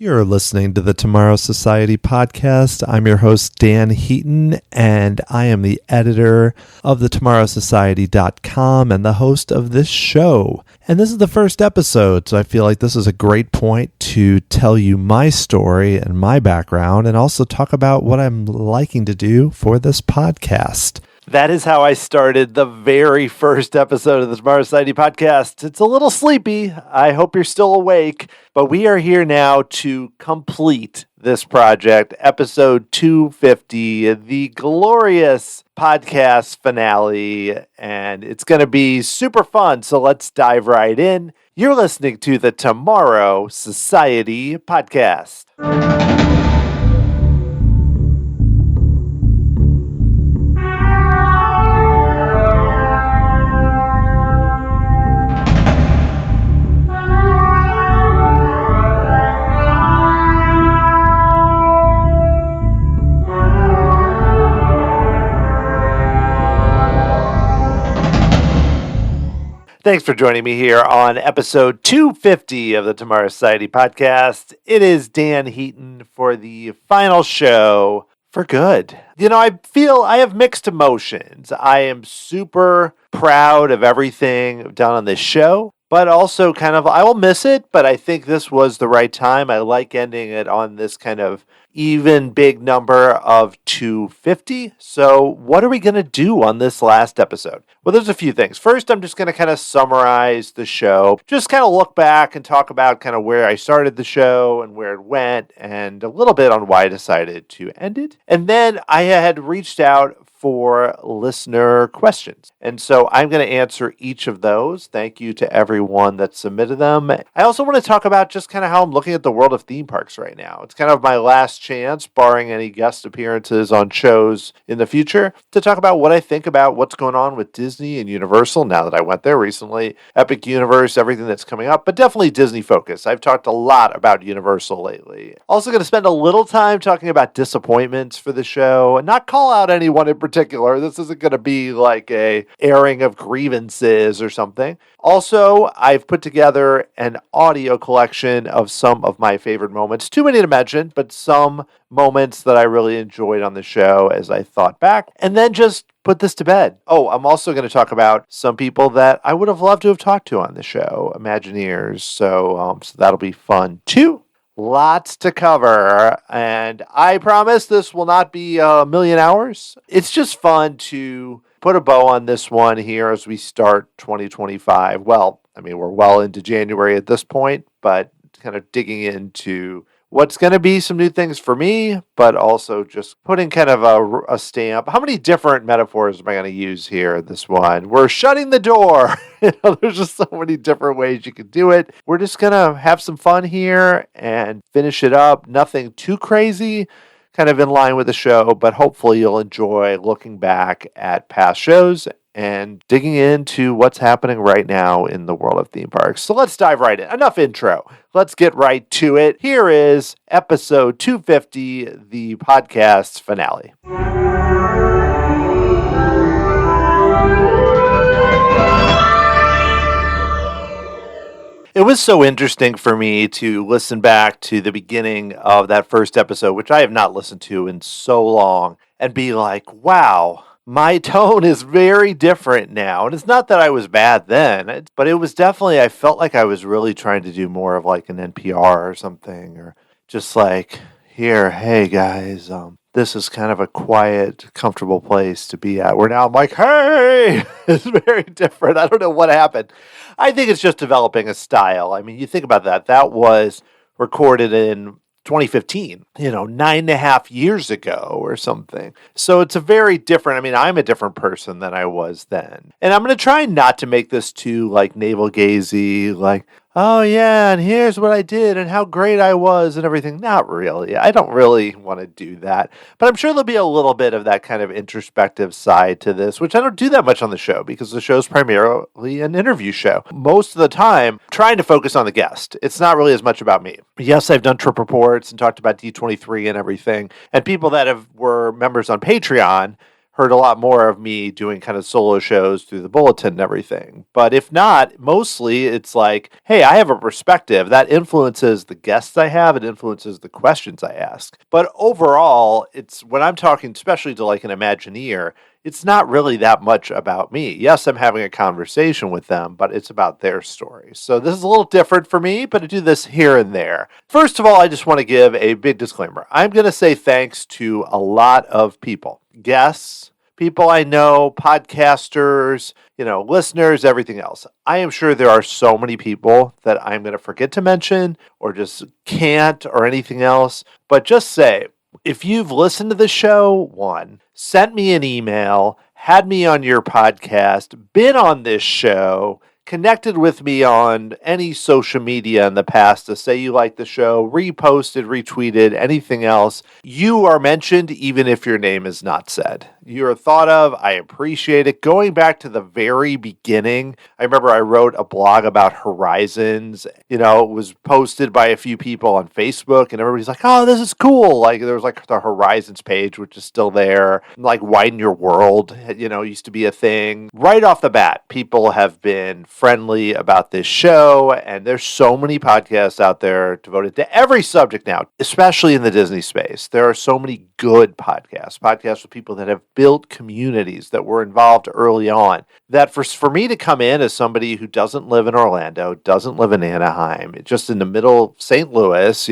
You're listening to the Tomorrow Society podcast. I'm your host, Dan Heaton, and I am the editor of the tomorrowsociety.com and the host of this show. And this is the first episode, so I feel like this is a great point to tell you my story and my background, and also talk about what I'm liking to do for this podcast. That is how I started the very first episode of the Tomorrow Society podcast. It's a little sleepy. I hope you're still awake, but we are here now to complete this project, episode 250, the glorious podcast finale, and it's going to be super fun, so let's dive right in. You're listening to the Tomorrow Society podcast. Thanks for joining me here on episode 250 of the Tomorrow Society podcast. It is Dan Heaton for the final show for good. I feel I have mixed emotions. I am super proud of everything done on this show, but also I will miss it, but I think this was the right time. I like ending it on this kind of even big number of 250. So what are we going to do on this last episode? Well, there's a few things. First, I'm just going to kind of summarize the show, just kind of look back and talk about kind of where I started the show and where it went and a little bit on why I decided to end it. And then I had reached out for listener questions. And so I'm going to answer each of those. Thank you to everyone that submitted them. I also want to talk about just kind of how I'm looking at the world of theme parks right now. It's kind of my last chance, barring any guest appearances on shows in the future, to talk about what I think about what's going on with Disney and Universal now that I went there recently, Epic Universe, everything that's coming up, but definitely Disney focus. I've talked a lot about Universal lately. Also going to spend a little time talking about disappointments for the show and not call out anyone in particular. This isn't going to be like a airing of grievances or something. Also, I've put together an audio collection of some of my favorite moments. Too many to mention, but some moments that I really enjoyed on the show as I thought back. And then just put this to bed. Oh, I'm also going to talk about some people that I would have loved to have talked to on the show, Imagineers. So that'll be fun too. Lots to cover, and I promise this will not be a million hours. It's just fun to put a bow on this one here as we start 2025. Well, we're well into January at this point, but kind of digging into what's going to be some new things for me, but also just putting kind of a stamp. How many different metaphors am I going to use here? This one, we're shutting the door. There's just so many different ways you can do it. We're just going to have some fun here and finish it up. Nothing too crazy, kind of in line with the show, but hopefully you'll enjoy looking back at past shows and digging into what's happening right now in the world of theme parks. So let's dive right in. Enough intro. Let's get right to it. Here is episode 250, the podcast finale. It was so interesting for me to listen back to the beginning of that first episode, which I have not listened to in so long, and be like, wow, my tone is very different now. And it's not that I was bad then, but it was definitely, I felt like I was really trying to do more of like an NPR or something, or just like, here, hey guys, this is kind of a quiet, comfortable place to be at. Where now I'm like, hey, it's very different. I don't know what happened. I think it's just developing a style. You think about that. That was recorded in 2015, 9.5 years ago or something. So it's a very different, I'm a different person than I was then. And I'm going to try not to make this too like navel gazy, like, oh yeah, and here's what I did and how great I was and everything. Not really. I don't really want to do that. But I'm sure there'll be a little bit of that kind of introspective side to this, which I don't do that much on the show because the show's primarily an interview show. Most of the time, trying to focus on the guest. It's not really as much about me. Yes, I've done trip reports and talked about D23 and everything. And people that were members on Patreon heard a lot more of me doing kind of solo shows through the bulletin and everything. But if not, mostly it's like, hey, I have a perspective that influences the guests I have, it influences the questions I ask. But overall, it's when I'm talking, especially to like an Imagineer, it's not really that much about me. Yes, I'm having a conversation with them, but it's about their story. So this is a little different for me, but I do this here and there. First of all, I just want to give a big disclaimer. I'm going to say thanks to a lot of people, guests, people I know, podcasters, listeners, everything else. I am sure there are so many people that I'm going to forget to mention or just can't or anything else, but just say, if you've listened to the show, one, sent me an email, had me on your podcast, been on this show, connected with me on any social media in the past to say you like the show, reposted, retweeted, anything else, you are mentioned even if your name is not said. You're thought of. I appreciate it. Going back to the very beginning, I remember I wrote a blog about Horizons. It was posted by a few people on Facebook, and everybody's like, oh, this is cool. Like, there was like the Horizons page, which is still there. Like, Widen Your World, used to be a thing. Right off the bat, people have been friendly about this show, and there's so many podcasts out there devoted to every subject now, especially in the Disney space. There are so many good podcasts with people that have built communities that were involved early on, that for me to come in as somebody who doesn't live in Orlando, doesn't live in Anaheim, just in the middle of St. Louis,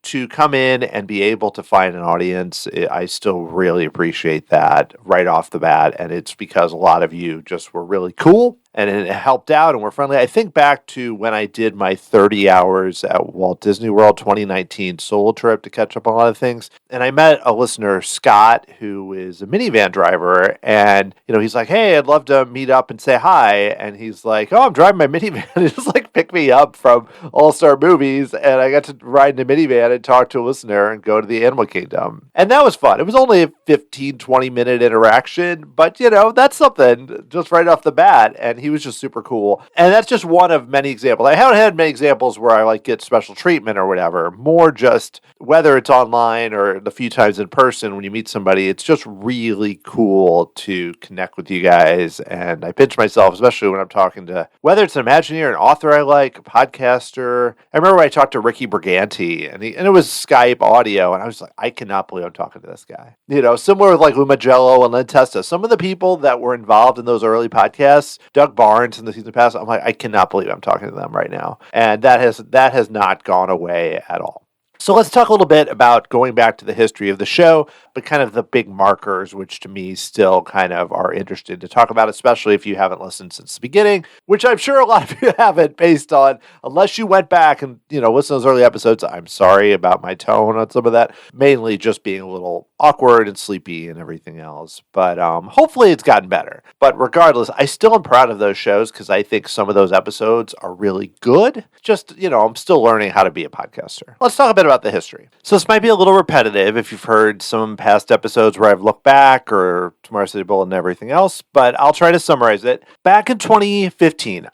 to come in and be able to find an audience, I still really appreciate that right off the bat. And it's because a lot of you just were really cool and it helped out and were friendly. I think back to when I did my 30 hours at Walt Disney World 2019 solo trip to catch up on a lot of things. And I met a listener, Scott, who is a minivan driver. And, he's like, hey, I'd love to meet up and say hi. And he's like, oh, I'm driving my minivan. He just like picked me up from All-Star Movies. And I got to ride in a minivan and talk to a listener and go to the Animal Kingdom. And that was fun. It was only a 15, 20-minute interaction. But, that's something just right off the bat. And he was just super cool. And that's just one of many examples. I haven't had many examples where I like get special treatment or whatever. More just whether it's online or the few times in person when you meet somebody, it's just really cool to connect with you guys. And I pinch myself, especially when I'm talking to, whether it's an Imagineer, an author I like, a podcaster. I remember when I talked to Ricky Briganti and it was Skype audio. And I was like, I cannot believe I'm talking to this guy. Similar with like Lou Magello and Len Testa. Some of the people that were involved in those early podcasts, Doug Barnes in the season past, I'm like, I cannot believe I'm talking to them right now. And that has not gone away at all. So let's talk a little bit about going back to the history of the show, but kind of the big markers, which to me still kind of are interesting to talk about, especially if you haven't listened since the beginning, which I'm sure a lot of you haven't, based on, unless you went back and, listen to those early episodes. I'm sorry about my tone on some of that, mainly just being a little awkward and sleepy and everything else. But hopefully it's gotten better. But regardless, I still am proud of those shows because I think some of those episodes are really good. Just, I'm still learning how to be a podcaster. Let's talk a bit about the history. So this might be a little repetitive if you've heard some past episodes where I've looked back or Tomorrow City Bulletin and everything else, but I'll try to summarize it. Back in 2015,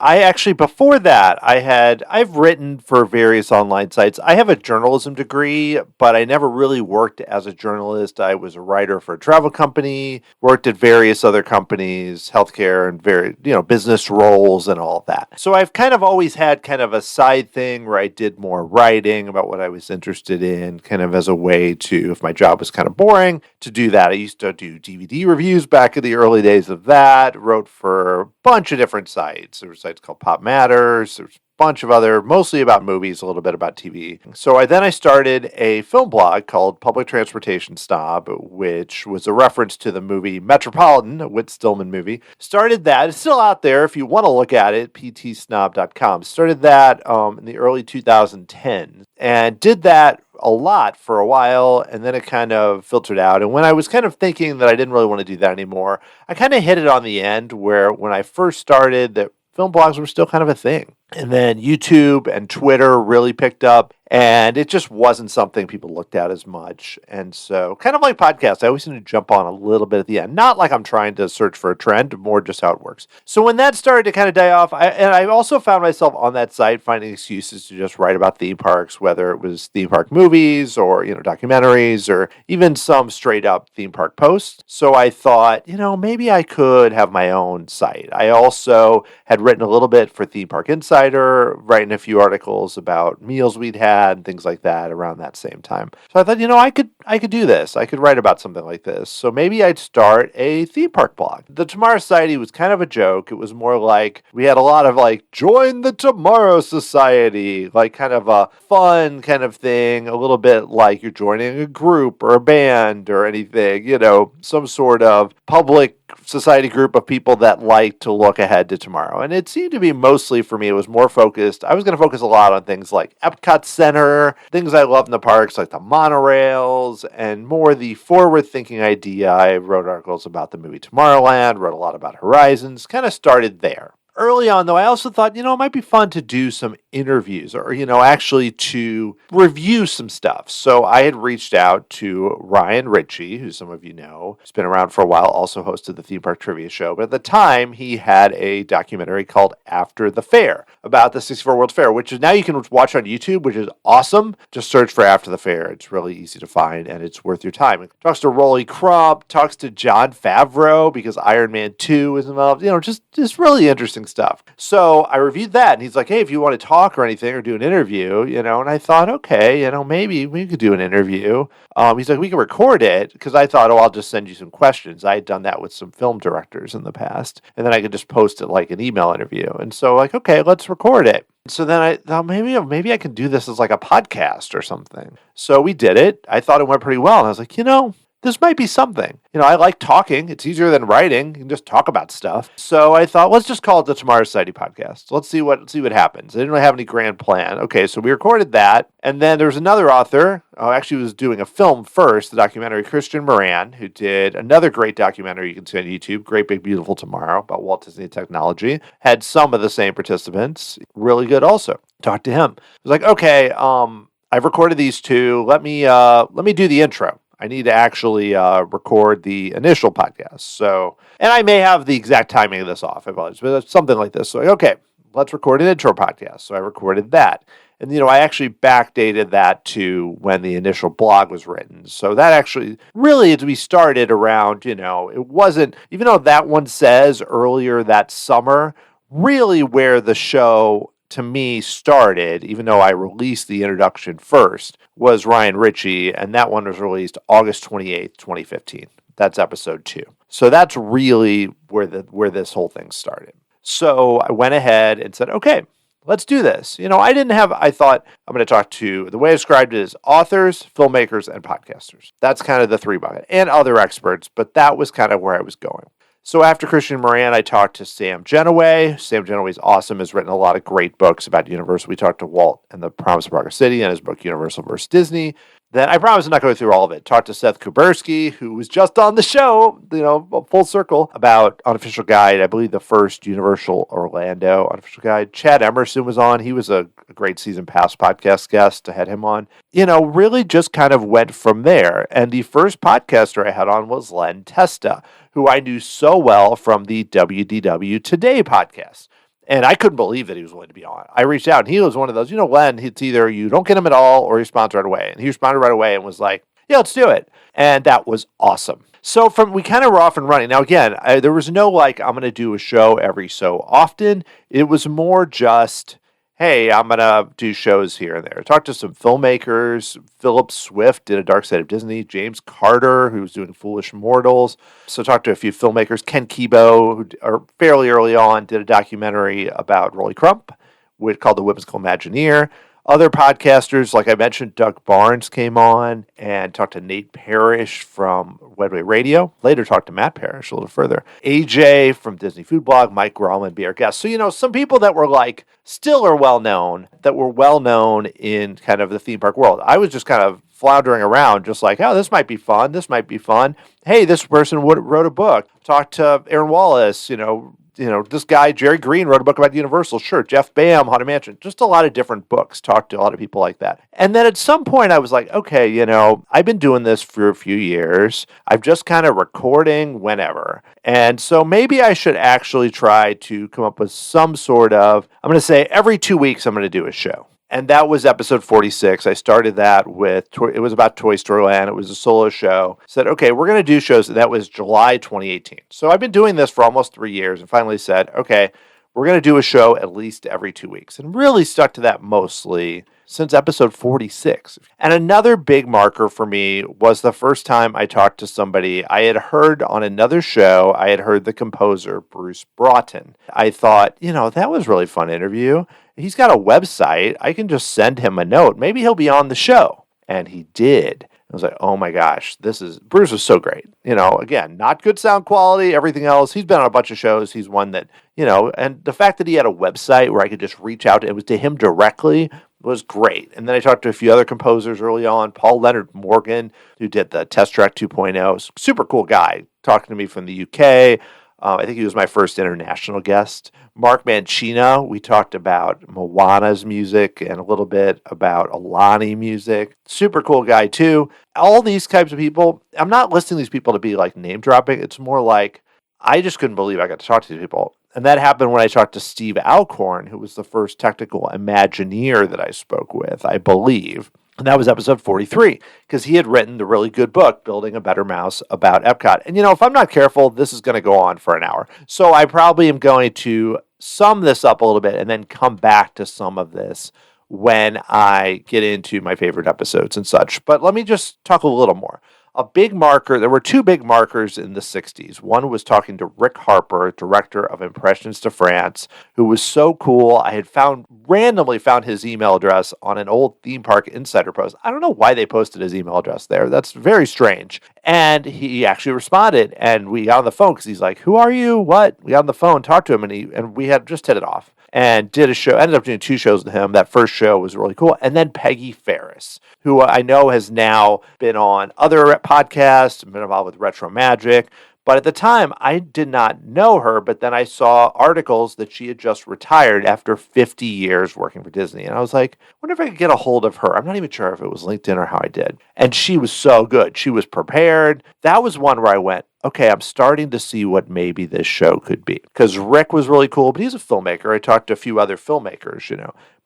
before that, I've written for various online sites. I have a journalism degree, but I never really worked as a journalist. I was a writer for a travel company, worked at various other companies, healthcare and business roles and all of that. So I've kind of always had kind of a side thing where I did more writing about what I was interested in, kind of as a way to, if my job was kind of boring, to do that. I used to do DVD reviews back in the early days of that, wrote for a bunch of different sites. There were sites called Pop Matters, there's bunch of other, mostly about movies, a little bit about TV. So I started a film blog called Public Transportation Snob, which was a reference to the movie Metropolitan, a Whit Stillman movie. Started that. It's still out there if you want to look at it, ptsnob.com. Started that in the early 2010s and did that a lot for a while, and then it kind of filtered out. And when I was kind of thinking that I didn't really want to do that anymore, I kind of hit it on the end where when I first started that film blogs were still kind of a thing. And then YouTube and Twitter really picked up, and it just wasn't something people looked at as much. And so, kind of like podcasts, I always need to jump on a little bit at the end. Not like I'm trying to search for a trend, more just how it works. So when that started to kind of die off, I also found myself on that site finding excuses to just write about theme parks, whether it was theme park movies or, documentaries or even some straight up theme park posts. So I thought, maybe I could have my own site. I also had written a little bit for Theme Park Insider, writing a few articles about meals we'd had and things like that around that same time. So I thought, I could do this. I could write about something like this. So maybe I'd start a theme park blog. The Tomorrow Society was kind of a joke. It was more like we had a lot of join the Tomorrow Society, kind of a fun kind of thing, a little bit like you're joining a group or a band or anything, some sort of public society group of people that like to look ahead to tomorrow. And it seemed to be mostly, for me, it was more focused. I was going to focus a lot on things like Epcot Center, things I love in the parks like the monorails, and more the forward-thinking idea. I wrote articles about the movie Tomorrowland, wrote a lot about Horizons, kind of started there. Early on, though, I also thought, it might be fun to do some interviews or, actually to review some stuff. So I had reached out to Ryan Ritchie, who some of you know, has been around for a while, also hosted the Theme Park Trivia Show. But at the time, he had a documentary called After the Fair about the 64 World Fair, which is now you can watch on YouTube, which is awesome. Just search for After the Fair. It's really easy to find, and it's worth your time. It talks to Rolly Crump, talks to Jon Favreau, because Iron Man 2 is involved. Just really interesting stuff. So I reviewed that, and he's like, hey, if you want to talk or anything or do an interview, and I thought, okay, maybe we could do an interview. He's like, we can record it, because I thought, I'll just send you some questions. I had done that with some film directors in the past, and then I could just post it like an email interview. And so okay, let's record it. So then I thought maybe I can do this as like a podcast or something. So we did it. I thought it went pretty well. And I was like, this might be something. I like talking. It's easier than writing. You can just talk about stuff. So I thought, let's just call it the Tomorrow Society Podcast. Let's see what happens. I didn't really have any grand plan. Okay, so we recorded that. And then there was another author, actually was doing a film first, the documentary Christian Moran, who did another great documentary you can see on YouTube, Great Big Beautiful Tomorrow, about Walt Disney Technology. Had some of the same participants. Really good also. Talked to him. I was like, okay, I've recorded these two. Let me do the intro. I need to actually record the initial podcast. So, and I may have the exact timing of this off, I apologize, but it's something like this. So, okay, let's record an intro podcast. So I recorded that. And, I actually backdated that to when the initial blog was written. So that actually, really, we started around, it wasn't, even though that one says earlier that summer, really where the show to me started, even though I released the introduction first, was Ryan Ritchie, and that one was released August 28th, 2015. That's episode 2. So that's really where this whole thing started. So I went ahead and said, okay, let's do this. I thought I'm going to talk to, the way I described it is authors, filmmakers, and podcasters. That's kind of the 3 bucket, and other experts, but that was kind of where I was going. So after Christian Moran, I talked to Sam Genoway. Sam Genoway's awesome, has written a lot of great books about Universal. We talked to Walt and the Promise of Progress City and his book Universal vs. Disney. Then I promise I'm not going through all of it. Talked to Seth Kubersky, who was just on the show, full circle, about Unofficial Guide. I believe the first Universal Orlando Unofficial Guide. Chad Emerson was on. He was a great season pass podcast guest. I had him on. Really just kind of went from there. And the first podcaster I had on was Len Testa, who I knew so well from the WDW Today podcast. And I couldn't believe that he was willing to be on. I reached out, and he was one of those, Len, it's either you don't get him at all or he responds right away. And he responded right away and was like, yeah, let's do it. And that was awesome. So we kind of were off and running. Now, again, there was no I'm going to do a show every so often. It was more just, hey, I'm going to do shows here and there. Talked to some filmmakers. Philip Swift did A Dark Side of Disney. James Carter, who was doing Foolish Mortals. So talked to a few filmmakers. Ken Kibo, who fairly early on did a documentary about Rolly Crump called The Whimsical Imagineer. Other podcasters, like I mentioned, Doug Barnes came on and talked to Nate Parrish from Wedway Radio. Later talked to Matt Parrish a little further. AJ from Disney Food Blog, Mike Grallman be our guest. So, some people that were still are well-known, that were well-known in kind of the theme park world. I was just kind of floundering around, just oh, this might be fun. This might be fun. Hey, this person wrote a book. Talked to Aaron Wallace, this guy, Jerry Green, wrote a book about Universal. Sure. Jeff Bam, Haunted Mansion. Just a lot of different books. Talked to a lot of people like that. And then at some point I was like, okay, I've been doing this for a few years. I'm just kind of recording whenever. And so maybe I should actually try to come up with some sort of, I'm going to say every 2 weeks I'm going to do a show. And that was episode 46. I started that with, it was about Toy Story Land. It was a solo show. Said, okay, we're going to do shows. And that was July 2018. So I've been doing this for almost 3 years and finally said, okay, we're going to do a show at least every 2 weeks. And really stuck to that mostly since episode 46. And another big marker for me was the first time I talked to somebody I had heard on another show. I had heard the composer, Bruce Broughton. I thought, that was a really fun interview. He's got a website. I can just send him a note. Maybe he'll be on the show. And he did. I was like, oh my gosh, Bruce was so great. Again, not good sound quality, everything else. He's been on a bunch of shows. He's one that, and the fact that he had a website where I could just reach out, it was to him directly, was great. And then I talked to a few other composers early on, Paul Leonard Morgan, who did the Test Track 2.0. Super cool guy, talking to me from the UK. I think he was my first international guest. Mark Mancina, we talked about Moana's music and a little bit about Alani music. Super cool guy too. All these types of people, I'm not listing these people to be like name dropping. It's more like, I just couldn't believe I got to talk to these people. And that happened when I talked to Steve Alcorn, who was the first technical Imagineer that I spoke with, I believe. And that was episode 43, because he had written the really good book, Building a Better Mouse, about Epcot. And, if I'm not careful, this is going to go on for an hour. So I probably am going to sum this up a little bit and then come back to some of this when I get into my favorite episodes and such. But let me just talk a little more. A big marker, there were two big markers in the 60s. One was talking to Rick Harper, director of Impressions to France, who was so cool. I had randomly found his email address on an old theme park insider post. I don't know why they posted his email address there. That's very strange. And he actually responded, and we got on the phone because he's like, who are you? What? We got on the phone, talked to him, and we had just hit it off. And did a show, ended up doing 2 shows with him. That first show was really cool. And then Peggy Ferris, who I know has now been on other podcasts, been involved with Retro Magic. But at the time, I did not know her, but then I saw articles that she had just retired after 50 years working for Disney. And I was like, I wonder if I could get a hold of her. I'm not even sure if it was LinkedIn or how I did. And she was so good. She was prepared. That was one where I went, okay, I'm starting to see what maybe this show could be. Because Rick was really cool, but he's a filmmaker. I talked to a few other filmmakers,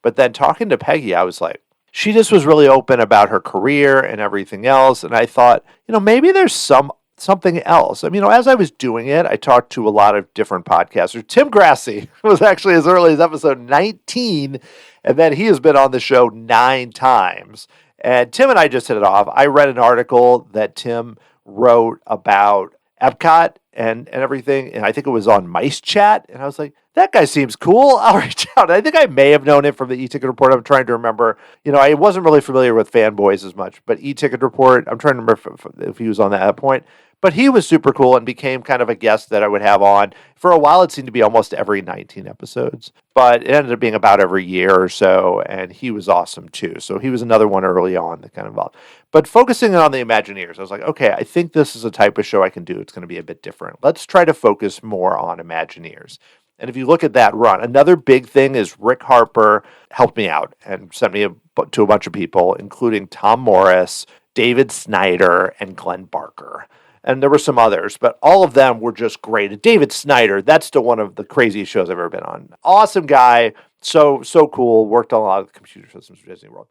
But then talking to Peggy, I was like, she just was really open about her career and everything else. And I thought, maybe there's something else. As I was doing it, I talked to a lot of different podcasters. Tim Grassi was actually as early as episode 19, and then he has been on the show 9 times. And Tim and I just hit it off. I read an article that Tim wrote about Epcot and everything, and I think it was on Mice Chat, and I was like, that guy seems cool. I'll reach out. I think I may have known him from the E-Ticket Report. I'm trying to remember. I wasn't really familiar with Fanboys as much, but E-Ticket Report, I'm trying to remember if he was on that point. But he was super cool and became kind of a guest that I would have on. For a while, it seemed to be almost every 19 episodes. But it ended up being about every year or so, and he was awesome too. So he was another one early on that kind of involved. But focusing on the Imagineers, I was like, okay, I think this is a type of show I can do. It's going to be a bit different. Let's try to focus more on Imagineers. And if you look at that run, another big thing is Rick Harper helped me out and sent me to a bunch of people, including Tom Morris, David Snyder, and Glenn Barker. And there were some others, but all of them were just great. And David Snyder, that's still one of the craziest shows I've ever been on. Awesome guy, so cool, worked on a lot of the computer systems for Disney World.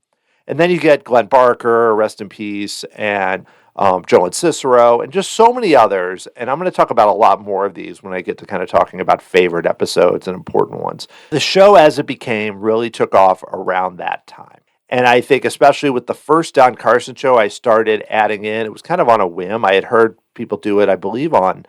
And then you get Glenn Barker, rest in peace, and Joe and Cicero, and just so many others. And I'm going to talk about a lot more of these when I get to kind of talking about favorite episodes and important ones. The show, as it became, really took off around that time. And I think especially with the first Don Carson show, I started adding in, it was kind of on a whim. I had heard people do it, I believe, on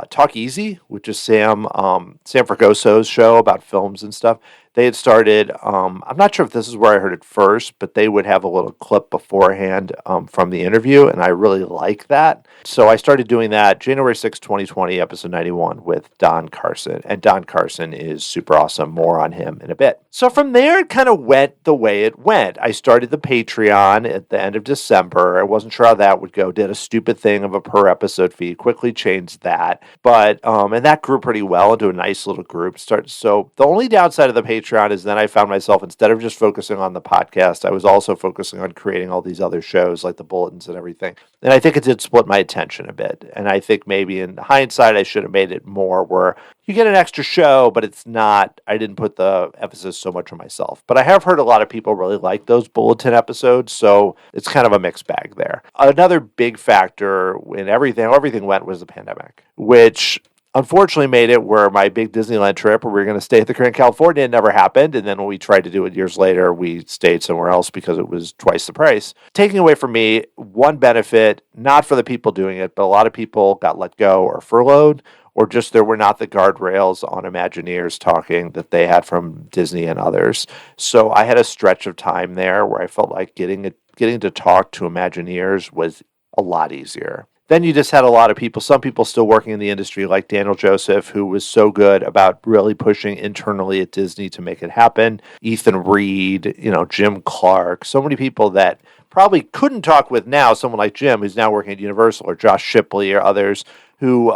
Talk Easy, which is Sam Fragoso's show about films and stuff. They had started, I'm not sure if this is where I heard it first, but they would have a little clip beforehand from the interview, and I really like that. So I started doing that January 6th, 2020, episode 91 with Don Carson. And Don Carson is super awesome. More on him in a bit. So from there, it kind of went the way it went. I started the Patreon at the end of December. I wasn't sure how that would go. Did a stupid thing of a per episode fee. Quickly changed that. But, and that grew pretty well into a nice little group. So the only downside of the Patreon is then I found myself, instead of just focusing on the podcast, I was also focusing on creating all these other shows like the bulletins and everything. And I think it did split my attention a bit. And I think maybe in hindsight, I should have made it more where you get an extra show, but it's not, I didn't put the emphasis so much on myself. But I have heard a lot of people really like those bulletin episodes, so it's kind of a mixed bag there. Another big factor in everything went was the pandemic, which unfortunately made it where my big Disneyland trip where we were going to stay at the Grand California never happened. And then when we tried to do it years later, we stayed somewhere else because it was twice the price. Taking away from me, one benefit, not for the people doing it, but a lot of people got let go or furloughed, or just there were not the guardrails on Imagineers talking that they had from Disney and others. So I had a stretch of time there where I felt like getting to talk to Imagineers was a lot easier. Then you just had a lot of people, some people still working in the industry like Daniel Joseph, who was so good about really pushing internally at Disney to make it happen. Ethan Reed, Jim Clark, so many people that probably couldn't talk with now, someone like Jim, who's now working at Universal, or Josh Shipley or others who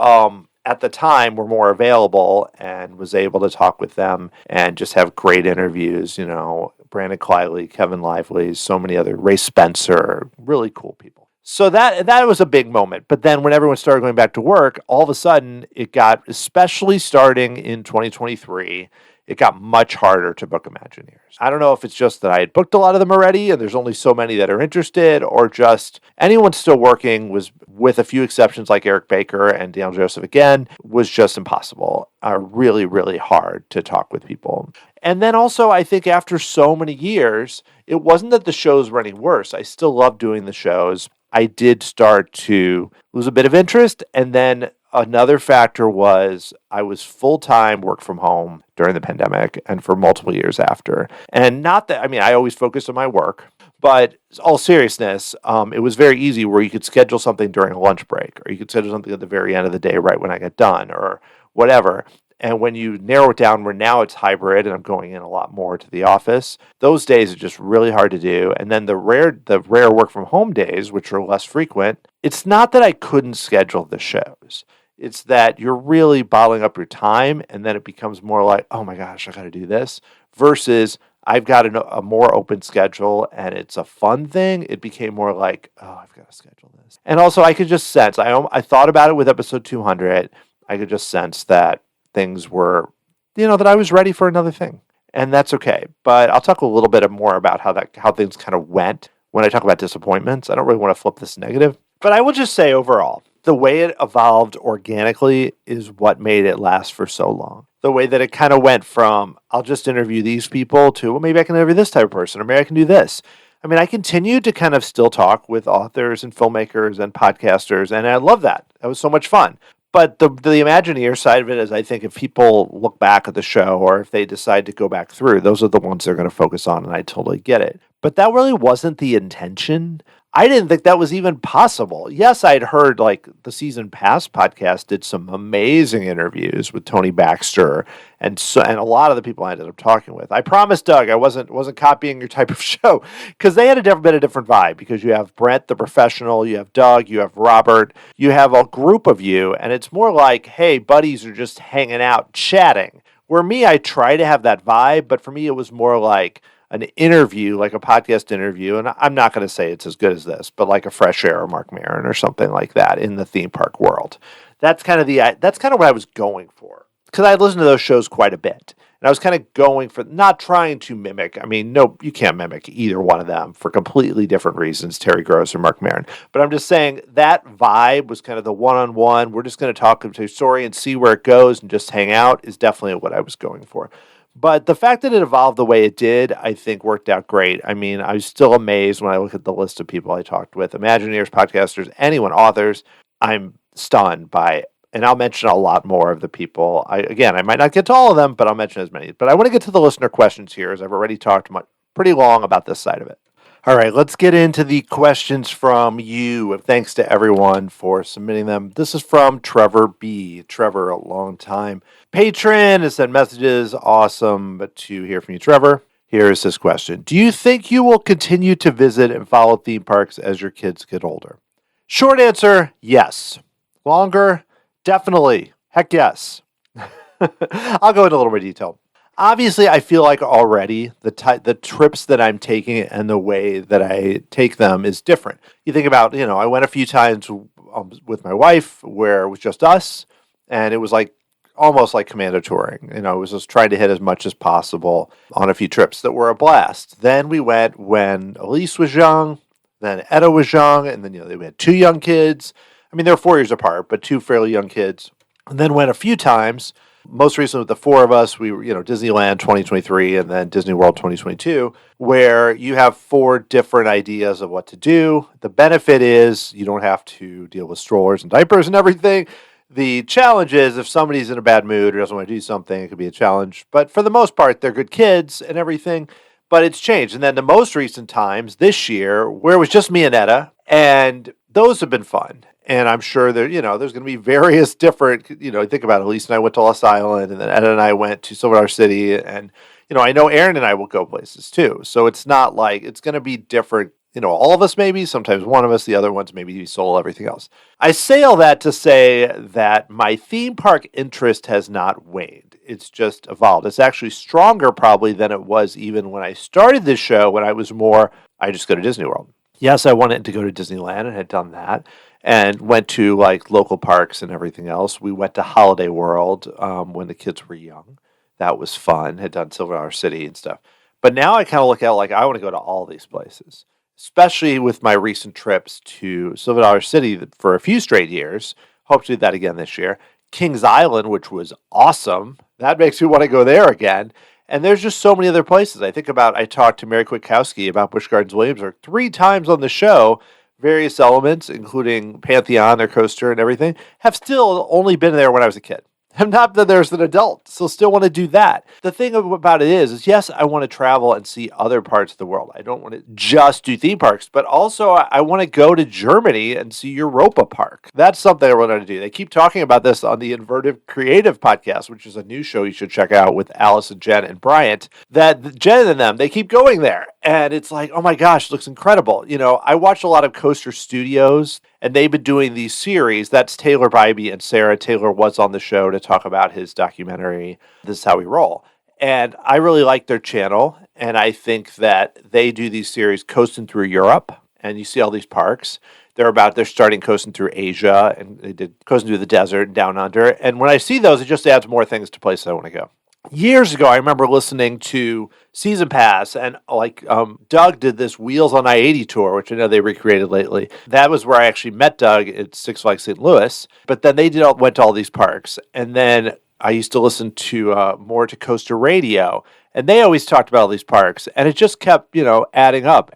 at the time were more available and was able to talk with them and just have great interviews, Brandon Clyley, Kevin Lively, so many other, Ray Spencer, really cool people. So that was a big moment. But then when everyone started going back to work, all of a sudden it got, especially starting in 2023, it got much harder to book Imagineers. I don't know if it's just that I had booked a lot of them already and there's only so many that are interested, or just anyone still working was, with a few exceptions like Eric Baker and Daniel Joseph again, was just impossible. Really, really hard to talk with people. And then also, I think after so many years, it wasn't that the shows were any worse. I still love doing the shows. I did start to lose a bit of interest. And then another factor was I was full-time work from home during the pandemic and for multiple years after. And not that, I always focused on my work, but all seriousness, it was very easy where you could schedule something during a lunch break, or you could schedule something at the very end of the day right when I got done, or whatever. And when you narrow it down where now it's hybrid and I'm going in a lot more to the office, those days are just really hard to do. And then the rare work from home days, which are less frequent, it's not that I couldn't schedule the shows. It's that you're really bottling up your time, and then it becomes more like, oh my gosh, I got to do this, versus I've got a more open schedule and it's a fun thing. It became more like, oh, I've got to schedule this. And also I could just sense, I thought about it with episode 200. I could just sense that things were, that I was ready for another thing. And that's okay. But I'll talk a little bit more about how things kind of went when I talk about disappointments. I don't really want to flip this negative. But I will just say overall, the way it evolved organically is what made it last for so long. The way that it kind of went from, I'll just interview these people, to, well, maybe I can interview this type of person, or maybe I can do this. I continued to kind of still talk with authors and filmmakers and podcasters, and I love that. That was so much fun. But the Imagineer side of it is, I think if people look back at the show, or if they decide to go back through, those are the ones they're going to focus on, and I totally get it. But that really wasn't the intention. I didn't think that was even possible. Yes, I'd heard like the Season Pass podcast did some amazing interviews with Tony Baxter and a lot of the people I ended up talking with. I promised Doug I wasn't copying your type of show, because they had a different vibe, because you have Brent the professional, you have Doug, you have Robert, you have a group of you, and it's more like, hey, buddies are just hanging out chatting. Where me, I try to have that vibe, but for me it was more like an interview, like a podcast interview, and I'm not going to say it's as good as this, but like a Fresh Air or Mark Maron or something like that in the theme park world. That's kind of what I was going for, because I listened to those shows quite a bit, and I was kind of going for, not trying to mimic. No, you can't mimic either one of them for completely different reasons, Terry Gross or Mark Maron. But I'm just saying that vibe was kind of the one-on-one. We're just going to talk to a story and see where it goes and just hang out is definitely what I was going for. But the fact that it evolved the way it did, I think worked out great. I was still amazed when I look at the list of people I talked with, Imagineers, podcasters, anyone, authors. I'm stunned by And I'll mention a lot more of the people. I might not get to all of them, but I'll mention as many. But I want to get to the listener questions here, as I've already talked pretty long about this side of it. All right, let's get into the questions from you. Thanks to everyone for submitting them. This is from Trevor B. Trevor, a long time patron, has sent messages. Awesome to hear from you, Trevor. Here's his question. Do you think you will continue to visit and follow theme parks as your kids get older? Short answer, yes. Longer, definitely. Heck yes. I'll go into a little more detail. Obviously, I feel like already the trips that I'm taking and the way that I take them is different. You think about, I went a few times with my wife where it was just us, and it was like almost like commando touring. It was just trying to hit as much as possible on a few trips that were a blast. Then we went when Elise was young, then Etta was young, and then we had 2 young kids. I mean, they were 4 years apart, but 2 fairly young kids. And then went a few times. Most recently with the 4 of us, we were, Disneyland 2023 and then Disney World 2022, where you have 4 different ideas of what to do. The benefit is you don't have to deal with strollers and diapers and everything. The challenge is if somebody's in a bad mood or doesn't want to do something, it could be a challenge. But for the most part, they're good kids and everything. But it's changed. And then the most recent times this year, where it was just me and Etta, and those have been fun. And I'm sure there's going to be various different, think about it. Elise and I went to Lost Island, and then Etta and I went to Silver Dollar City. And, I know Aaron and I will go places too. So it's not like it's going to be different, all of us maybe, sometimes one of us, the other ones maybe solo, everything else. I say all that to say that my theme park interest has not waned. It's just evolved. It's actually stronger probably than it was even when I started this show, when I was more, I just go to Disney World. Yes, I wanted to go to Disneyland and had done that. And went to like local parks and everything else. We went to Holiday World when the kids were young. That was fun. Had done Silver Dollar City and stuff. But now I kind of look at it like I want to go to all these places, especially with my recent trips to Silver Dollar City for a few straight years. Hope to do that again this year. Kings Island, which was awesome. That makes me want to go there again. And there's just so many other places. I talked to Mary Kwiatkowski about Busch Gardens Williamsburg 3 times on the show. Various elements, including Pantheon, their coaster and everything, have still only been there when I was a kid. I'm not that there's an adult, so still want to do that. The thing about it is yes, I want to travel and see other parts of the world. I don't want to just do theme parks, but also I want to go to Germany and see Europa Park. That's something I want to do. They keep talking about this on the Inverted Creative podcast, which is a new show you should check out with Alice and Jen and Bryant, that Jen and them, they keep going there. And it's like, oh my gosh, it looks incredible. I watch a lot of Coaster Studios, and they've been doing these series. That's Taylor Bybee and Sarah. Taylor was on the show to talk about his documentary, This Is How We Roll. And I really like their channel, and I think that they do these series coasting through Europe, and you see all these parks. They're starting coasting through Asia, and they did coasting through the desert and down under. And when I see those, it just adds more things to places I want to go. Years ago, I remember listening to Season Pass, and Doug did this Wheels on I-80 tour, which I know they recreated lately. That was where I actually met Doug at Six Flags St. Louis. But then they went to all these parks, and then I used to listen to more to Coaster Radio, and they always talked about all these parks, and it just kept adding up.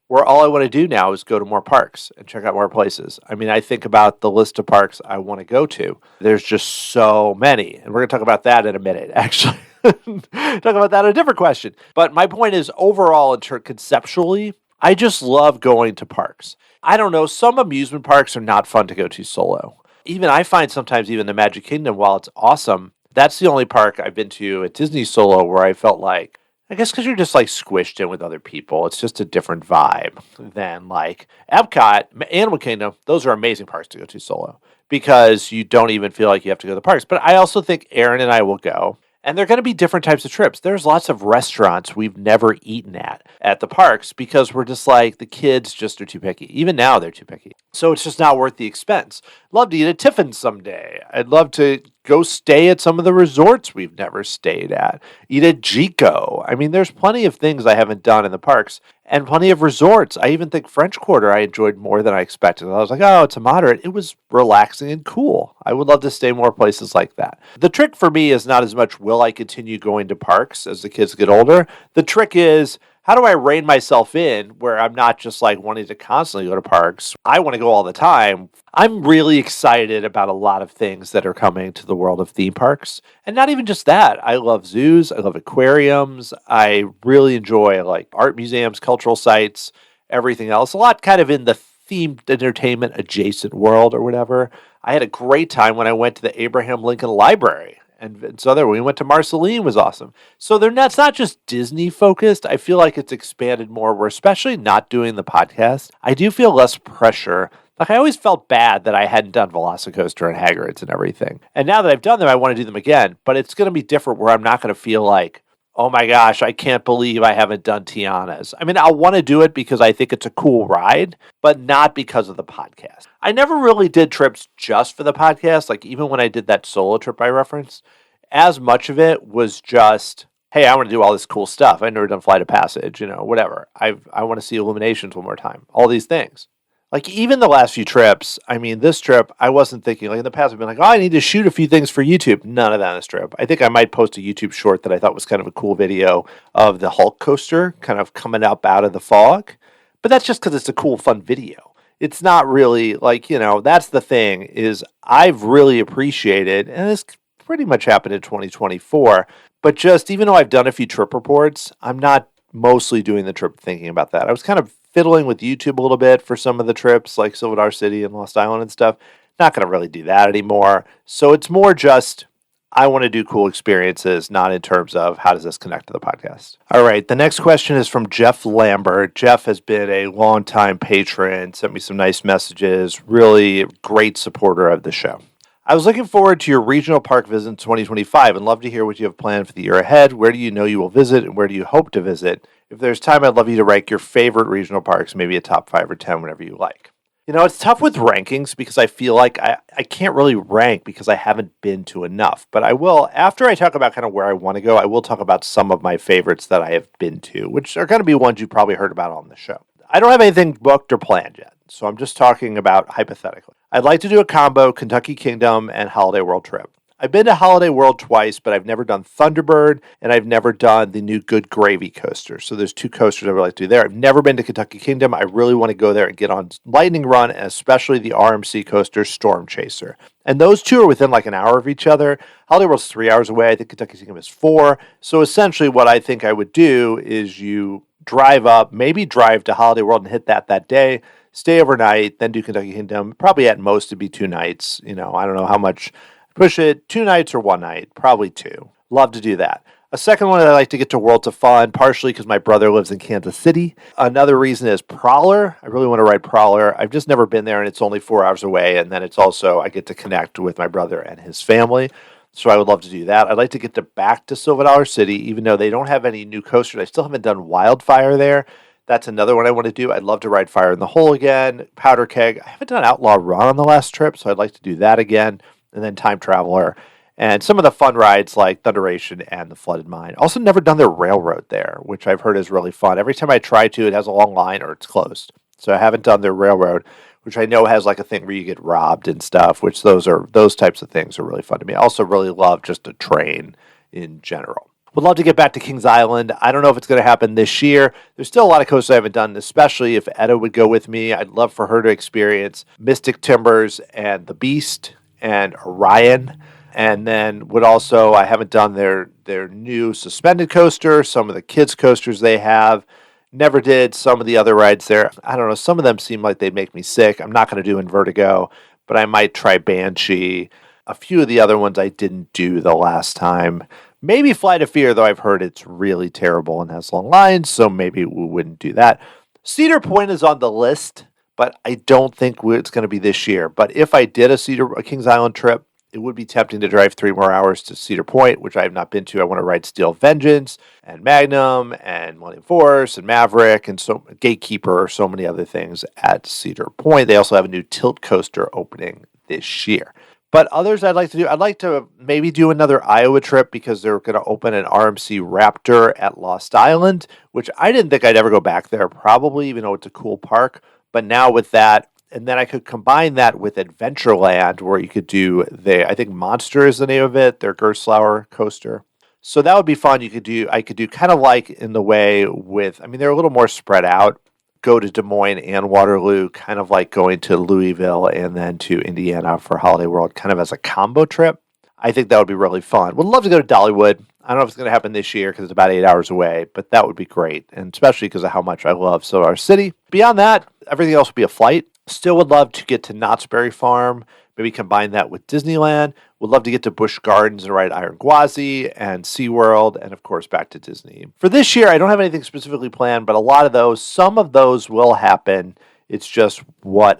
Where all I want to do now is go to more parks and check out more places. I mean, I think about the list of parks I want to go to. There's just so many. And we're going to talk about that in a minute, actually. Talk about that in a different question. But my point is, overall, conceptually, I just love going to parks. I don't know, some amusement parks are not fun to go to solo. Even I find sometimes even the Magic Kingdom, while it's awesome, that's the only park I've been to at Disney solo where I felt like, I guess because you're just like squished in with other people. It's just a different vibe than like Epcot, Animal Kingdom. Those are amazing parks to go to solo because you don't even feel like you have to go to the parks. But I also think Aaron and I will go. And they're going to be different types of trips. There's lots of restaurants we've never eaten at the parks because we're just like, the kids just are too picky. Even now, they're too picky. So it's just not worth the expense. Love to eat at Tiffin's someday. I'd love to go stay at some of the resorts we've never stayed at. Eat at Jico. I mean, there's plenty of things I haven't done in the parks and plenty of resorts. I even think French Quarter I enjoyed more than I expected. I was like, oh, it's a moderate. It was relaxing and cool. I would love to stay more places like that. The trick for me is not as much will I continue going to parks as the kids get older. The trick is, how do I rein myself in where I'm not just like wanting to constantly go to parks? I want to go all the time. I'm really excited about a lot of things that are coming to the world of theme parks. And not even just that. I love zoos. I love aquariums. I really enjoy like art museums, cultural sites, everything else. A lot kind of in the themed entertainment adjacent world or whatever. I had a great time when I went to the Abraham Lincoln Library. And so there we went to Marceline was awesome. So it's not just Disney focused. I feel like it's expanded more. We're especially not doing the podcast. I do feel less pressure. Like I always felt bad that I hadn't done Velocicoaster and Hagrid's and everything. And now that I've done them, I want to do them again. But it's going to be different where I'm not going to feel like, oh my gosh, I can't believe I haven't done Tiana's. I mean, I'll want to do it because I think it's a cool ride, but not because of the podcast. I never really did trips just for the podcast. Like even when I did that solo trip I referenced, as much of it was just, hey, I want to do all this cool stuff. I've never done Flight of Passage, whatever. I want to see Illuminations one more time. All these things. Like even the last few trips, I mean, this trip, I wasn't thinking, like in the past, I've been like, oh, I need to shoot a few things for YouTube. None of that on this trip. I think I might post a YouTube short that I thought was kind of a cool video of the Hulk coaster kind of coming up out of the fog. But that's just because it's a cool, fun video. It's not really like, that's the thing is I've really appreciated, and this pretty much happened in 2024, but just even though I've done a few trip reports, I'm not mostly doing the trip thinking about that. I was kind of fiddling with YouTube a little bit for some of the trips, like Silver City and Lost Island and stuff. Not going to really do that anymore. So it's more just, I want to do cool experiences, not in terms of how does this connect to the podcast. All right, the next question is from Jeff Lambert. Jeff has been a longtime patron, sent me some nice messages, really great supporter of the show. I was looking forward to your regional park visit in 2025 and love to hear what you have planned for the year ahead. Where do you know you will visit and where do you hope to visit? If there's time, I'd love you to rank your favorite regional parks, maybe a top 5 or 10, whatever you like. It's tough with rankings because I feel like I can't really rank because I haven't been to enough. But I will, after I talk about kind of where I want to go, I will talk about some of my favorites that I have been to, which are going to be ones you probably heard about on the show. I don't have anything booked or planned yet, so I'm just talking about hypothetically. I'd like to do a combo Kentucky Kingdom and Holiday World trip. I've been to Holiday World twice, but I've never done Thunderbird, and I've never done the new Good Gravy coaster. So there's 2 coasters I would like to do there. I've never been to Kentucky Kingdom. I really want to go there and get on Lightning Run, and especially the RMC coaster Storm Chaser. And those 2 are within like an hour of each other. Holiday World's 3 hours away. I think Kentucky Kingdom is 4. So essentially what I think I would do is you drive up, maybe drive to Holiday World and hit that day, stay overnight, then do Kentucky Kingdom. Probably at most it'd be 2 nights. I don't know how much. Push it 2 nights or 1 night, probably 2. Love to do that. A second one, I like to get to Worlds of Fun, partially because my brother lives in Kansas City. Another reason is Prowler. I really want to ride Prowler. I've just never been there, and it's only 4 hours away. And then it's also, I get to connect with my brother and his family. So I would love to do that. I'd like to get back to Silver City, even though they don't have any new coasters. I still haven't done Wildfire there. That's another one I want to do. I'd love to ride Fire in the Hole again. Powder Keg. I haven't done Outlaw Run on the last trip, so I'd like to do that again. And then Time Traveler, and some of the fun rides like Thunderation and the Flooded Mine. Also never done their railroad there, which I've heard is really fun. Every time I try to, it has a long line or it's closed. So I haven't done their railroad, which I know has like a thing where you get robbed and stuff, which those types of things are really fun to me. I also really love just a train in general. Would love to get back to Kings Island. I don't know if it's going to happen this year. There's still a lot of coasters I haven't done, especially if Etta would go with me. I'd love for her to experience Mystic Timbers and the Beast and Orion, and then I haven't done their new suspended coaster, some of the kids' coasters they have. Never did some of the other rides there. I don't know, some of them seem like they'd make me sick. I'm not going to do Invertigo, but I might try Banshee. A few of the other ones I didn't do the last time. Maybe Flight of Fear, though I've heard it's really terrible and has long lines, so maybe we wouldn't do that. Cedar Point is on the list, but I don't think it's going to be this year. But if I did a Kings Island trip, it would be tempting to drive 3 more hours to Cedar Point, which I have not been to. I want to ride Steel Vengeance and Magnum and Millennium Force and Maverick and so Gatekeeper, so many other things at Cedar Point. They also have a new tilt coaster opening this year. But others I'd like to do, I'd like to maybe do another Iowa trip because they're going to open an RMC Raptor at Lost Island, which I didn't think I'd ever go back there, probably, even though it's a cool park. But now with that, and then I could combine that with Adventureland, where you could do I think Monster is the name of it, their Gerstlauer coaster. So that would be fun. I could do kind of like in the way with, I mean, they're a little more spread out. Go to Des Moines and Waterloo, kind of like going to Louisville and then to Indiana for Holiday World, kind of as a combo trip. I think that would be really fun. Would love to go to Dollywood. I don't know if it's going to happen this year because it's about 8 hours away, but that would be great. And especially because of how much I love Silver City. Beyond that, everything else would be a flight. Still would love to get to Knott's Berry Farm, maybe combine that with Disneyland. Would love to get to Busch Gardens and ride Iron Gwazi and SeaWorld, and of course back to Disney. For this year, I don't have anything specifically planned, but some of those will happen. It's just what,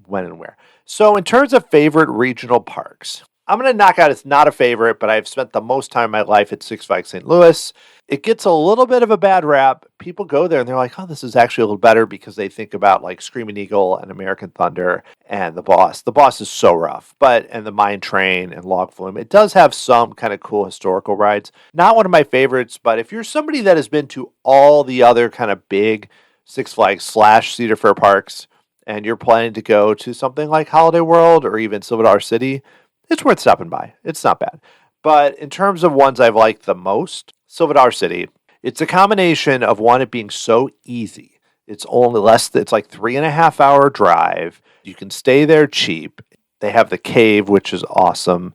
when and where. So in terms of favorite regional parks, I'm going to knock out, it's not a favorite, but I've spent the most time in my life at Six Flags St. Louis. It gets a little bit of a bad rap. People go there and they're like, oh, this is actually a little better because they think about like Screaming Eagle and American Thunder and The Boss. The Boss is so rough, and the Mine Train and Log Flume. It does have some kind of cool historical rides. Not one of my favorites, but if you're somebody that has been to all the other kind of big Six Flags / Cedar Fair parks and you're planning to go to something like Holiday World or even Silver City, it's worth stopping by. It's not bad. But in terms of ones I've liked the most, Silver City, it's a combination of one, it being so easy. It's only it's like 3.5 hour drive. You can stay there cheap. They have the cave, which is awesome.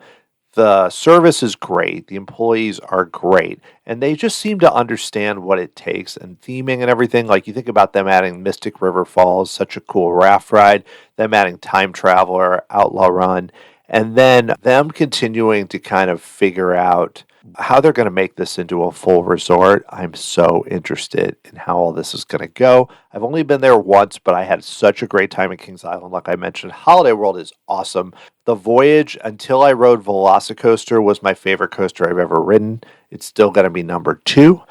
The service is great. The employees are great. And they just seem to understand what it takes and theming and everything. Like you think about them adding Mystic River Falls, such a cool raft ride, them adding Time Traveler, Outlaw Run, and then them continuing to kind of figure out how they're going to make this into a full resort. I'm so interested in how all this is going to go. I've only been there once, but I had such a great time in Kings Island. Like I mentioned, Holiday World is awesome. The voyage until I rode Velocicoaster was my favorite coaster I've ever ridden. It's still going to be number 2.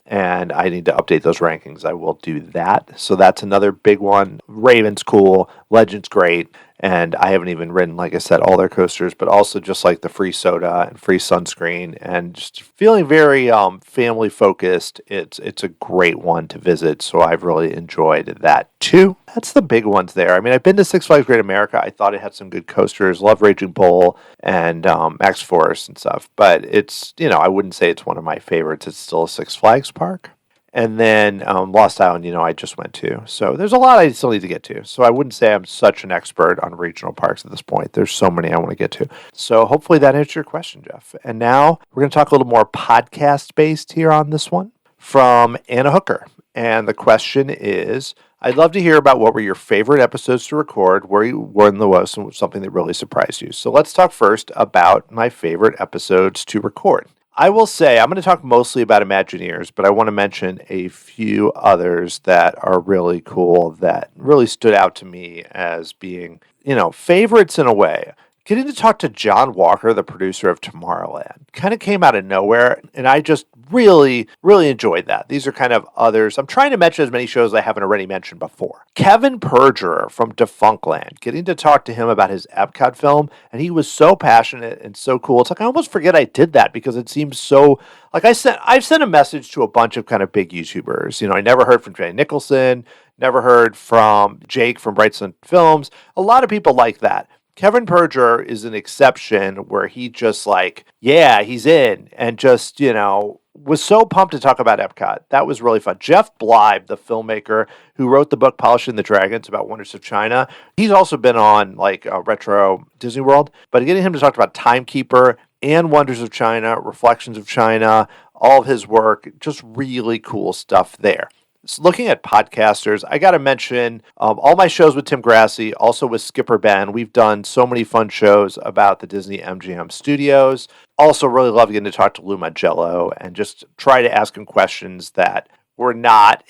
And I need to update those rankings. I will do that. So that's another big one. Raven's cool. Legend's great. And I haven't even ridden, like I said, all their coasters, but also just like the free soda and free sunscreen and just feeling very family focused. It's a great one to visit. So I've really enjoyed that too. That's the big ones there. I mean, I've been to Six Flags Great America. I thought it had some good coasters. Love Raging Bull and Max Forest and stuff. But it's, I wouldn't say it's one of my favorites. It's still a Six Flags park. And then Lost Island, I just went to. So there's a lot I still need to get to. So I wouldn't say I'm such an expert on regional parks at this point. There's so many I want to get to. So hopefully that answers your question, Jeff. And now we're going to talk a little more podcast-based here on this one from Anna Hooker. And the question is, I'd love to hear about what were your favorite episodes to record, where you were in the most, and something that really surprised you. So let's talk first about my favorite episodes to record. I will say, I'm going to talk mostly about Imagineers, but I want to mention a few others that are really cool that really stood out to me as being, favorites in a way. Getting to talk to John Walker, the producer of Tomorrowland, kind of came out of nowhere, and I just really, really enjoyed that. These are kind of others. I'm trying to mention as many shows I haven't already mentioned before. Kevin Perjurer from Defunctland, getting to talk to him about his Epcot film, and he was so passionate and so cool. It's like I almost forget I did that because it seems so, like I've sent a message to a bunch of kind of big YouTubers. I never heard from Jay Nicholson, never heard from Jake from Brightson Films. A lot of people like that. Kevin Perjurer is an exception where he just he's in and just, was so pumped to talk about Epcot. That was really fun. Jeff Blybe, the filmmaker who wrote the book Polishing the Dragons about Wonders of China, he's also been on Retro Disney World, but getting him to talk about Timekeeper and Wonders of China, Reflections of China, all of his work, just really cool stuff there. So looking at podcasters, I got to mention all my shows with Tim Grassi, also with Skipper Ben. We've done so many fun shows about the Disney MGM studios. Also really love getting to talk to Lou Mangello and just try to ask him questions that were not,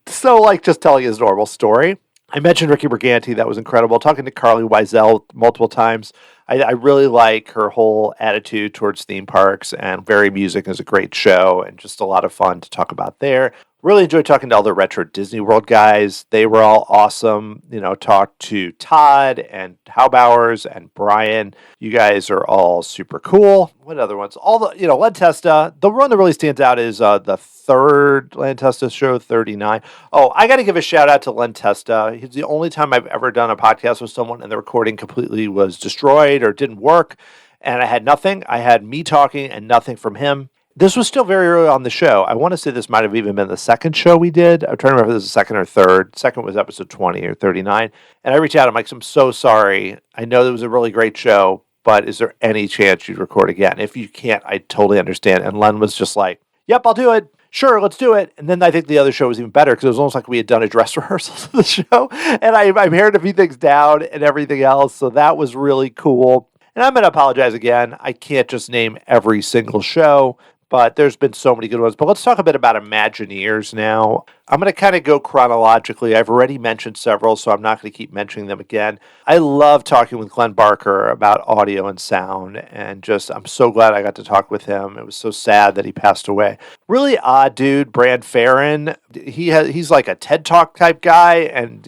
so just telling his normal story. I mentioned Ricky Briganti. That was incredible. Talking to Carly Wiesel multiple times. I really like her whole attitude towards theme parks, and Very Music is a great show and just a lot of fun to talk about there. Really enjoyed talking to all the Retro Disney World guys. They were all awesome. Talked to Todd and Haubauers and Brian. You guys are all super cool. What other ones? All the, Len Testa. The one that really stands out is the third Len Testa show, 39. Oh, I got to give a shout out to Len Testa. He's the only time I've ever done a podcast with someone and the recording completely was destroyed or didn't work. And I had nothing. I had me talking and nothing from him. This was still very early on the show. I want to say this might have even been the second show we did. I'm trying to remember if this was the second or third. Second was episode 20 or 39. And I reached out. I'm like, I'm so sorry. I know it was a really great show, but is there any chance you'd record again? If you can't, I totally understand. And Len was just like, yep, I'll do it. Sure, let's do it. And then I think the other show was even better because it was almost like we had done a dress rehearsal of the show. And I pared a few things down and everything else. So that was really cool. And I'm going to apologize again. I can't just name every single show, but there's been so many good ones. But let's talk a bit about Imagineers now. I'm going to kind of go chronologically. I've already mentioned several, so I'm not going to keep mentioning them again. I love talking with Glenn Barker about audio and sound, and I'm so glad I got to talk with him. It was so sad that he passed away. Really odd dude, Brand Farron. He's like a TED Talk type guy, and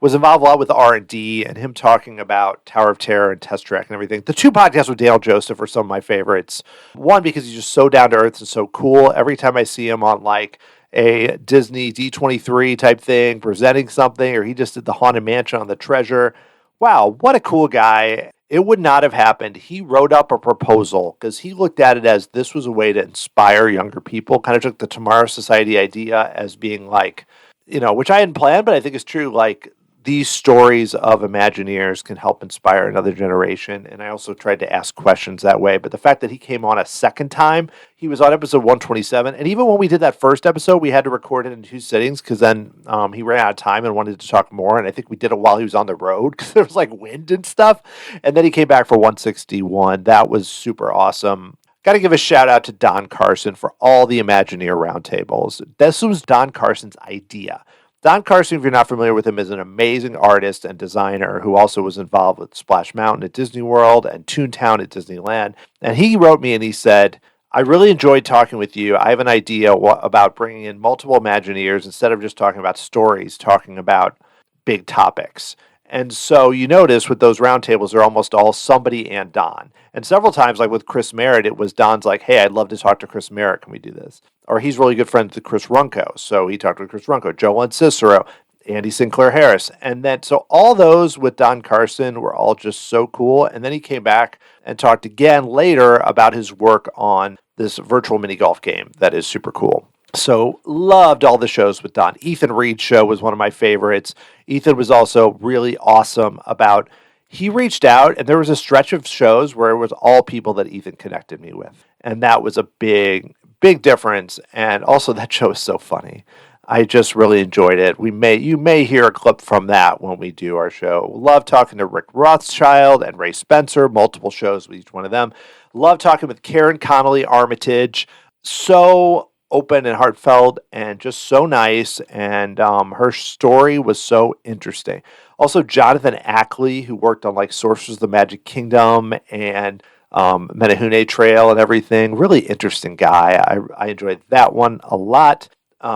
was involved a lot with R&D and him talking about Tower of Terror and Test Track and everything. The two podcasts with Dale Joseph are some of my favorites. One, because he's just so down to earth and so cool. Every time I see him on like a Disney D23 type thing, presenting something, or he just did the Haunted Mansion on the Treasure. Wow, what a cool guy. It would not have happened. He wrote up a proposal because he looked at it as this was a way to inspire younger people, kind of took the Tomorrow Society idea as being like, which I hadn't planned, but I think is true, like these stories of Imagineers can help inspire another generation. And I also tried to ask questions that way. But the fact that he came on a second time, he was on episode 127. And even when we did that first episode, we had to record it in 2 sittings because then he ran out of time and wanted to talk more. And I think we did it while he was on the road because there was like wind and stuff. And then he came back for 161. That was super awesome. Got to give a shout out to Don Carson for all the Imagineer roundtables. This was Don Carson's idea. Don Carson, if you're not familiar with him, is an amazing artist and designer who also was involved with Splash Mountain at Disney World and Toontown at Disneyland. And he wrote me and he said, I really enjoyed talking with you. I have an idea about bringing in multiple Imagineers instead of just talking about stories, talking about big topics. And so you notice with those roundtables, they're almost all somebody and Don. And several times, like with Chris Merritt, it was Don's like, hey, I'd love to talk to Chris Merritt. Can we do this? Or he's really good friends with Chris Runco. So he talked with Chris Runco, Joel Cicero, Andy Sinclair Harris. And then, so all those with Don Carson were all just so cool. And then he came back and talked again later about his work on this virtual mini golf game that is super cool. So loved all the shows with Don. Ethan Reed's show was one of my favorites. Ethan was also really awesome about, he reached out and there was a stretch of shows where it was all people that Ethan connected me with. And that was a big, big difference. And also that show is so funny. I just really enjoyed it. You may hear a clip from that when we do our show. Love talking to Rick Rothschild and Ray Spencer, multiple shows with each one of them. Love talking with Karen Connolly Armitage. So open and heartfelt and just so nice. And her story was so interesting. Also, Jonathan Ackley, who worked on like Sorcerers of the Magic Kingdom and Menehune Trail and everything. Really interesting guy. I enjoyed that one a lot.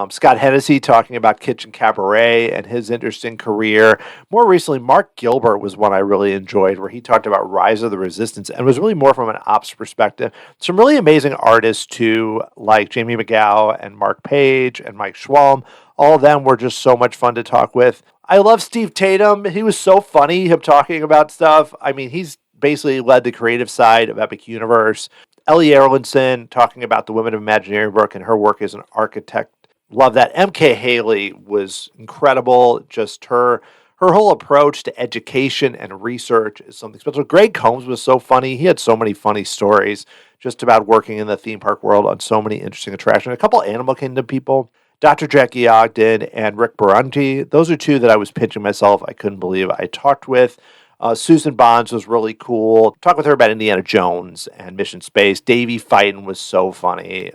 Scott Hennessy talking about Kitchen Cabaret and his interesting career. More recently, Mark Gilbert was one I really enjoyed, where he talked about Rise of the Resistance and was really more from an ops perspective. Some really amazing artists too, like Jamie McGow and Mark Page and Mike Schwalm. All of them were just so much fun to talk with. I love Steve Tatum. He was so funny, him talking about stuff. I mean, he's basically led the creative side of Epic Universe. Ellie Erlandson talking about the Women of Imagineering book and her work as an architect. Love that. MK Haley was incredible. Just her whole approach to education and research is something special. Greg Combs was so funny. He had so many funny stories just about working in the theme park world on so many interesting attractions. A couple Animal Kingdom people, Dr. Jackie Ogden and Rick Barunti. Those are two that I was pinching myself. I couldn't believe I talked with. Susan Bonds was really cool. Talk with her about Indiana Jones and Mission Space. Davey Fighton was so funny,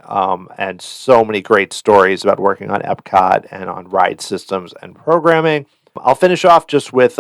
and so many great stories about working on Epcot and on ride systems and programming. I'll finish off just with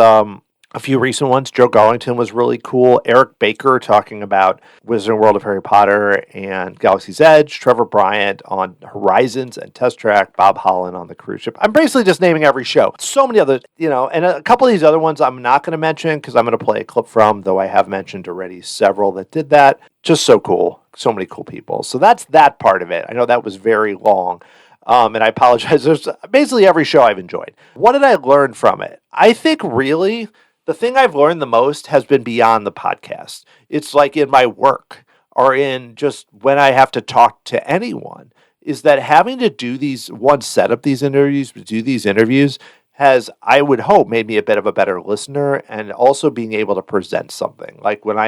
a few recent ones. Joe Garlington was really cool. Eric Baker talking about Wizarding World of Harry Potter and Galaxy's Edge. Trevor Bryant on Horizons and Test Track. Bob Holland on the cruise ship. I'm basically just naming every show. So many other, and a couple of these other ones I'm not going to mention because I'm going to play a clip from, though I have mentioned already several that did that. Just so cool. So many cool people. So that's that part of it. I know that was very long. And I apologize. There's basically every show I've enjoyed. What did I learn from it? I think really The thing I've learned the most has been beyond the podcast. It's like in my work or in just when I have to talk to anyone, is that having to do set up these interviews, do these interviews has, I would hope, made me a bit of a better listener and also being able to present something. Like when I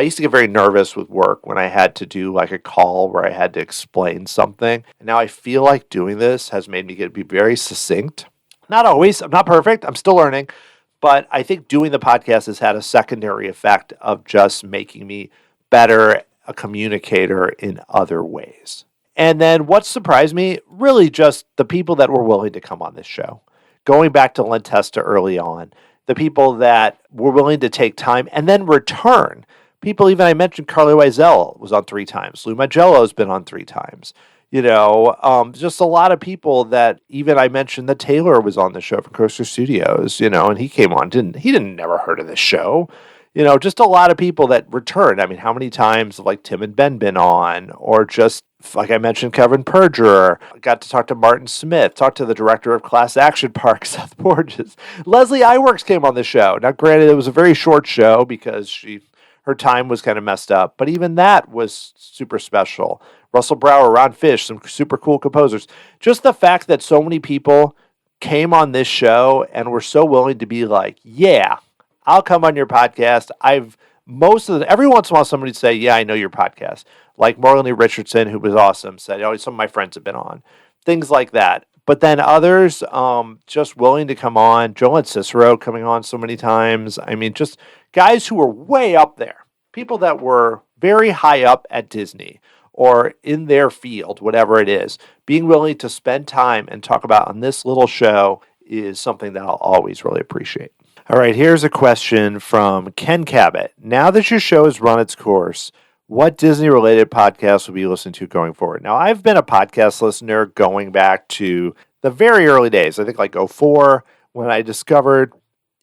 used to get very nervous with work when I had to do like a call where I had to explain something. And now I feel like doing this has made me be very succinct. Not always. I'm not perfect. I'm still learning. But I think doing the podcast has had a secondary effect of just making me better a communicator in other ways. And then what surprised me, really just the people that were willing to come on this show. Going back to Len Testa early on, the people that were willing to take time and then return. People, even I mentioned Carly Wiesel was on 3 times. Lou Magello's been on 3 times. Just a lot of people that even I mentioned that Taylor was on the show from Coaster Studios, and he came on, he didn't never heard of this show. Just a lot of people that returned. I mean, how many times have like Tim and Ben been on, or just like I mentioned, Kevin Perjurer. Got to talk to Martin Smith, talked to the director of Class Action Park, Seth Borges. Leslie Iwerks came on the show. Now, granted, it was a very short show because her time was kind of messed up, but even that was super special. Russell Brower, Ron Fish, some super cool composers. Just the fact that so many people came on this show and were so willing to be like, yeah, I'll come on your podcast. Every once in a while somebody would say, yeah, I know your podcast. Like Morgan Lee Richardson, who was awesome, said, some of my friends have been on. Things like that. But then others just willing to come on. Joel and Cicero coming on so many times. I mean, just guys who were way up there. People that were very high up at Disney or in their field, whatever it is. Being willing to spend time and talk about on this little show is something that I'll always really appreciate. All right, here's a question from Ken Cabot. Now that your show has run its course, what Disney-related podcasts will you listen to going forward? Now, I've been a podcast listener going back to the very early days. I think like 2004, when I discovered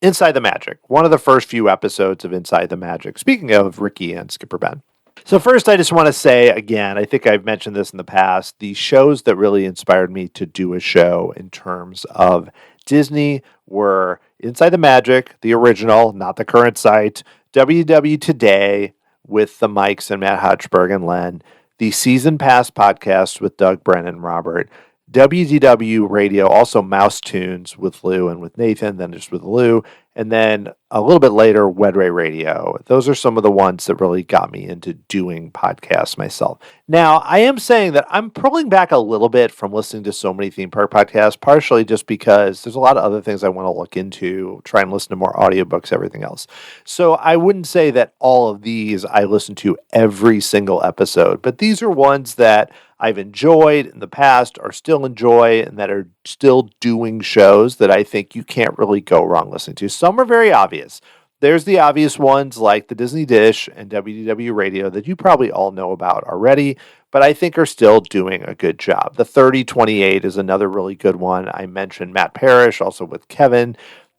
Inside the Magic, one of the first few episodes of Inside the Magic. Speaking of Ricky and Skipper Ben. So first, I just want to say, again, I think I've mentioned this in the past, the shows that really inspired me to do a show in terms of Disney were Inside the Magic, the original, not the current site, WW Today with the Mikes and Matt Hodgeberg and Len, the Season Pass podcast with Doug, Brennan, and Robert, WDW Radio, also Mouse Tunes with Lou and with Nathan, then just with Lou, and then a little bit later, Wedray Radio. Those are some of the ones that really got me into doing podcasts myself. Now, I am saying that I'm pulling back a little bit from listening to so many theme park podcasts, partially just because there's a lot of other things I want to look into, try and listen to more audiobooks, everything else. So I wouldn't say that all of these I listen to every single episode, but these are ones that I've enjoyed in the past, or still enjoy, and that are still doing shows that I think you can't really go wrong listening to. Some are very obvious. There's the obvious ones like the Disney Dish and WDW Radio that you probably all know about already, but I think are still doing a good job. The 3028 is another really good one. I mentioned Matt Parrish, also with Kevin.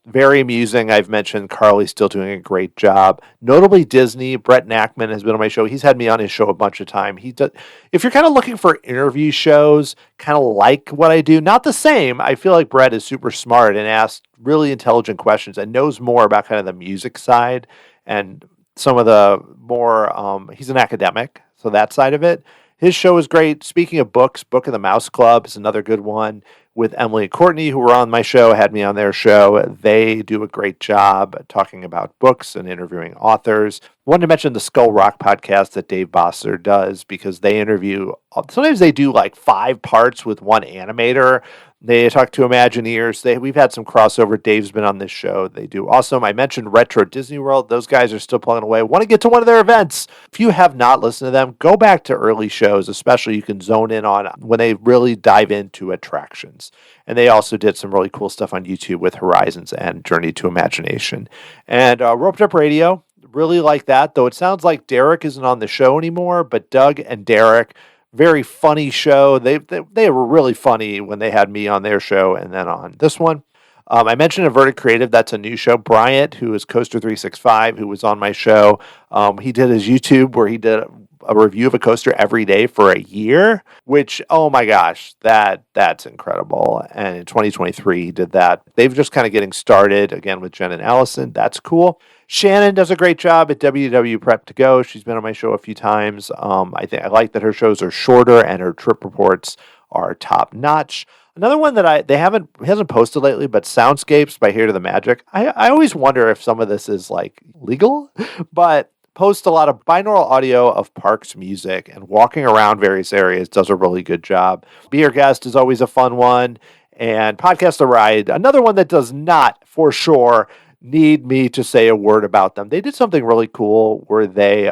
Very amusing. I've mentioned Carly still doing a great job. Notably Disney, Brett Nachman has been on my show. He's had me on his show a bunch of time. If you're kind of looking for interview shows, kind of like what I do, not the same. I feel like Brett is super smart and asks really intelligent questions and knows more about kind of the music side and some of the more, he's an academic, so that side of it. His show is great. Speaking of books, Book of the Mouse Club is another good one with Emily and Courtney, who were on my show, had me on their show. They do a great job talking about books and interviewing authors. I wanted to mention the Skull Rock podcast that Dave Bosser does, because they interview, sometimes they do like 5 parts with one animator. They talk to Imagineers. We've had some crossover. Dave's been on this show. They do awesome. I mentioned Retro Disney World. Those guys are still plugging away. Want to get to one of their events. If you have not listened to them, go back to early shows, especially you can zone in on when they really dive into attractions. And they also did some really cool stuff on YouTube with Horizons and Journey to Imagination. And Roped Up Radio, really like that, though it sounds like Derek isn't on the show anymore, but Doug and Derek, very funny show. They were really funny when they had me on their show and then on this one. I mentioned Averted Creative. That's a new show. Bryant, who is Coaster 365, who was on my show, he did his YouTube where he did a review of a coaster every day for a year, which, oh my gosh, that's incredible. And in 2023, he did that. They've just kind of getting started again with Jen and Allison. That's cool. Shannon does a great job at WW Prep to Go. She's been on my show a few times. I like that her shows are shorter and her trip reports are top notch. Another one that hasn't posted lately, but Soundscapes by Here to the Magic. I always wonder if some of this is like legal, but posts a lot of binaural audio of parks music and walking around various areas, does a really good job. Be Your Guest is always a fun one. And Podcast The Ride, another one that does not, for sure, need me to say a word about them. They did something really cool where they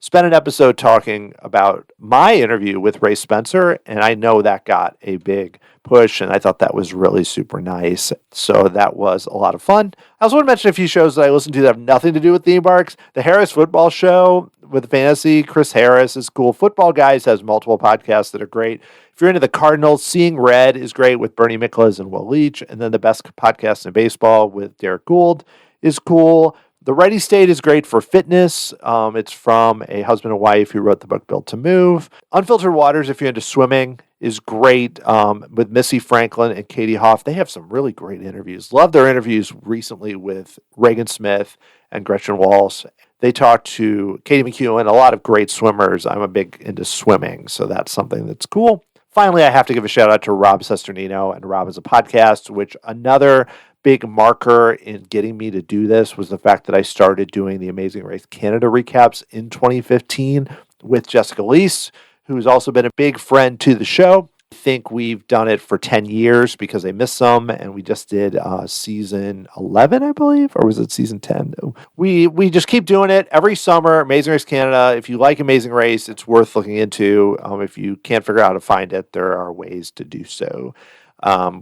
spent an episode talking about my interview with Ray Spencer, and I know that got a big push, and I thought that was really super nice. So that was a lot of fun. I also want to mention a few shows that I listen to that have nothing to do with theme parks. The Harris Football Show with Fantasy, Chris Harris is cool. Football Guys has multiple podcasts that are great. If you're into the Cardinals, Seeing Red is great with Bernie Miklasz and Will Leach, and then the Best Podcast in Baseball with Derek Gould is cool. The Ready State is great for fitness. It's from a husband and wife who wrote the book Built to Move. Unfiltered Waters, if you're into swimming, is great with Missy Franklin and Katie Hoff. They have some really great interviews. Love their interviews recently with Reagan Smith and Gretchen Walsh. They talked to Katie McEwen, a lot of great swimmers. I'm a big into swimming, so that's something that's cool. Finally, I have to give a shout out to Rob Sesternino and Rob as a Podcast, which another big marker in getting me to do this was the fact that I started doing the Amazing Race Canada recaps in 2015 with Jessica Leese, who's also been a big friend to the show. I think we've done it for 10 years because I missed some, and we just did season 11, I believe, or was it season 10? We just keep doing it every summer. Amazing Race Canada. If you like Amazing Race, it's worth looking into. If you can't figure out how to find it, there are ways to do so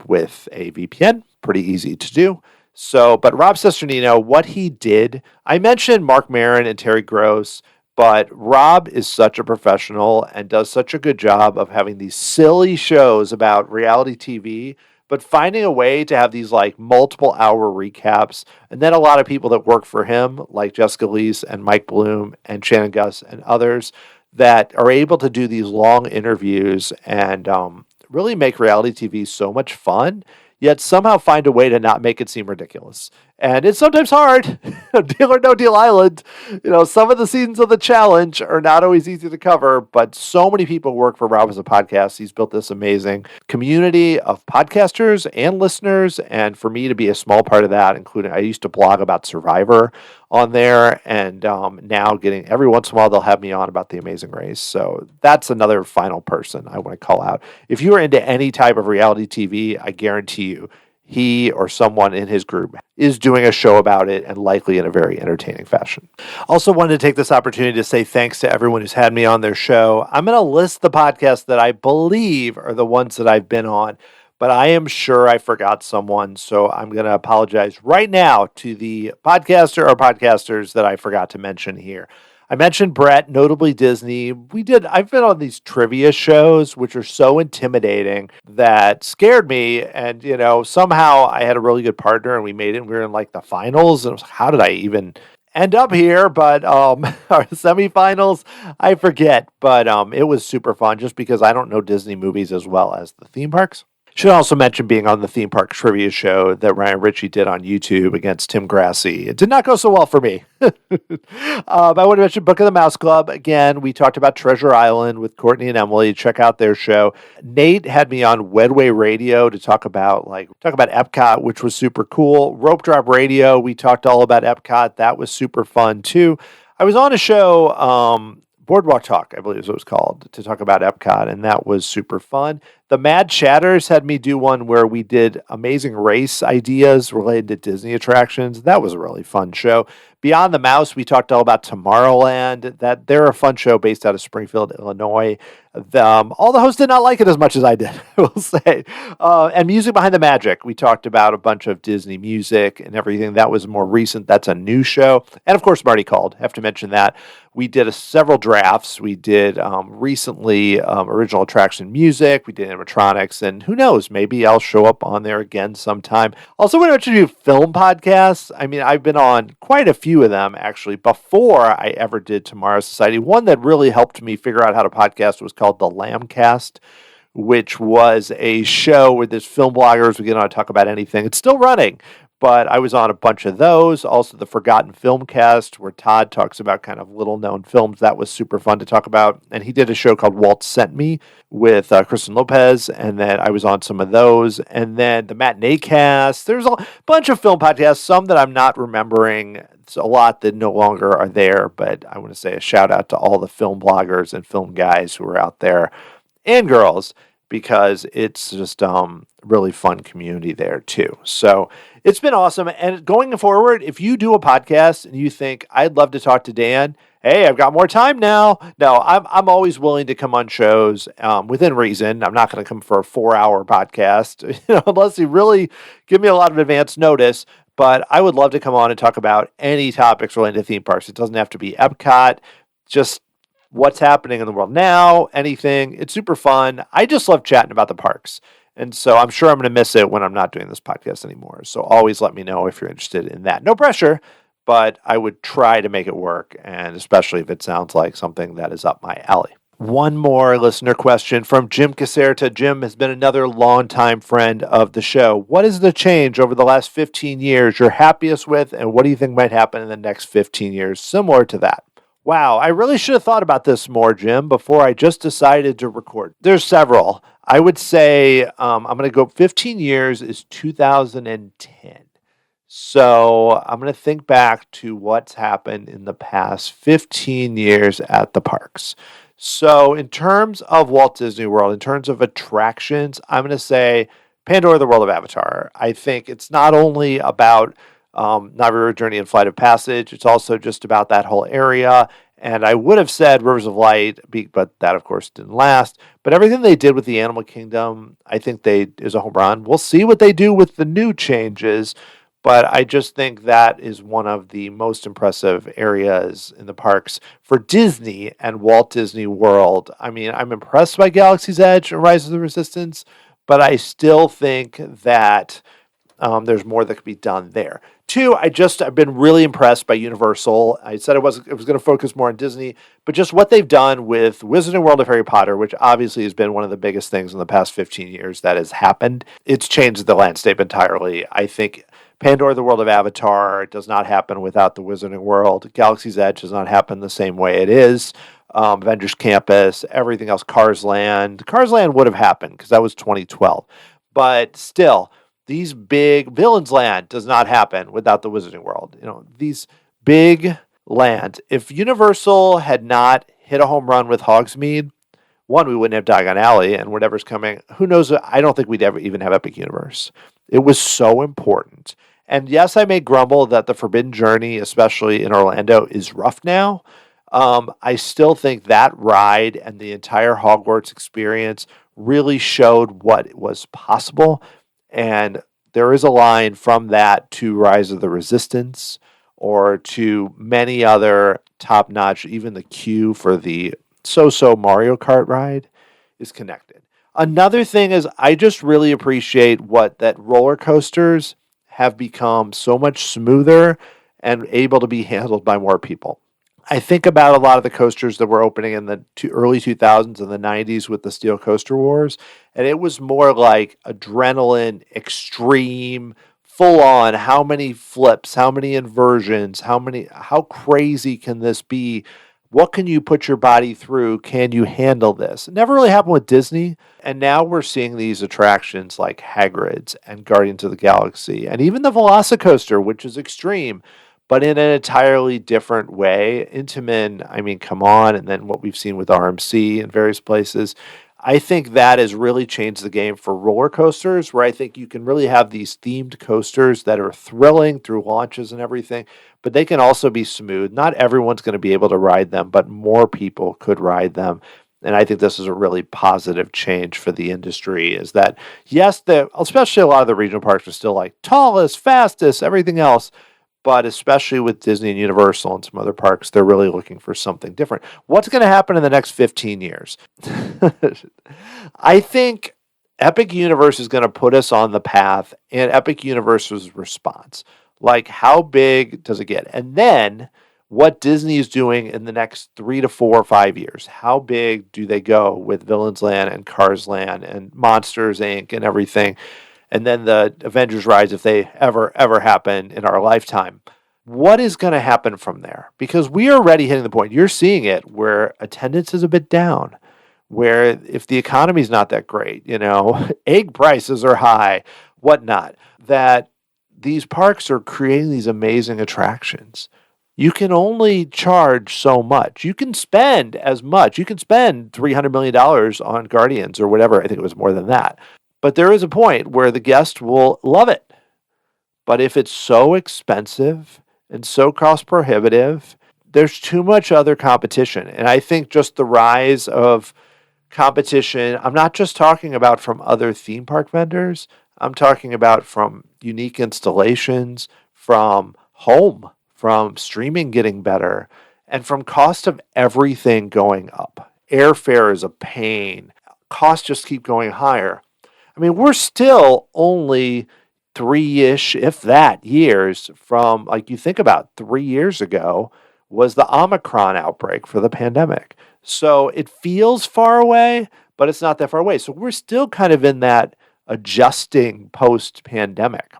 with a VPN. Pretty easy to do. So, but Rob Sesternino, what he did, I mentioned Mark Maron and Terry Gross, but Rob is such a professional and does such a good job of having these silly shows about reality TV, but finding a way to have these like multiple hour recaps. And then a lot of people that work for him, like Jessica Leese and Mike Bloom and Shannon Gus and others, that are able to do these long interviews and really make reality TV so much fun, yet somehow find a way to not make it seem ridiculous. And it's sometimes hard. Deal or No Deal Island, some of the seasons of The Challenge are not always easy to cover, but so many people work for Rob as a Podcast. He's built this amazing community of podcasters and listeners, and for me to be a small part of that, including I used to blog about Survivor on there, and now getting every once in a while they'll have me on about The Amazing Race. So that's another final person I want to call out. If you are into any type of reality TV, I guarantee you he or someone in his group is doing a show about it, and likely in a very entertaining fashion. Also wanted to take this opportunity to say thanks to everyone who's had me on their show. I'm going to list the podcasts that I believe are the ones that I've been on, but I am sure I forgot someone, so I'm going to apologize right now to the podcaster or podcasters that I forgot to mention here. I mentioned Brett, notably Disney. I've been on these trivia shows, which are so intimidating that scared me. And, somehow I had a really good partner and we made it. And we were in like the finals. And I was like, how did I even end up here? But our semifinals, I forget. But it was super fun just because I don't know Disney movies as well as the theme parks. Should also mention being on the theme park trivia show that Ryan Ritchie did on YouTube against Tim Grassi. It did not go so well for me. I want to mention Book of the Mouse Club. Again, we talked about Treasure Island with Courtney and Emily. Check out their show. Nate had me on Wedway Radio to talk about Epcot, which was super cool. Rope Drop Radio, we talked all about Epcot. That was super fun too. I was on a show, Boardwalk Talk, I believe is what it was called, to talk about Epcot, and that was super fun. The Mad Chatters had me do one where we did Amazing Race ideas related to Disney attractions. That was a really fun show. Beyond the Mouse, we talked all about Tomorrowland. They're a fun show based out of Springfield, Illinois. All the hosts did not like it as much as I did, I will say. And Music Behind the Magic. We talked about a bunch of Disney music and everything. That was more recent. That's a new show. And of course, Marty Called. Have to mention that. We did several drafts. We did recently original attraction music. We did animatronics, and who knows, maybe I'll show up on there again sometime. Also, when I do film podcasts, I mean, I've been on quite a few of them actually before I ever did Tomorrow's Society. One that really helped me figure out how to podcast was called the Lambcast, which was a show where there's film bloggers. We get on to talk about anything. It's still running, but I was on a bunch of those. Also, the Forgotten Filmcast, where Todd talks about kind of little-known films. That was super fun to talk about. And he did a show called Walt Sent Me with Kristen Lopez, and then I was on some of those. And then the Matinee Cast. There's a bunch of film podcasts, some that I'm not remembering. It's a lot that no longer are there, but I want to say a shout-out to all the film bloggers and film guys who are out there, and girls, because it's just really fun community there too. So it's been awesome. And going forward, if you do a podcast and you think I'd love to talk to Dan, hey, I've got more time now. No, I'm always willing to come on shows within reason. I'm not going to come for a 4-hour podcast, unless you really give me a lot of advance notice. But I would love to come on and talk about any topics related to theme parks. It doesn't have to be Epcot, just what's happening in the world now, anything. It's super fun. I just love chatting about the parks. And so I'm sure I'm going to miss it when I'm not doing this podcast anymore. So always let me know if you're interested in that. No pressure, but I would try to make it work, and especially if it sounds like something that is up my alley. One more listener question from Jim Caserta. Jim has been another longtime friend of the show. What is the change over the last 15 years you're happiest with, and what do you think might happen in the next 15 years similar to that? Wow, I really should have thought about this more, Jim, before I just decided to record. There's several. I would say I'm going to go 15 years is 2010. So I'm going to think back to what's happened in the past 15 years at the parks. So in terms of Walt Disney World, in terms of attractions, I'm going to say Pandora, the World of Avatar. I think it's not only about Na'vi River Journey and Flight of Passage. It's also just about that whole area. And I would have said Rivers of Light, but that, of course, didn't last. But everything they did with the Animal Kingdom, I think is a home run. We'll see what they do with the new changes. But I just think that is one of the most impressive areas in the parks for Disney and Walt Disney World. I mean, I'm impressed by Galaxy's Edge and Rise of the Resistance, but I still think that there's more that could be done there. Two, I've been really impressed by Universal. I said it was going to focus more on Disney, but just what they've done with Wizarding World of Harry Potter, which obviously has been one of the biggest things in the past 15 years that has happened. It's changed the landscape entirely. I think Pandora, the World of Avatar, does not happen without the Wizarding World. Galaxy's Edge does not happen the same way it is. Avengers Campus, everything else, Cars Land. Cars Land would have happened because that was 2012. But still, these big Villains Land does not happen without the Wizarding World. These big lands. If Universal had not hit a home run with Hogsmeade, one, we wouldn't have Diagon Alley and whatever's coming. Who knows? I don't think we'd ever even have Epic Universe. It was so important. And yes, I may grumble that the Forbidden Journey, especially in Orlando, is rough now. I still think that ride and the entire Hogwarts experience really showed what was possible. And there is a line from that to Rise of the Resistance or to many other top-notch, even the queue for the so-so Mario Kart ride is connected. Another thing is I just really appreciate that roller coasters have become so much smoother and able to be handled by more people. I think about a lot of the coasters that were opening in the early 2000s and the 90s with the Steel Coaster Wars, and it was more like adrenaline, extreme, full on, how many flips, how many inversions, how crazy can this be? What can you put your body through? Can you handle this? It never really happened with Disney, and now we're seeing these attractions like Hagrid's and Guardians of the Galaxy, and even the Velocicoaster, which is extreme, but in an entirely different way. Intamin, I mean, come on, and then what we've seen with RMC in various places. I think that has really changed the game for roller coasters, where I think you can really have these themed coasters that are thrilling through launches and everything, but they can also be smooth. Not everyone's going to be able to ride them, but more people could ride them. And I think this is a really positive change for the industry, is that, yes, especially a lot of the regional parks are still like tallest, fastest, everything else. But especially with Disney and Universal and some other parks, they're really looking for something different. What's going to happen in the next 15 years? I think Epic Universe is going to put us on the path, and Epic Universe's response. Like, how big does it get? And then what Disney is doing in the next 3 to 4 or 5 years. How big do they go with Villains Land and Cars Land and Monsters Inc. and everything? And then the Avengers rides, if they ever happen in our lifetime. What is going to happen from there? Because we are already hitting the point. You're seeing it where attendance is a bit down, where if the economy's not that great, egg prices are high, whatnot, that these parks are creating these amazing attractions. You can only charge so much. You can spend as much. You can spend $300 million on Guardians or whatever. I think it was more than that. But there is a point where the guest will love it. But if it's so expensive and so cost prohibitive, there's too much other competition. And I think just the rise of competition, I'm not just talking about from other theme park vendors, I'm talking about from unique installations, from home, from streaming getting better, and from cost of everything going up. Airfare is a pain. Costs just keep going higher. I mean, we're still only 3-ish, if that, years from, like, you think about 3 years ago was the Omicron outbreak for the pandemic. So it feels far away, but it's not that far away. So we're still kind of in that adjusting post-pandemic.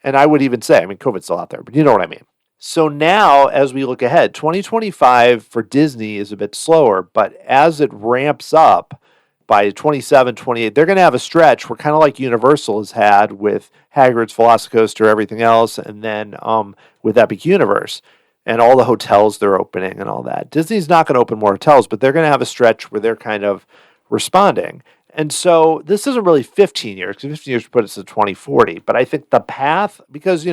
And I would even say, I mean, COVID's still out there, but you know what I mean. So now, as we look ahead, 2025 for Disney is a bit slower, but as it ramps up, by 27, 28, they're going to have a stretch where kind of like Universal has had with Hagrid's Velocicoaster, everything else, and then with Epic Universe and all the hotels they're opening and all that. Disney's not going to open more hotels, but they're going to have a stretch where they're kind of responding. And so this isn't really 15 years, because 15 years would put us to 2040. But I think the path, because,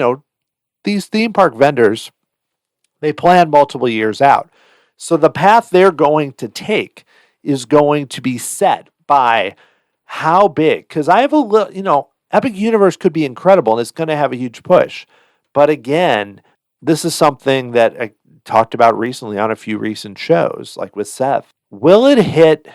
these theme park vendors, they plan multiple years out. So the path they're going to take is going to be set by how big. Because I have a little, Epic Universe could be incredible and it's going to have a huge push. But again, this is something that I talked about recently on a few recent shows, like with Seth. Will it hit,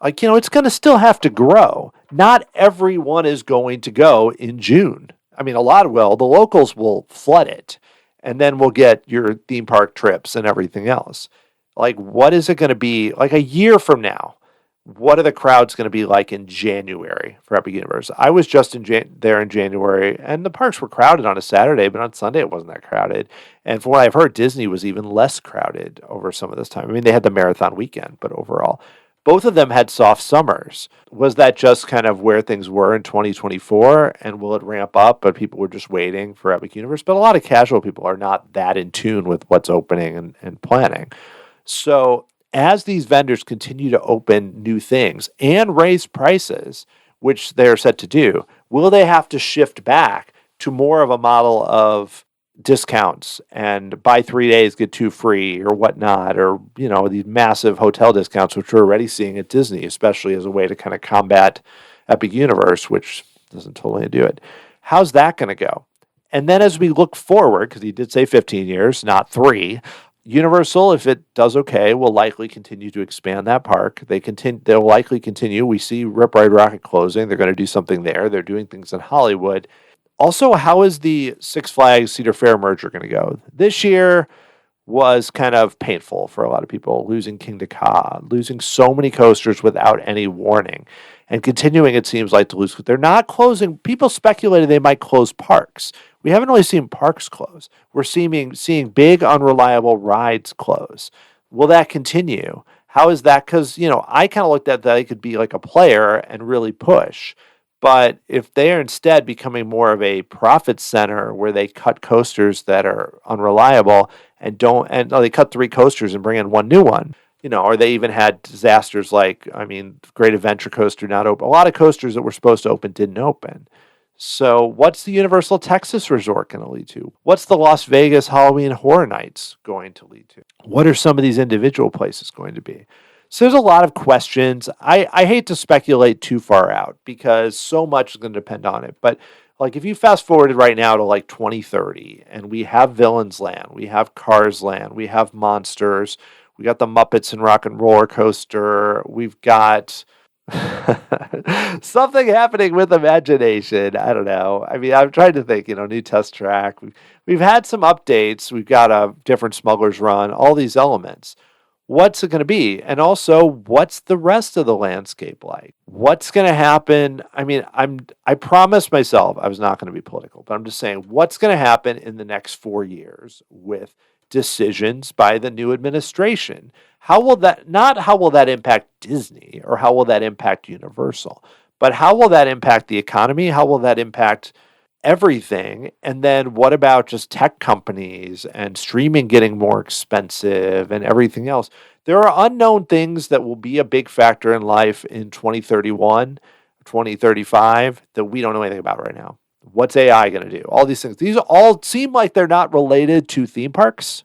it's going to still have to grow. Not everyone is going to go in June. I mean, a lot will. The locals will flood it. And then we'll get your theme park trips and everything else. Like, what is it going to be like a year from now? What are the crowds going to be like in January for Epic Universe? I was just there in January, and the parks were crowded on a Saturday, but on Sunday it wasn't that crowded. And from what I've heard, Disney was even less crowded over some of this time. I mean, they had the marathon weekend, but overall, both of them had soft summers. Was that just kind of where things were in 2024? And will it ramp up? But people were just waiting for Epic Universe. But a lot of casual people are not that in tune with what's opening and planning. So as these vendors continue to open new things and raise prices, which they're set to do, will they have to shift back to more of a model of discounts and buy 3 days, get 2 free or whatnot, or, these massive hotel discounts, which we're already seeing at Disney, especially as a way to kind of combat Epic Universe, which doesn't totally do it. How's that going to go? And then as we look forward, because he did say 15 years, not 3, Universal, if it does okay, will likely continue to expand that park. They'll likely continue. We see Rip Ride Rocket closing. They're going to do something there. They're doing things in Hollywood. Also, how is the Six Flags Cedar Fair merger going to go? This year was kind of painful for a lot of people, losing King to Ka, losing so many coasters without any warning, and continuing, it seems like, to lose. They're not closing. People speculated they might close parks. We haven't really seen parks close. We're seeing big, unreliable rides close. Will that continue? How is that? Because, I kind of looked at that they could be like a player and really push. But if they are instead becoming more of a profit center where they cut coasters that are unreliable they cut 3 coasters and bring in 1 new one, or they even had disasters like, Great Adventure Coaster not open. A lot of coasters that were supposed to open didn't open. So what's the Universal Texas Resort going to lead to? What's the Las Vegas Halloween Horror Nights going to lead to? What are some of these individual places going to be? So there's a lot of questions. I hate to speculate too far out because so much is going to depend on it. But like if you fast forwarded right now to like 2030 and we have Villains Land, we have Cars Land, we have Monsters, we got the Muppets and Rock and Roller Coaster, we've got Something happening with imagination. I don't know. I mean, I'm trying to think, new test track. We've had some updates. We've got a different smugglers run, all these elements. What's it going to be? And also, what's the rest of the landscape like? What's going to happen? I mean, I promised myself I was not going to be political, but I'm just saying what's going to happen in the next 4 years with decisions by the new administration? How will that not how will that impact Disney or how will that impact Universal, but how will that impact the economy? How will that impact everything? And then what about just tech companies and streaming getting more expensive and everything else? There are unknown things that will be a big factor in life in 2031, 2035 that we don't know anything about right now. What's AI going to do? All these things. These all seem like they're not related to theme parks,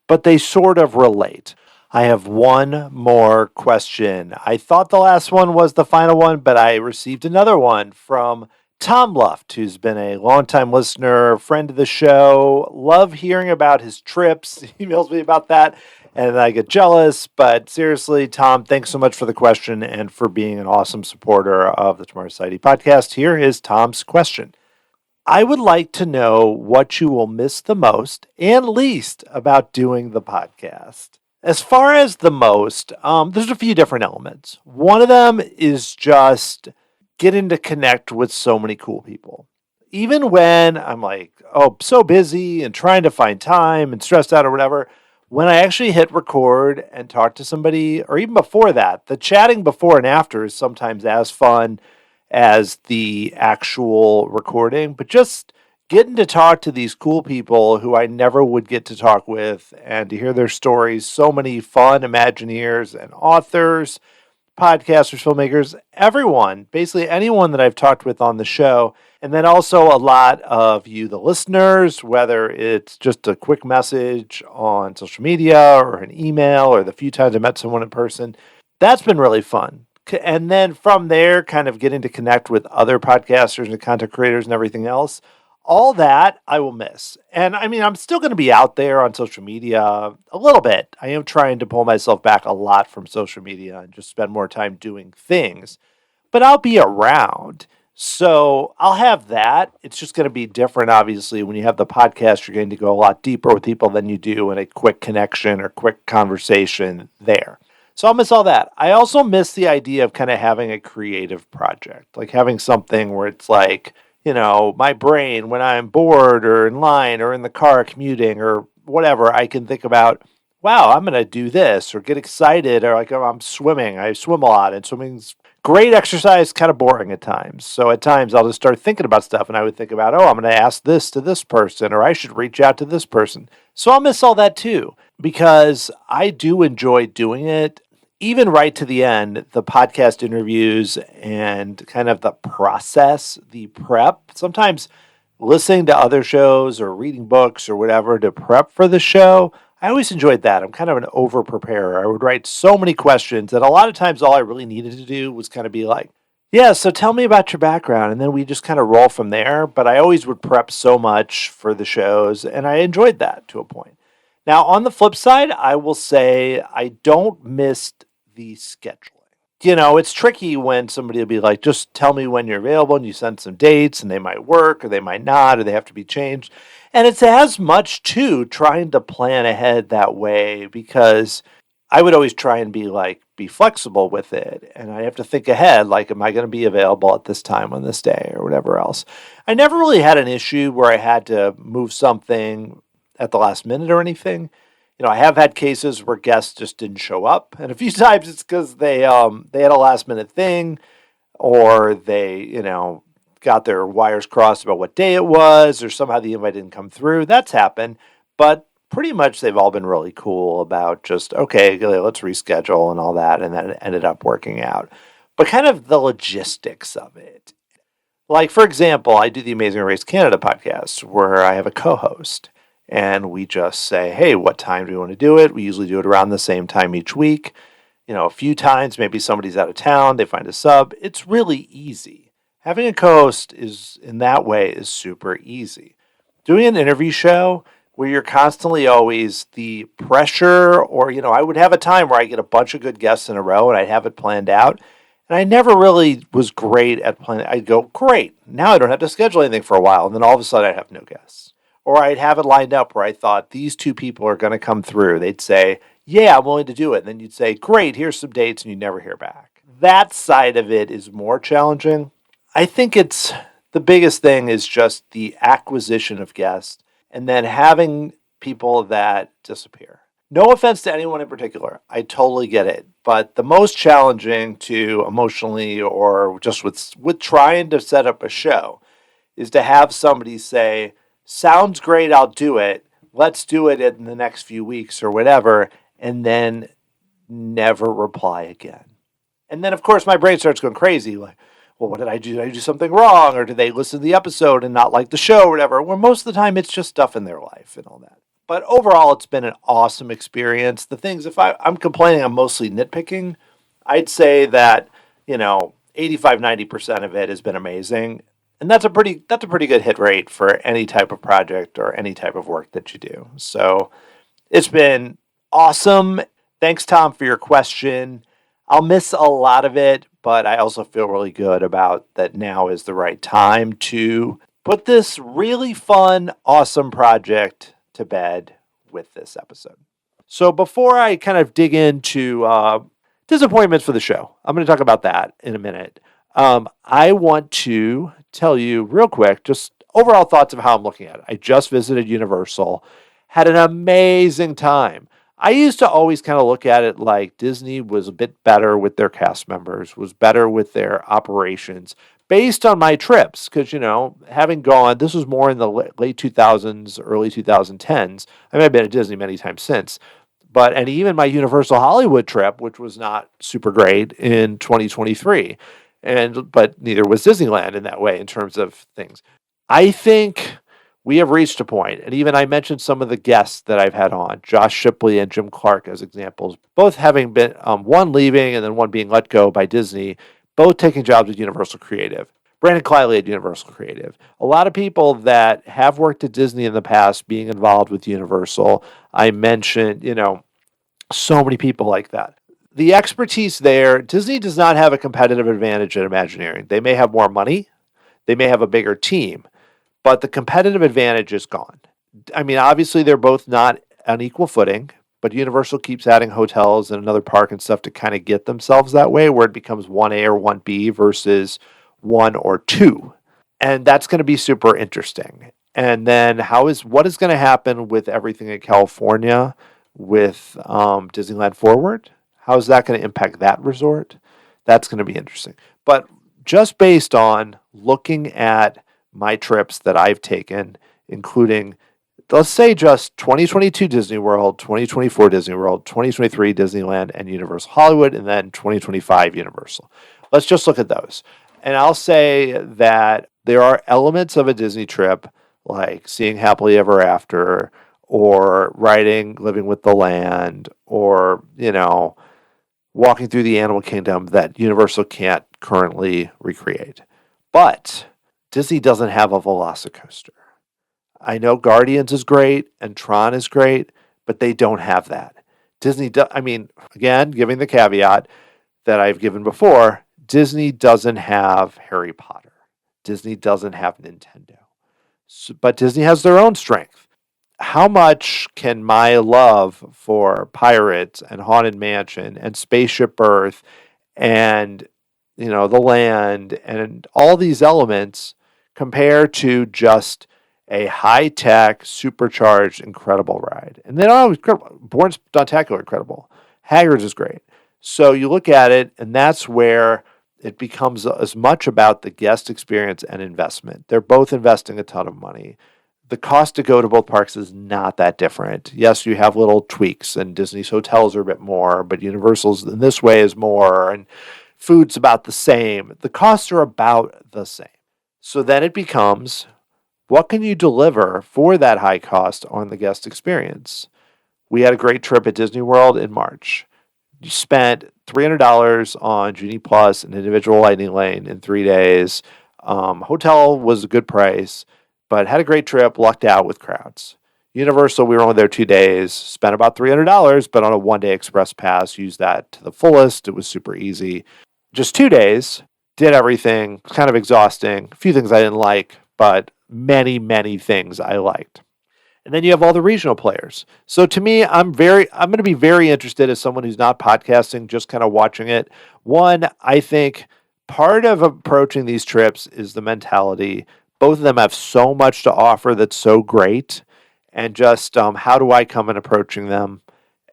but they sort of relate. I have one more question. I thought the last one was the final one, but I received another one from Tom Luft, who's been a longtime listener, friend of the show. Love hearing about his trips. He emails me about that, and I get jealous. But seriously, Tom, thanks so much for the question and for being an awesome supporter of the Tomorrow Society podcast. Here is Tom's question. I would like to know what you will miss the most and least about doing the podcast. As far as the most, there's a few different elements. One of them is just getting to connect with so many cool people. Even when I'm like, oh, so busy and trying to find time and stressed out or whatever, when I actually hit record and talk to somebody, or even before that, the chatting before and after is sometimes as fun as the actual recording, but just getting to talk to these cool people who I never would get to talk with and to hear their stories. So many fun Imagineers and authors, podcasters, filmmakers, everyone, basically anyone that I've talked with on the show. And then also a lot of you, the listeners, whether it's just a quick message on social media or an email or the few times I met someone in person. That's been really fun. And then from there, kind of getting to connect with other podcasters and content creators and everything else. All that I will miss. And I mean, I'm still going to be out there on social media a little bit. I am trying to pull myself back a lot from social media and just spend more time doing things, but I'll be around. So I'll have that. It's just going to be different, obviously. When you have the podcast, you're going to go a lot deeper with people than you do in a quick connection or quick conversation there. So I'll miss all that. I also miss the idea of kind of having a creative project, like having something where it's like, my brain, when I'm bored or in line or in the car commuting or whatever, I can think about, wow, I'm going to do this or get excited or like, oh, I'm swimming. I swim a lot and swimming's great exercise, kind of boring at times. So at times I'll just start thinking about stuff and I would think about, oh, I'm going to ask this to this person or I should reach out to this person. So I'll miss all that too because I do enjoy doing it. Even right to the end, the podcast interviews and kind of the process, the prep, sometimes listening to other shows or reading books or whatever to prep for the show, I always enjoyed that. I'm kind of an over preparer. I would write so many questions, and a lot of times all I really needed to do was kind of be like, yeah, so tell me about your background, and then we just kind of roll from there. But I always would prep so much for the shows, and I enjoyed that to a point. Now, on the flip side, I will say I don't miss the scheduling. It's tricky when somebody will be like, just tell me when you're available and you send some dates and they might work or they might not or they have to be changed. And it's as much too trying to plan ahead that way because I would always try and be flexible with it. And I have to think ahead, like, am I going to be available at this time on this day or whatever else? I never really had an issue where I had to move something at the last minute or anything. I have had cases where guests just didn't show up, and a few times it's because they had a last minute thing, or they got their wires crossed about what day it was, or somehow the invite didn't come through. That's happened, but pretty much they've all been really cool about just okay, let's reschedule and all that, and then it ended up working out. But kind of the logistics of it, like for example, I do the Amazing Race Canada podcast where I have a co-host. And we just say, hey, what time do we want to do it? We usually do it around the same time each week. A few times, maybe somebody's out of town, they find a sub. It's really easy. Having a co-host in that way is super easy. Doing an interview show where you're constantly always the pressure or, I would have a time where I get a bunch of good guests in a row and I'd have it planned out. And I never really was great at planning. I'd go, great, now I don't have to schedule anything for a while. And then all of a sudden I'd have no guests. Or I'd have it lined up where I thought these two people are going to come through. They'd say, yeah, I'm willing to do it. And then you'd say, great, here's some dates, and you never hear back. That side of it is more challenging. I think it's the biggest thing is just the acquisition of guests and then having people that disappear. No offense to anyone in particular. I totally get it. But the most challenging to emotionally or just with trying to set up a show is to have somebody say, sounds great, I'll do it. Let's do it in the next few weeks or whatever, and then never reply again. And then, of course, my brain starts going crazy. Like, well, what did I do? Did I do something wrong? Or did they listen to the episode and not like the show or whatever? Well, most of the time, it's just stuff in their life and all that. But overall, it's been an awesome experience. The things, if I'm complaining, I'm mostly nitpicking. I'd say that, 85-90% of it has been amazing. And that's a pretty good hit rate for any type of project or any type of work that you do. So it's been awesome. Thanks, Tom, for your question. I'll miss a lot of it, but I also feel really good about that now is the right time to put this really fun, awesome project to bed with this episode. So before I kind of dig into disappointments for the show, I'm going to talk about that in a minute. I want to tell you real quick, just overall thoughts of how I'm looking at it. I just visited Universal, had an amazing time. I used to always kind of look at it like Disney was a bit better with their cast members, was better with their operations based on my trips. Because, having gone, this was more in the late 2000s, early 2010s. I mean, I've been at Disney many times since. And even my Universal Hollywood trip, which was not super great in 2023. But neither was Disneyland in that way in terms of things. I think we have reached a point, and even I mentioned some of the guests that I've had on, Josh Shipley and Jim Clark as examples, both having been, one leaving and then one being let go by Disney, both taking jobs at Universal Creative. Brandon Kiley at Universal Creative. A lot of people that have worked at Disney in the past being involved with Universal. I mentioned, so many people like that. The expertise there, Disney does not have a competitive advantage at Imagineering. They may have more money, they may have a bigger team, but the competitive advantage is gone. I mean, obviously, they're both not on equal footing, but Universal keeps adding hotels and another park and stuff to kind of get themselves that way, where it becomes 1A or 1B versus 1 or 2. And that's going to be super interesting. And then what is going to happen with everything in California with Disneyland Forward? How is that going to impact that resort? That's going to be interesting. But just based on looking at my trips that I've taken, including, let's say, just 2022 Disney World, 2024 Disney World, 2023 Disneyland and Universal Hollywood, and then 2025 Universal. Let's just look at those. And I'll say that there are elements of a Disney trip, like seeing Happily Ever After, or Living with the Land, or, walking through the animal kingdom that Universal can't currently recreate. But Disney doesn't have a Velocicoaster. I know Guardians is great and Tron is great, but they don't have that. Again, giving the caveat that I've given before, Disney doesn't have Harry Potter. Disney doesn't have Nintendo. But Disney has their own strength. How much can my love for Pirates and Haunted Mansion and Spaceship Earth and, the land and all these elements compare to just a high-tech, supercharged, incredible ride? And they're always incredible. Bourne's Spectacular, incredible. Hagrid's is great. So you look at it, and that's where it becomes as much about the guest experience and investment. They're both investing a ton of money. The cost to go to both parks is not that different. Yes, you have little tweaks, and Disney's hotels are a bit more, but Universal's in this way is more, and food's about the same. The costs are about the same. So then it becomes, what can you deliver for that high cost on the guest experience? We had a great trip at Disney World in March. You spent $300 on Genie Plus, an individual lightning lane in 3 days. Hotel was a good price, but had a great trip, lucked out with crowds. Universal, we were only there 2 days, spent about $300, but on a one-day express pass, used that to the fullest. It was super easy. just 2 days, did everything, kind of exhausting. A few things I didn't like, but many, many things I liked. And then you have all the regional players. So to me, I'm going to be very interested as someone who's not podcasting, just kind of watching it. One, I think part of approaching these trips is the mentality. Both of them have so much to offer that's so great. And just how do I come in approaching them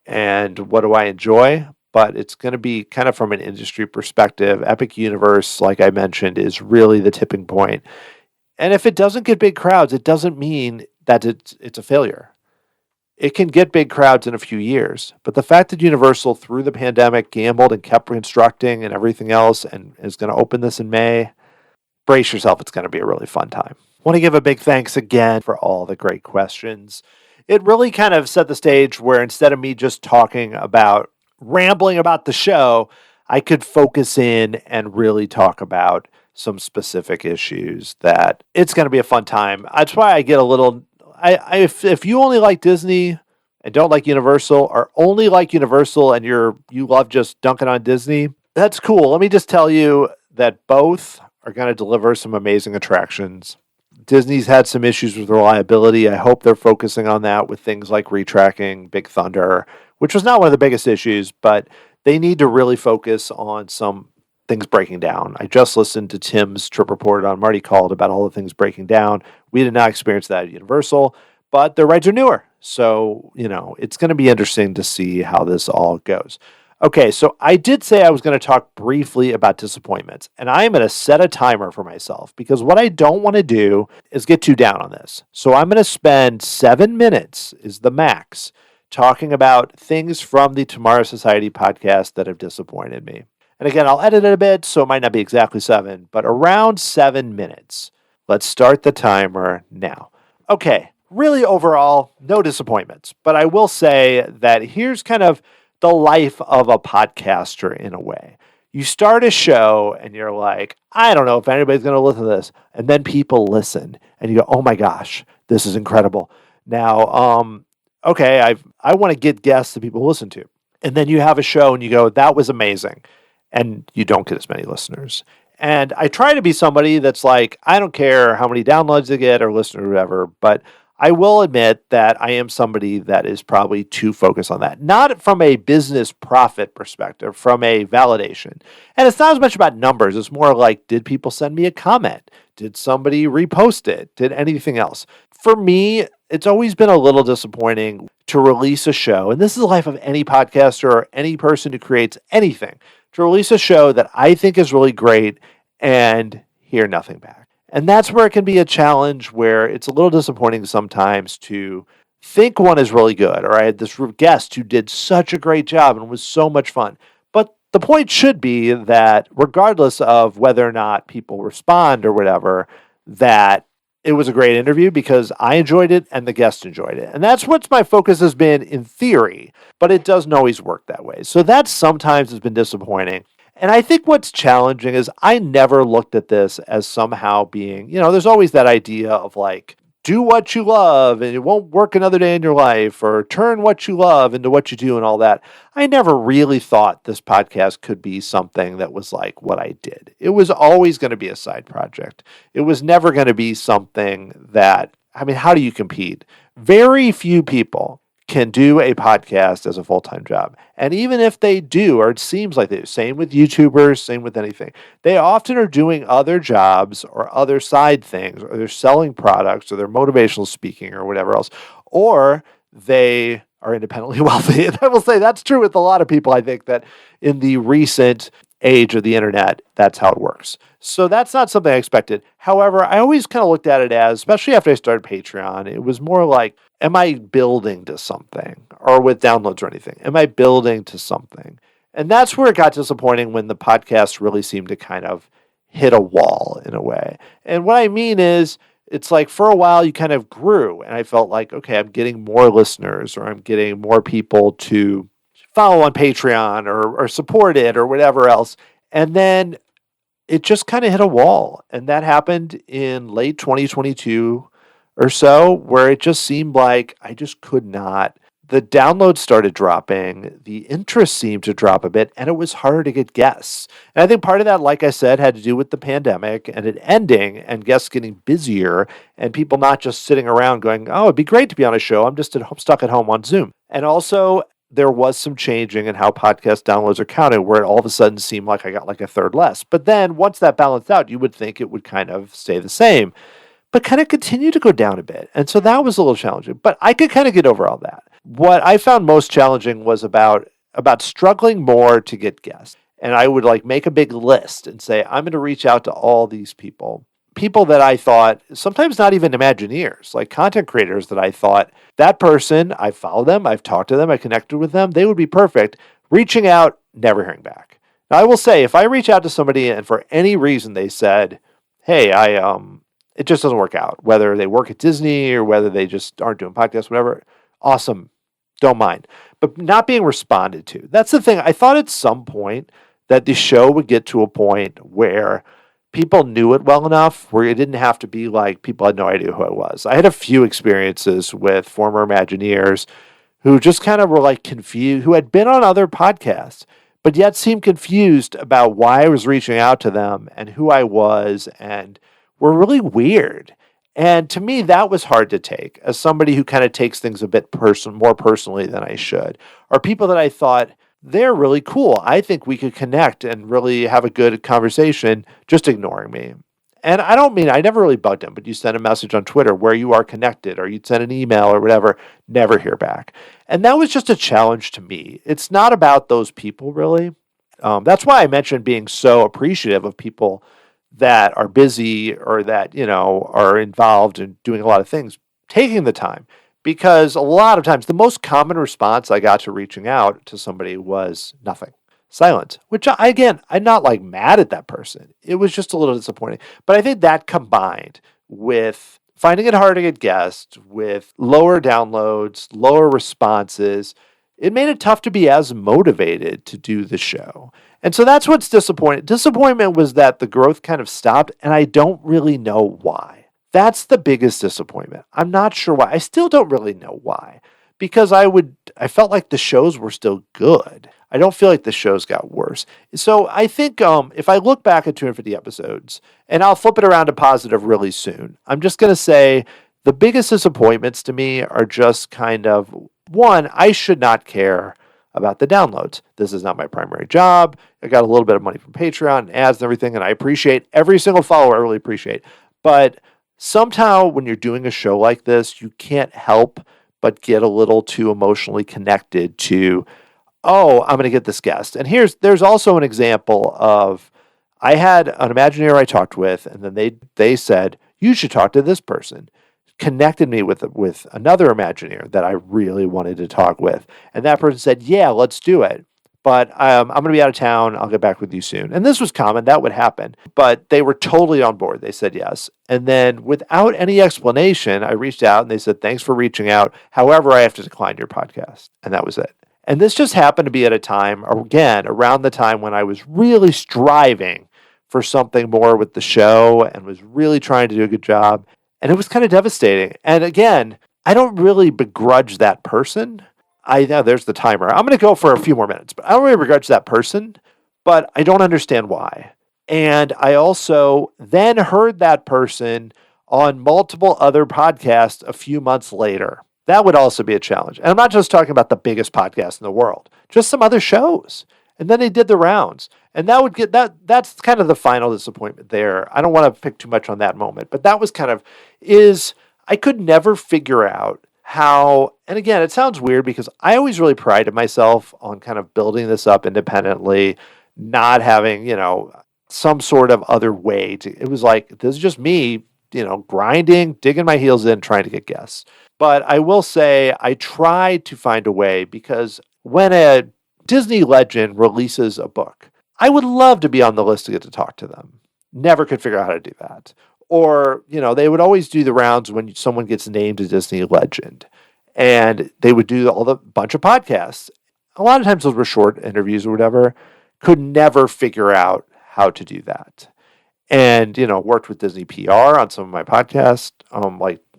and what do I enjoy? But it's going to be kind of from an industry perspective. Epic Universe, like I mentioned, is really the tipping point. And if it doesn't get big crowds, it doesn't mean that it's a failure. It can get big crowds in a few years. But the fact that Universal, through the pandemic, gambled and kept constructing and everything else and is going to open this in May, brace yourself. It's going to be a really fun time. I want to give a big thanks again for all the great questions. It really kind of set the stage where instead of me just rambling about the show, I could focus in and really talk about some specific issues that it's going to be a fun time. That's why I get a little, if you only like Disney and don't like Universal, or only like Universal and you love just dunking on Disney, that's cool. Let me just tell you that both are going to deliver some amazing attractions. Disney's had some issues with reliability. I hope they're focusing on that with things like retracking Big Thunder, which was not one of the biggest issues, but they need to really focus on some things breaking down. I just listened to Tim's trip report on Marty Called about all the things breaking down. We did not experience that at Universal, but their rides are newer. So, it's going to be interesting to see how this all goes. Okay, so I did say I was going to talk briefly about disappointments, and I am going to set a timer for myself because what I don't want to do is get too down on this. So I'm going to spend 7 minutes, is the max, talking about things from the Tomorrow Society podcast that have disappointed me. And again, I'll edit it a bit, so it might not be exactly 7, but around 7 minutes. Let's start the timer now. Okay, really overall, no disappointments, but I will say that here's kind of the life of a podcaster in a way. You start a show and you're like, I don't know if anybody's going to listen to this. And then people listen and you go, oh my gosh, this is incredible. Now, okay, I want to get guests that people listen to. And then you have a show and you go, that was amazing. And you don't get as many listeners. And I try to be somebody that's like, I don't care how many downloads they get or listen or whatever, but I will admit that I am somebody that is probably too focused on that. Not from a business profit perspective, from a validation. And it's not as much about numbers. It's more like, did people send me a comment? Did somebody repost it? Did anything else? For me, it's always been a little disappointing to release a show. And this is the life of any podcaster or any person who creates anything. To release a show that I think is really great and hear nothing back. And that's where it can be a challenge where it's a little disappointing sometimes to think one is really good. Or I had this guest who did such a great job and was so much fun. But the point should be that regardless of whether or not people respond or whatever, that it was a great interview because I enjoyed it and the guest enjoyed it. And that's what my focus has been in theory, but it doesn't always work that way. So that sometimes has been disappointing. And I think what's challenging is I never looked at this as somehow being, there's always that idea of like, do what you love and it won't work another day in your life, or turn what you love into what you do and all that. I never really thought this podcast could be something that was like what I did. It was always going to be a side project. It was never going to be something that, how do you compete? Very few people can do a podcast as a full-time job. And even if they do, or it seems like they do, same with YouTubers, same with anything, they often are doing other jobs or other side things, or they're selling products, or they're motivational speaking or whatever else, or they are independently wealthy. And I will say that's true with a lot of people. I think that in the recent age of the internet, that's how it works. So that's not something I expected. However, I always kind of looked at it as, especially after I started Patreon, it was more like, am I building to something? Or with downloads or anything? Am I building to something? And that's where it got disappointing when the podcast really seemed to kind of hit a wall in a way. And what I mean is, it's like for a while you kind of grew and I felt like, okay, I'm getting more listeners or I'm getting more people to follow on Patreon or support it or whatever else. And then it just kind of hit a wall. And that happened in late 2022 or so, where it just seemed like I just could not the downloads started dropping, the interest seemed to drop a bit, and it was harder to get guests. And I think part of that, like I said, had to do with the pandemic and it ending and guests getting busier and people not just sitting around going, oh, it'd be great to be on a show. I'm just stuck at home on Zoom. And also, there was some changing in how podcast downloads are counted, where it all of a sudden seemed like I got like a third less. But then once that balanced out, you would think it would kind of stay the same, but kind of continue to go down a bit. And so that was a little challenging, but I could kind of get over all that. What I found most challenging was about struggling more to get guests. And I would like make a big list and say, I'm going to reach out to all these people that I thought, sometimes not even Imagineers, like content creators that I thought, that person, I follow them, I've talked to them, I connected with them, they would be perfect. Reaching out, never hearing back. Now, I will say, if I reach out to somebody and for any reason they said, hey, it just doesn't work out, whether they work at Disney or whether they just aren't doing podcasts, whatever, awesome, don't mind. But not being responded to, that's the thing. I thought at some point that the show would get to a point where people knew it well enough where it didn't have to be like people had no idea who I was. I had a few experiences with former Imagineers who just kind of were like confused, who had been on other podcasts, but yet seemed confused about why I was reaching out to them and who I was, and were really weird. And to me, that was hard to take as somebody who kind of takes things a bit more personally than I should. Or people that I thought, they're really cool. I think we could connect and really have a good conversation, just ignoring me. And I don't mean, I never really bugged them, but you send a message on Twitter where you are connected, or you'd send an email or whatever, never hear back. And that was just a challenge to me. It's not about those people, really. That's why I mentioned being so appreciative of people that are busy or that, are involved in doing a lot of things, taking the time. Because a lot of times, the most common response I got to reaching out to somebody was nothing, silence, which I'm not like mad at that person. It was just a little disappointing. But I think that combined with finding it hard to get guests, with lower downloads, lower responses, it made it tough to be as motivated to do the show. And so that's what's disappointing. Disappointment was that the growth kind of stopped, and I don't really know why. That's the biggest disappointment. I'm not sure why. I still don't really know why. Because I felt like the shows were still good. I don't feel like the shows got worse. So I think if I look back at 250 episodes, and I'll flip it around to positive really soon, I'm just going to say the biggest disappointments to me are just kind of, one, I should not care about the downloads. This is not my primary job. I got a little bit of money from Patreon and ads and everything, and I appreciate every single follower. I really appreciate. But somehow when you're doing a show like this, you can't help but get a little too emotionally connected to, oh, I'm going to get this guest. And there's also an example of, I had an Imagineer I talked with, and then they said, you should talk to this person. Connected me with another Imagineer that I really wanted to talk with. And that person said, yeah, let's do it. But I'm going to be out of town. I'll get back with you soon. And this was common. That would happen. But they were totally on board. They said yes. And then without any explanation, I reached out and they said, thanks for reaching out. However, I have to decline your podcast. And that was it. And this just happened to be at a time, again, around the time when I was really striving for something more with the show and was really trying to do a good job. And it was kind of devastating. And again, I don't really begrudge that person. There's the timer. I'm going to go for a few more minutes, but I don't really begrudge that person, but I don't understand why. And I also then heard that person on multiple other podcasts a few months later. That would also be a challenge. And I'm not just talking about the biggest podcast in the world, just some other shows. And then they did the rounds. And that's kind of the final disappointment there. I don't want to pick too much on that moment, but that was I could never figure out how, and again, it sounds weird because I always really prided myself on kind of building this up independently, not having, some sort of other way it was like, this is just me, grinding, digging my heels in, trying to get guests. But I will say I tried to find a way, because when a Disney legend releases a book, I would love to be on the list to get to talk to them. Never could figure out how to do that. Or, they would always do the rounds when someone gets named a Disney legend. And they would do bunch of podcasts. A lot of times those were short interviews or whatever. Could never figure out how to do that. And, worked with Disney PR on some of my podcasts,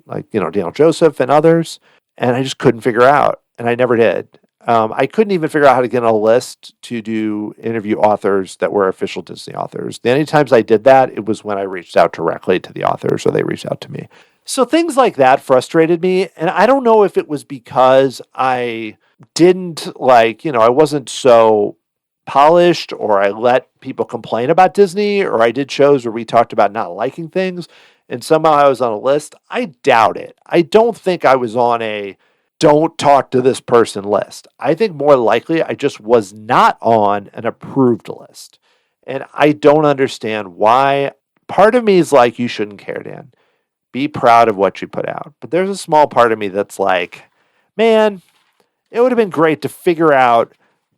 like Daniel Joseph and others. And I just couldn't figure out. and I never did. I couldn't even figure out how to get on a list to do interview authors that were official Disney authors. The only times I did that, it was when I reached out directly to the authors or they reached out to me. So things like that frustrated me. And I don't know if it was because I didn't I wasn't so polished, or I let people complain about Disney, or I did shows where we talked about not liking things and somehow I was on a list. I doubt it. I don't think I was on a don't talk to this person list. I think more likely I just was not on an approved list. And I don't understand why. Part of me is like, you shouldn't care, Dan. Be proud of what you put out. But there's a small part of me that's like, man, it would have been great to figure out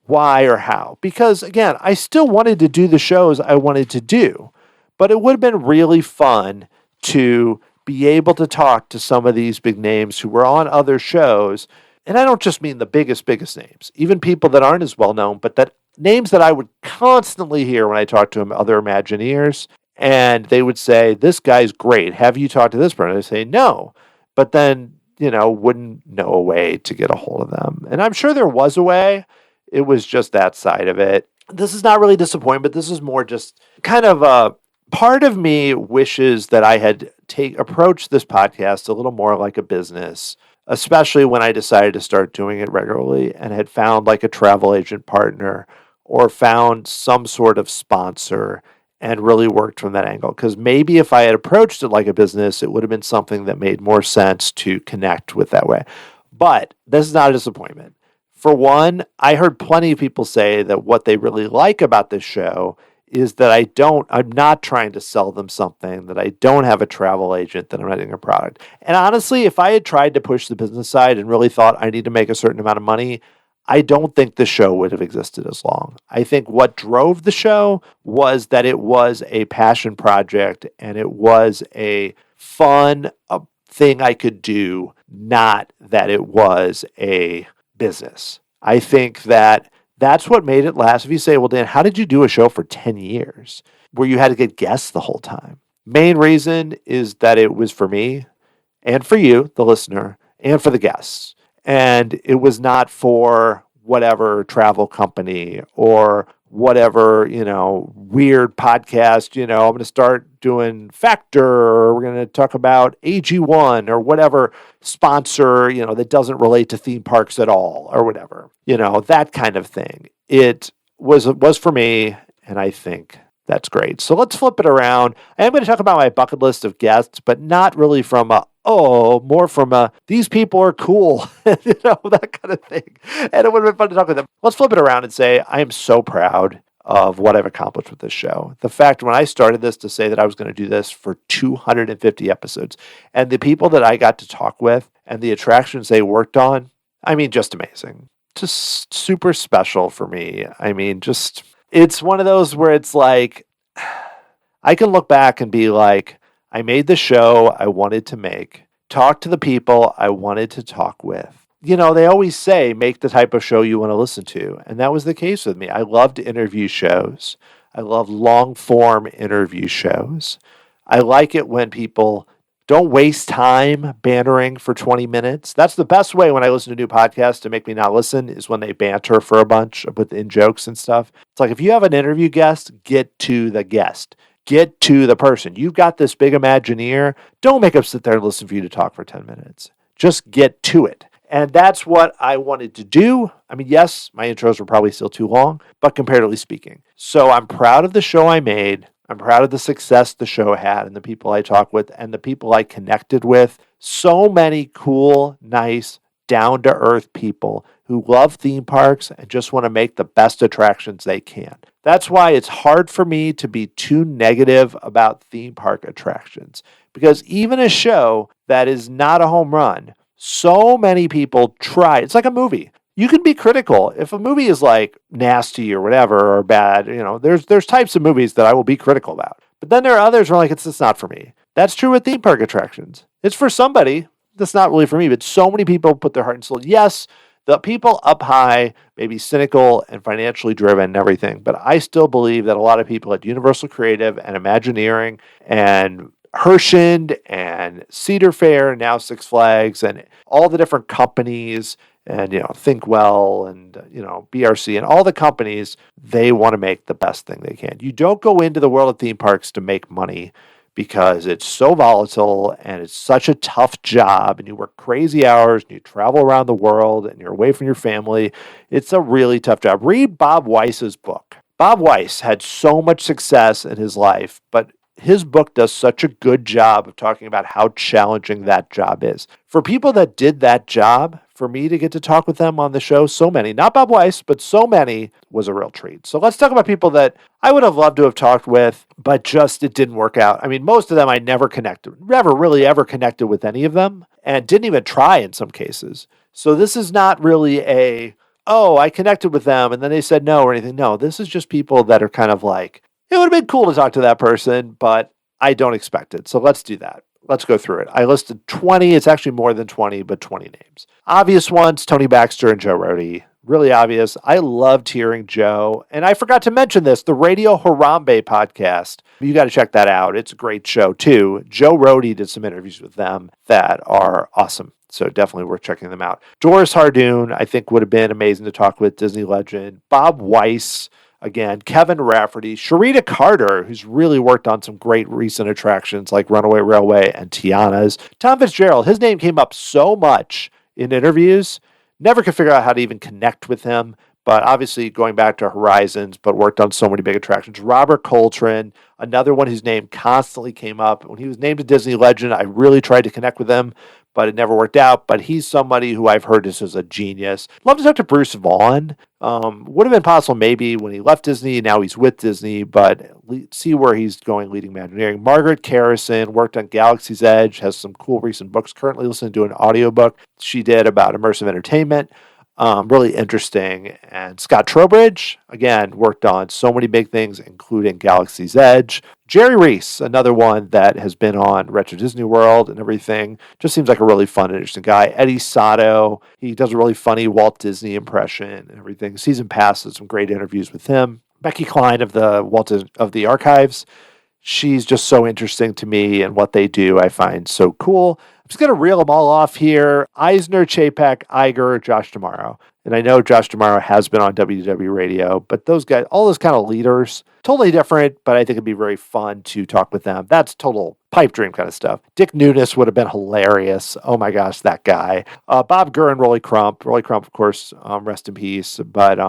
why or how. Because again, I still wanted to do the shows I wanted to do, but it would have been really fun to be able to talk to some of these big names who were on other shows. And I don't just mean the biggest names, even people that aren't as well known, but that names that I would constantly hear when I talk to them, other Imagineers, and they would say, this guy's great. Have you talked to this person? I say, no. But then, wouldn't know a way to get a hold of them. And I'm sure there was a way. It was just that side of it. This is not really disappointing, but this is more just kind of a part of me wishes that I had approached this podcast a little more like a business, especially when I decided to start doing it regularly and had found like a travel agent partner or found some sort of sponsor and really worked from that angle. Because maybe if I had approached it like a business, it would have been something that made more sense to connect with that way. But this is not a disappointment. For one, I heard plenty of people say that what they really like about this show is that I'm not trying to sell them something, that I don't have a travel agent, that I'm not doing a product. And honestly, if I had tried to push the business side and really thought I need to make a certain amount of money, I don't think the show would have existed as long. I think what drove the show was that it was a passion project and it was a fun thing I could do, not that it was a business. I think that's what made it last. If you say, well, Dan, how did you do a show for 10 years where you had to get guests the whole time? Main reason is that it was for me and for you, the listener, and for the guests. And it was not for whatever travel company or whatever, weird podcast, I'm going to start doing Factor, or we're going to talk about AG1 or whatever sponsor, that doesn't relate to theme parks at all or whatever, that kind of thing. It was for me, and I think that's great. So let's flip it around. I am going to talk about my bucket list of guests, but not really from more from these people are cool, that kind of thing. And it would have been fun to talk with them. Let's flip it around and say, I am so proud of what I've accomplished with this show. The fact when I started this to say that I was going to do this for 250 episodes, and the people that I got to talk with and the attractions they worked on, I mean, just amazing. Just super special for me. I mean, it's one of those where it's like, I can look back and be like, I made the show I wanted to make, talk to the people I wanted to talk with. They always say, make the type of show you want to listen to. And that was the case with me. I loved interview shows. I love long form interview shows. I like it when people don't waste time bantering for 20 minutes. That's the best way when I listen to new podcasts to make me not listen, is when they banter for a bunch with in jokes and stuff. It's like, if you have an interview guest, get to the guest. Get to the person. You've got this big Imagineer. Don't make them sit there and listen for you to talk for 10 minutes. Just get to it. And that's what I wanted to do. I mean, yes, my intros were probably still too long, but comparatively speaking. So I'm proud of the show I made. I'm proud of the success the show had and the people I talked with and the people I connected with. So many cool, nice, down-to-earth people who love theme parks and just want to make the best attractions they can. That's why it's hard for me to be too negative about theme park attractions, because even a show that is not a home run, so many people try. It's like a movie. You can be critical. If a movie is like nasty or whatever or bad, there's types of movies that I will be critical about. But then there are others where like, it's not for me. That's true with theme park attractions. It's for somebody. That's not really for me, but so many people put their heart and soul. Yes, the people up high may be cynical and financially driven and everything, but I still believe that a lot of people at Universal Creative and Imagineering and Hershend and Cedar Fair, now Six Flags, and all the different companies, and, Thinkwell and, BRC and all the companies, they want to make the best thing they can. You don't go into the world of theme parks to make money because it's so volatile and it's such a tough job, and you work crazy hours and you travel around the world and you're away from your family. It's a really tough job. Read Bob Weiss's book. Bob Weiss had so much success in his life, but his book does such a good job of talking about how challenging that job is. For people that did that job, for me to get to talk with them on the show, so many, not Bob Weiss, but so many, was a real treat. So let's talk about people that I would have loved to have talked with, but just it didn't work out. I mean, most of them I never really ever connected with any of them, and didn't even try in some cases. So this is not really I connected with them and then they said no or anything. No, this is just people that are kind of like, it would have been cool to talk to that person, but I don't expect it. So let's do that. Let's go through it. I listed 20. It's actually more than 20, but 20 names. Obvious ones, Tony Baxter and Joe Rohde. Really obvious. I loved hearing Joe. And I forgot to mention this, the Radio Harambe podcast. You got to check that out. It's a great show, too. Joe Rohde did some interviews with them that are awesome. So definitely worth checking them out. Doris Hardoon, I think, would have been amazing to talk with, Disney legend. Bob Weiss. Again, Kevin Rafferty, Sharita Carter, who's really worked on some great recent attractions like Runaway Railway and Tiana's. Tom Fitzgerald, his name came up so much in interviews. Never could figure out how to even connect with him, but obviously going back to Horizons, but worked on so many big attractions. Robert Coltrane, another one whose name constantly came up. When he was named a Disney legend, I really tried to connect with him, but it never worked out. But he's somebody who I've heard is a genius. Love to talk to Bruce Vaughan. Would have been possible maybe when he left Disney. Now he's with Disney, but see where he's going leading Imagineering. Margaret Carrison worked on Galaxy's Edge, has some cool recent books. Currently listening to an audiobook she did about immersive entertainment. Really interesting. And Scott Trowbridge, again, worked on so many big things, including Galaxy's Edge. Jerry Reese, another one that has been on Retro Disney World and everything. Just seems like a really fun and interesting guy. Eddie Sato, he does a really funny Walt Disney impression and everything. Season Pass had some great interviews with him. Becky Klein of the Archives. She's just so interesting to me, and what they do I find so cool. I'm just going to reel them all off here. Eisner, Chapek, Iger, Josh D'Amaro. And I know Josh D'Amaro has been on WDW Radio, but those guys, all those kind of leaders, totally different, but I think it'd be very fun to talk with them. That's total pipe dream kind of stuff. Dick Nunes would have been hilarious. Oh my gosh, that guy. Bob Gurr and Rolly Crump. Rolly Crump, of course, rest in peace, but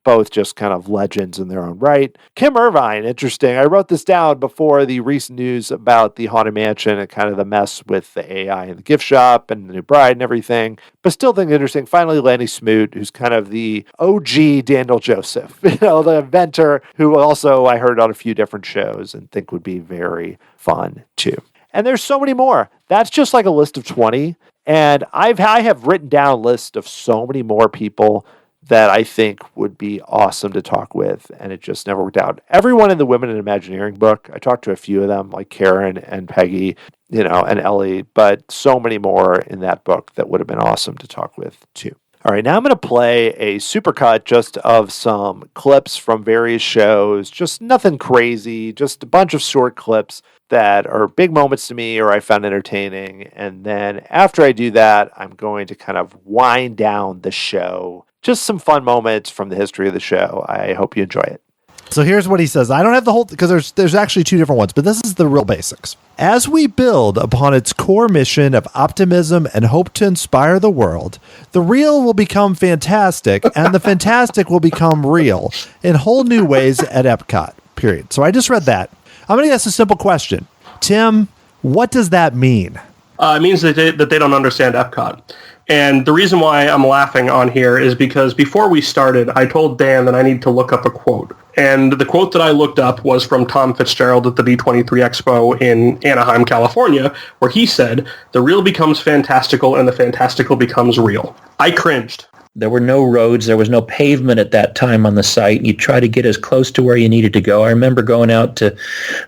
both just kind of legends in their own right. Kim Irvine, interesting. I wrote this down before the recent news about the Haunted Mansion and kind of the mess with the AI and the gift shop and the new bride and everything, but still think interesting. Finally, Lanny Smoot, who's kind of the OG Daniel Joseph, the inventor, who also I heard on a few different shows and think would be very fun too. And there's so many more. That's just like a list of 20. And I have written down a list of so many more people that I think would be awesome to talk with, and it just never worked out. Everyone in the Women in Imagineering book, I talked to a few of them, like Karen and Peggy, and Ellie, but so many more in that book that would have been awesome to talk with too. All right, now I'm going to play a supercut just of some clips from various shows, just nothing crazy, just a bunch of short clips that are big moments to me or I found entertaining. And then after I do that, I'm going to kind of wind down the show. Just some fun moments from the history of the show. I hope you enjoy it. So here's what he says. I don't have the whole, because there's actually two different ones, but this is the real basics. As we build upon its core mission of optimism and hope to inspire the world, the real will become fantastic and the fantastic will become real in whole new ways at Epcot, period. So I just read that. I'm going to ask a simple question. Tim, what does that mean? It means that they don't understand Epcot. And the reason why I'm laughing on here is because before we started, I told Dan that I need to look up a quote. And the quote that I looked up was from Tom Fitzgerald at the D23 Expo in Anaheim, California, where he said, "The real becomes fantastical and the fantastical becomes real." I cringed. There were no roads. There was no pavement at that time on the site. You try to get as close to where you needed to go. I remember going out to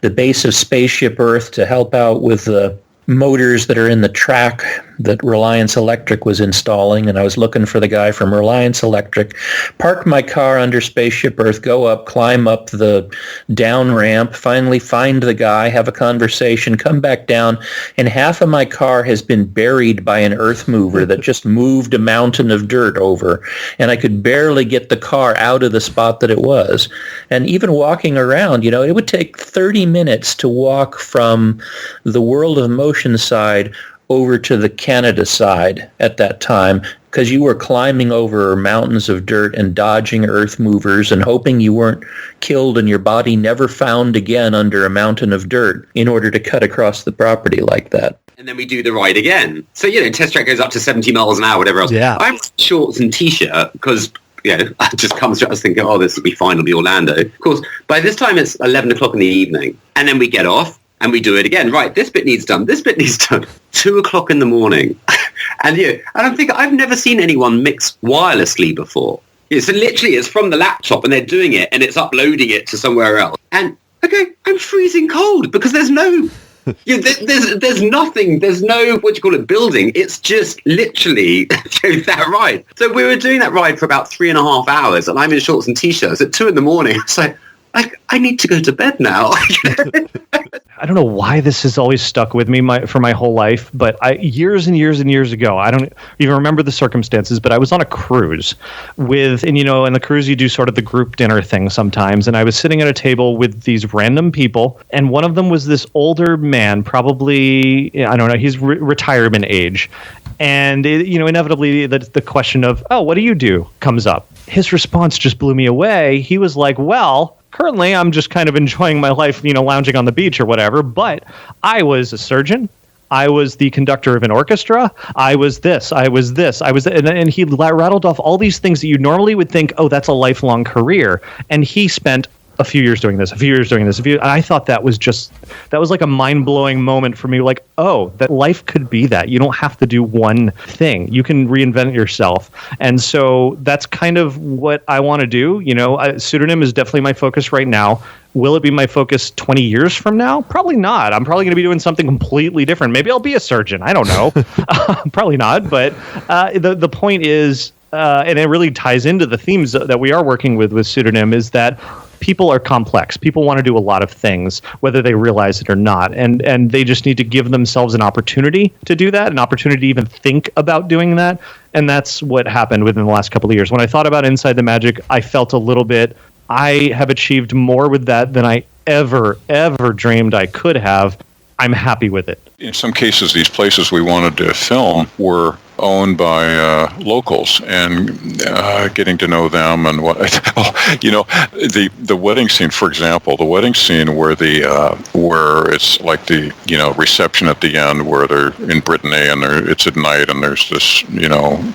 the base of Spaceship Earth to help out with the motors that are in the track that Reliance Electric was installing, and I was looking for the guy from Reliance Electric. Parked my car under Spaceship Earth, go up, climb up the down ramp, finally find the guy, have a conversation, come back down, and half of my car has been buried by an earth mover that just moved a mountain of dirt over, and I could barely get the car out of the spot that it was. And even walking around, it would take 30 minutes to walk from the World of Motion side over to the Canada side at that time, because you were climbing over mountains of dirt and dodging earth movers and hoping you weren't killed and your body never found again under a mountain of dirt in order to cut across the property like that. And then we do the ride again. So, test track goes up to 70 miles an hour, whatever else. Yeah. I'm shorts and T-shirt because, I just comes through, I was thinking, oh, this will be fine, it'll be Orlando. Of course, by this time it's 11 o'clock in the evening. And then we get off. And we do it again. Right, this bit needs done. This bit needs done. 2 o'clock in the morning. And I'm thinking, I've never seen anyone mix wirelessly before. So literally, it's from the laptop and they're doing it and it's uploading it to somewhere else. And, okay, I'm freezing cold because there's no... there's nothing. There's no, building. It's just literally that ride. So we were doing that ride for about 3.5 hours and I'm in shorts and T-shirts at 2 in the morning. It's like, I need to go to bed now. I don't know why this has always stuck with me for my whole life, but years and years and years ago, I don't even remember the circumstances, but I was on a cruise and the cruise you do sort of the group dinner thing sometimes, and I was sitting at a table with these random people, and one of them was this older man, probably, I don't know, he's retirement age, and inevitably the question of, oh, what do you do, comes up. His response just blew me away. He was like, well, currently, I'm just kind of enjoying my life, lounging on the beach or whatever. But I was a surgeon. I was the conductor of an orchestra. I was this. And he rattled off all these things that you normally would think, oh, that's a lifelong career. And he spent a few years doing this, and I thought that was like a mind-blowing moment for me, like, oh, that life could be that. You don't have to do one thing. You can reinvent yourself. And so that's kind of what I want to do. Pseudonym is definitely my focus right now. Will it be my focus 20 years from now? Probably not. I'm probably going to be doing something completely different. Maybe I'll be a surgeon. I don't know. Probably not. But the point is, and it really ties into the themes that we are working with Pseudonym, is that people are complex. People want to do a lot of things, whether they realize it or not. And they just need to give themselves an opportunity to do that, an opportunity to even think about doing that. And that's what happened within the last couple of years. When I thought about Inside the Magic, I felt a little bit, I have achieved more with that than I ever dreamed I could have. I'm happy with it. In some cases, these places we wanted to film were owned by locals, and getting to know them and what. The wedding scene, for example, the wedding scene where where it's like the reception at the end, where they're in Brittany and it's at night and there's this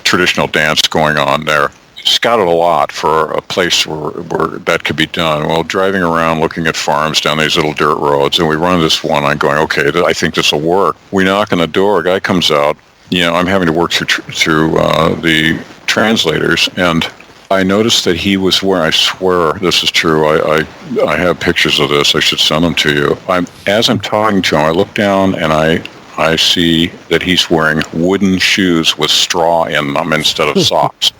traditional dance going on there. Scouted a lot for a place where that could be done. Well, driving around looking at farms down these little dirt roads, and we run into this one. I'm going, okay, I think this will work. We knock on the door. A guy comes out. I'm having to work through the translators, and I noticed that he was wearing, I swear this is true, I have pictures of this, I should send them to you. As I'm talking to him, I look down and I see that he's wearing wooden shoes with straw in them instead of socks.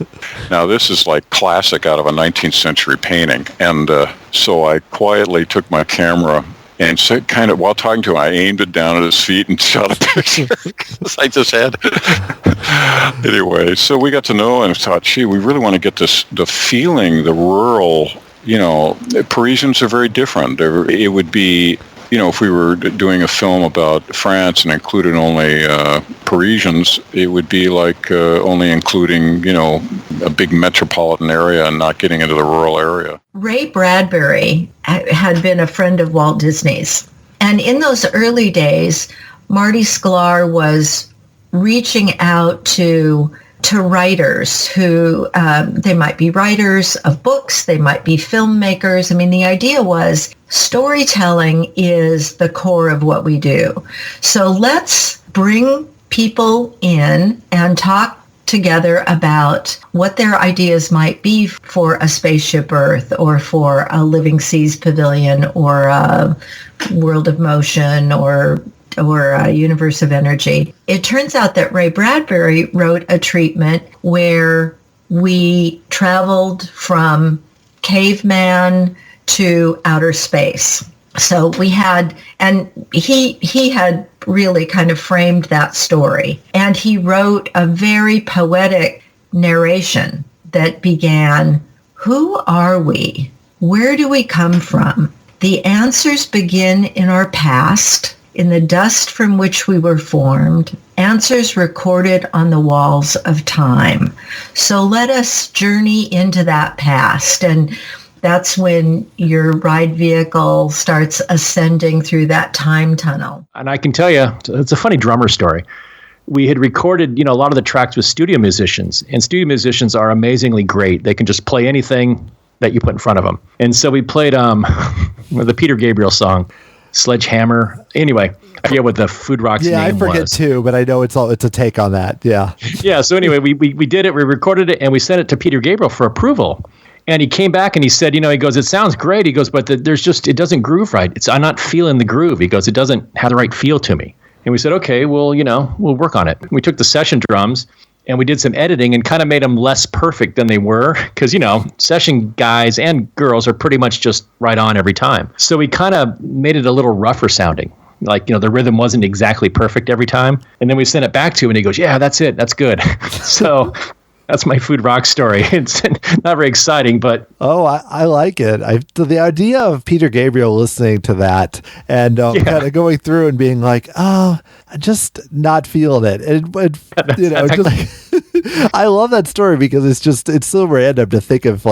Now, this is like classic out of a 19th century painting. And so I quietly took my camera and said, kind of, while talking to him, I aimed it down at his feet and shot a picture because I just had. Anyway, so we got to know and thought, gee, we really want to get the feeling, the rural, Parisians are very different. It would be, if we were doing a film about France and included only Parisians, it would be like only including, a big metropolitan area and not getting into the rural area. Ray Bradbury had been a friend of Walt Disney's. And in those early days, Marty Sklar was reaching out to writers who, they might be writers of books, they might be filmmakers. I mean, the idea was storytelling is the core of what we do. So let's bring people in and talk together about what their ideas might be for a Spaceship Earth or for a Living Seas Pavilion or a World of Motion or or universe of energy. It turns out that Ray Bradbury wrote a treatment where we traveled from caveman to outer space. So we had, and he had really kind of framed that story. And he wrote a very poetic narration that began, "Who are we? Where do we come from? The answers begin in our past, in the dust from which we were formed, answers recorded on the walls of time. So let us journey into that past." And that's when your ride vehicle starts ascending through that time tunnel. And I can tell you, it's a funny drummer story. We had recorded, a lot of the tracks with studio musicians, and studio musicians are amazingly great. They can just play anything that you put in front of them. And so we played the Peter Gabriel song, Sledgehammer. Anyway, I forget what the Food Rock's name was. Yeah, I forget too, but I know it's a take on that. Yeah. Yeah. So anyway, we did it. We recorded it, and we sent it to Peter Gabriel for approval. And he came back and he said, he goes, "It sounds great." He goes, "But it doesn't groove right. I'm not feeling the groove." He goes, "It doesn't have the right feel to me." And we said, "Okay, well, we'll work on it." We took the session drums and we did some editing and kind of made them less perfect than they were, because, session guys and girls are pretty much just right on every time. So we kind of made it a little rougher sounding. Like, the rhythm wasn't exactly perfect every time. And then we sent it back to him and he goes, "Yeah, that's it. That's good." So that's my Food Rock story. It's not very exciting, but... Oh, I like it. The idea of Peter Gabriel listening to that and kind of going through and being like, "Oh, just not feeling it." I love that story because it's so random to think of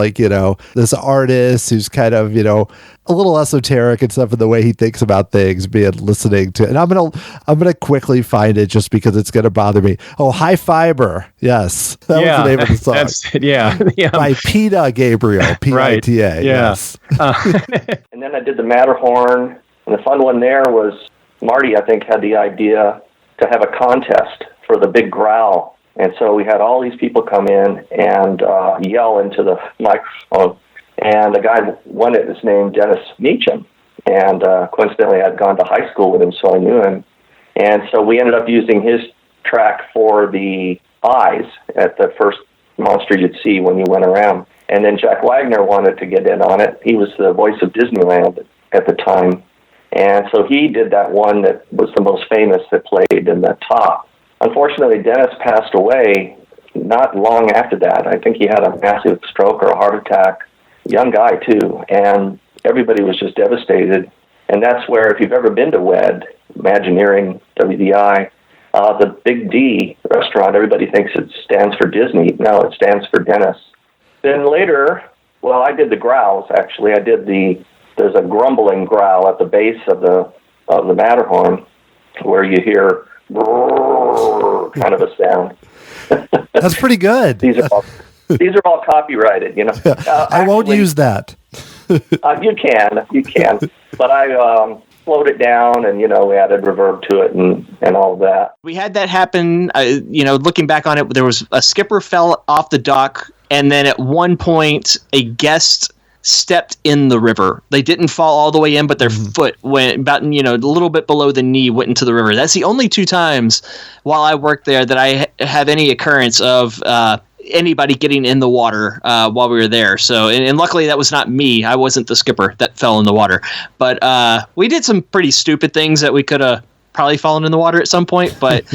this artist who's kind of, a little esoteric and stuff in the way he thinks about things, being listening to, and I'm gonna quickly find it just because it's gonna bother me. Oh, High Fiber. Yes. That was the name of the song. That's it. Yeah. By Peter Gabriel. P-I-T-A. Right. Yeah. Yes. And then I did the Matterhorn, and the fun one there was Marty, I think, had the idea to have a contest for the big growl. And so we had all these people come in and yell into the microphone. And the guy won it, his name, Dennis Meacham. And coincidentally, I'd gone to high school with him, so I knew him. And so we ended up using his track for the eyes at the first monster you'd see when you went around. And then Jack Wagner wanted to get in on it. He was the voice of Disneyland at the time. And so he did that one that was the most famous that played in the top. Unfortunately, Dennis passed away not long after that. I think he had a massive stroke or a heart attack. Young guy, too. And everybody was just devastated. And that's where, if you've ever been to WED, Imagineering, WDI, the Big D restaurant, everybody thinks it stands for Disney. No, it stands for Dennis. Then later, well, I did the growls, actually. There's a grumbling growl at the base of the Matterhorn where you hear kind of a sound. That's pretty good. These are all copyrighted, I won't use that. You can. But I slowed it down and, we added reverb to it and all of that. We had that happen, looking back on it, there was a skipper fell off the dock, and then at one point a guest stepped in the river. They didn't fall all the way in, but their foot went about, a little bit below the knee, went into the river. That's the only 2 times while I worked there that I have any occurrence of anybody getting in the water while we were there. So, and luckily that was not me. I wasn't the skipper that fell in the water. But we did some pretty stupid things that we could have probably fallen in the water at some point, but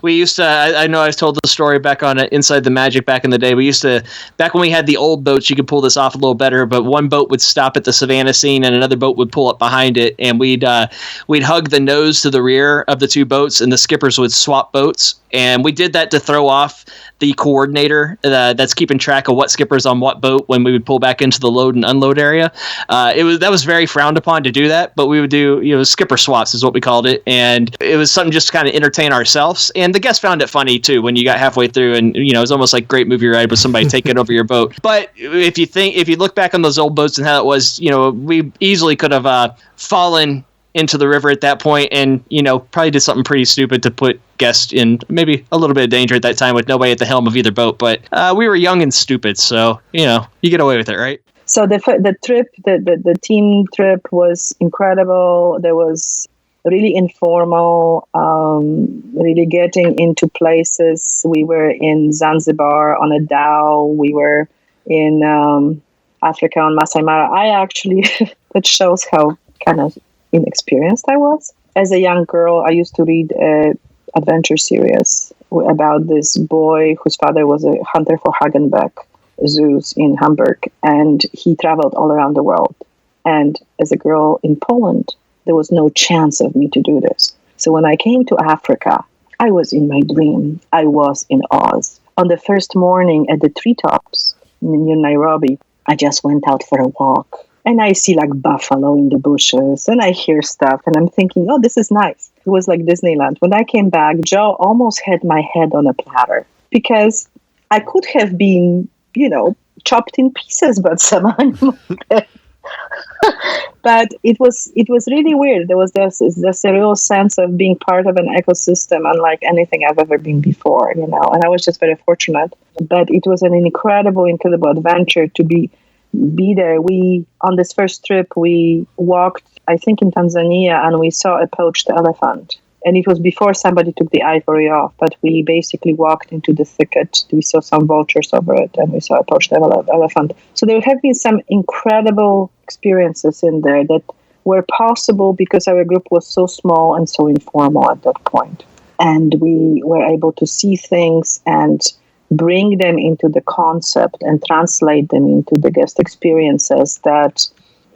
we used to, I know I've told the story back on Inside the Magic back in the day. We used to, back when we had the old boats, you could pull this off a little better, but one boat would stop at the Savannah scene and another boat would pull up behind it, and we'd hug the nose to the rear of the 2 boats, and the skippers would swap boats. And we did that to throw off the coordinator that's keeping track of what skipper's on what boat when we would pull back into the load and unload area. That was very frowned upon to do that, but we would do, skipper swaps is what we called it. And it was something just to kind of entertain ourselves. And the guests found it funny too when you got halfway through and, it was almost like Great Movie Ride with somebody taking over your boat. But if you look back on those old boats and how it was, we easily could have fallen into the river at that point and, probably did something pretty stupid to put guests in maybe a little bit of danger at that time with nobody at the helm of either boat. But we were young and stupid, so, you get away with it, right? So the trip, the team trip was incredible. There was really informal, really getting into places. We were in Zanzibar on a dhow. We were in Africa on Masai Mara. I actually, that shows how kind of inexperienced I was. As a young girl, I used to read an adventure series about this boy whose father was a hunter for Hagenbeck zoos in Hamburg, and he traveled all around the world. And as a girl in Poland, there was no chance of me to do this. So when I came to Africa, I was in my dream. I was in Oz. On the first morning at the treetops near Nairobi, I just went out for a walk. And I see like buffalo in the bushes, and I hear stuff, and I'm thinking, oh, this is nice. It was like Disneyland. When I came back, Joe almost had my head on a platter because I could have been, chopped in pieces by some animal. But it was really weird. There was this a real sense of being part of an ecosystem unlike anything I've ever been before, and I was just very fortunate. But it was an incredible adventure to be there. On this first trip, we walked, I think, in Tanzania, and we saw a poached elephant. And it was before somebody took the ivory off, but we basically walked into the thicket. We saw some vultures over it, and we saw a poached elephant. So there have been some incredible experiences in there that were possible because our group was so small and so informal at that point. And we were able to see things and bring them into the concept and translate them into the guest experiences that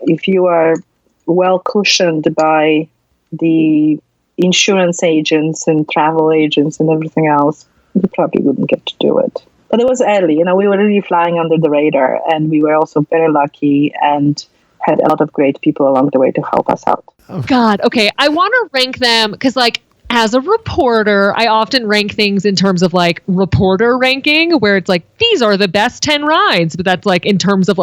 if you are well cushioned by the insurance agents and travel agents and everything else, you probably wouldn't get to do it. But it was early, we were really flying under the radar, and we were also very lucky and had a lot of great people along the way to help us out. God, okay. I want to rank them because as a reporter, I often rank things in terms of reporter ranking, where it's these are the best 10 rides, but that's in terms of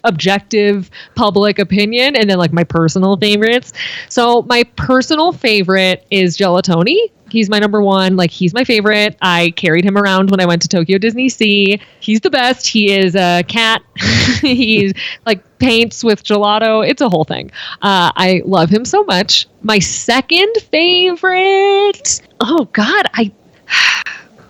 objective public opinion, and then my personal favorites. So my personal favorite is Gelatoni. He's my number one. He's my favorite. I carried him around when I went to Tokyo Disney Sea. He's the best. He is a cat. He's paints with gelato. It's a whole thing. I love him so much. My second favorite, oh God, I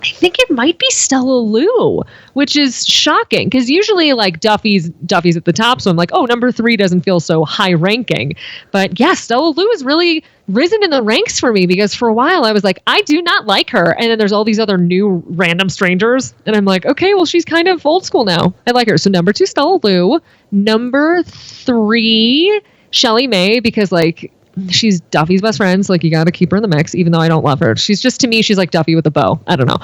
think it might be Stella Lou, which is shocking because usually Duffy's at the top. So I'm number 3 doesn't feel so high ranking. But yeah, Stella Lou has really risen in the ranks for me because for a while I was I do not like her. And then there's all these other new random strangers. And I'm okay, well, she's kind of old school now. I like her. So number 2, Stella Lou. Number 3, Shelly May, because she's Duffy's best friend. So you got to keep her in the mix, even though I don't love her. She's just, to me, she's like Duffy with a bow. I don't know.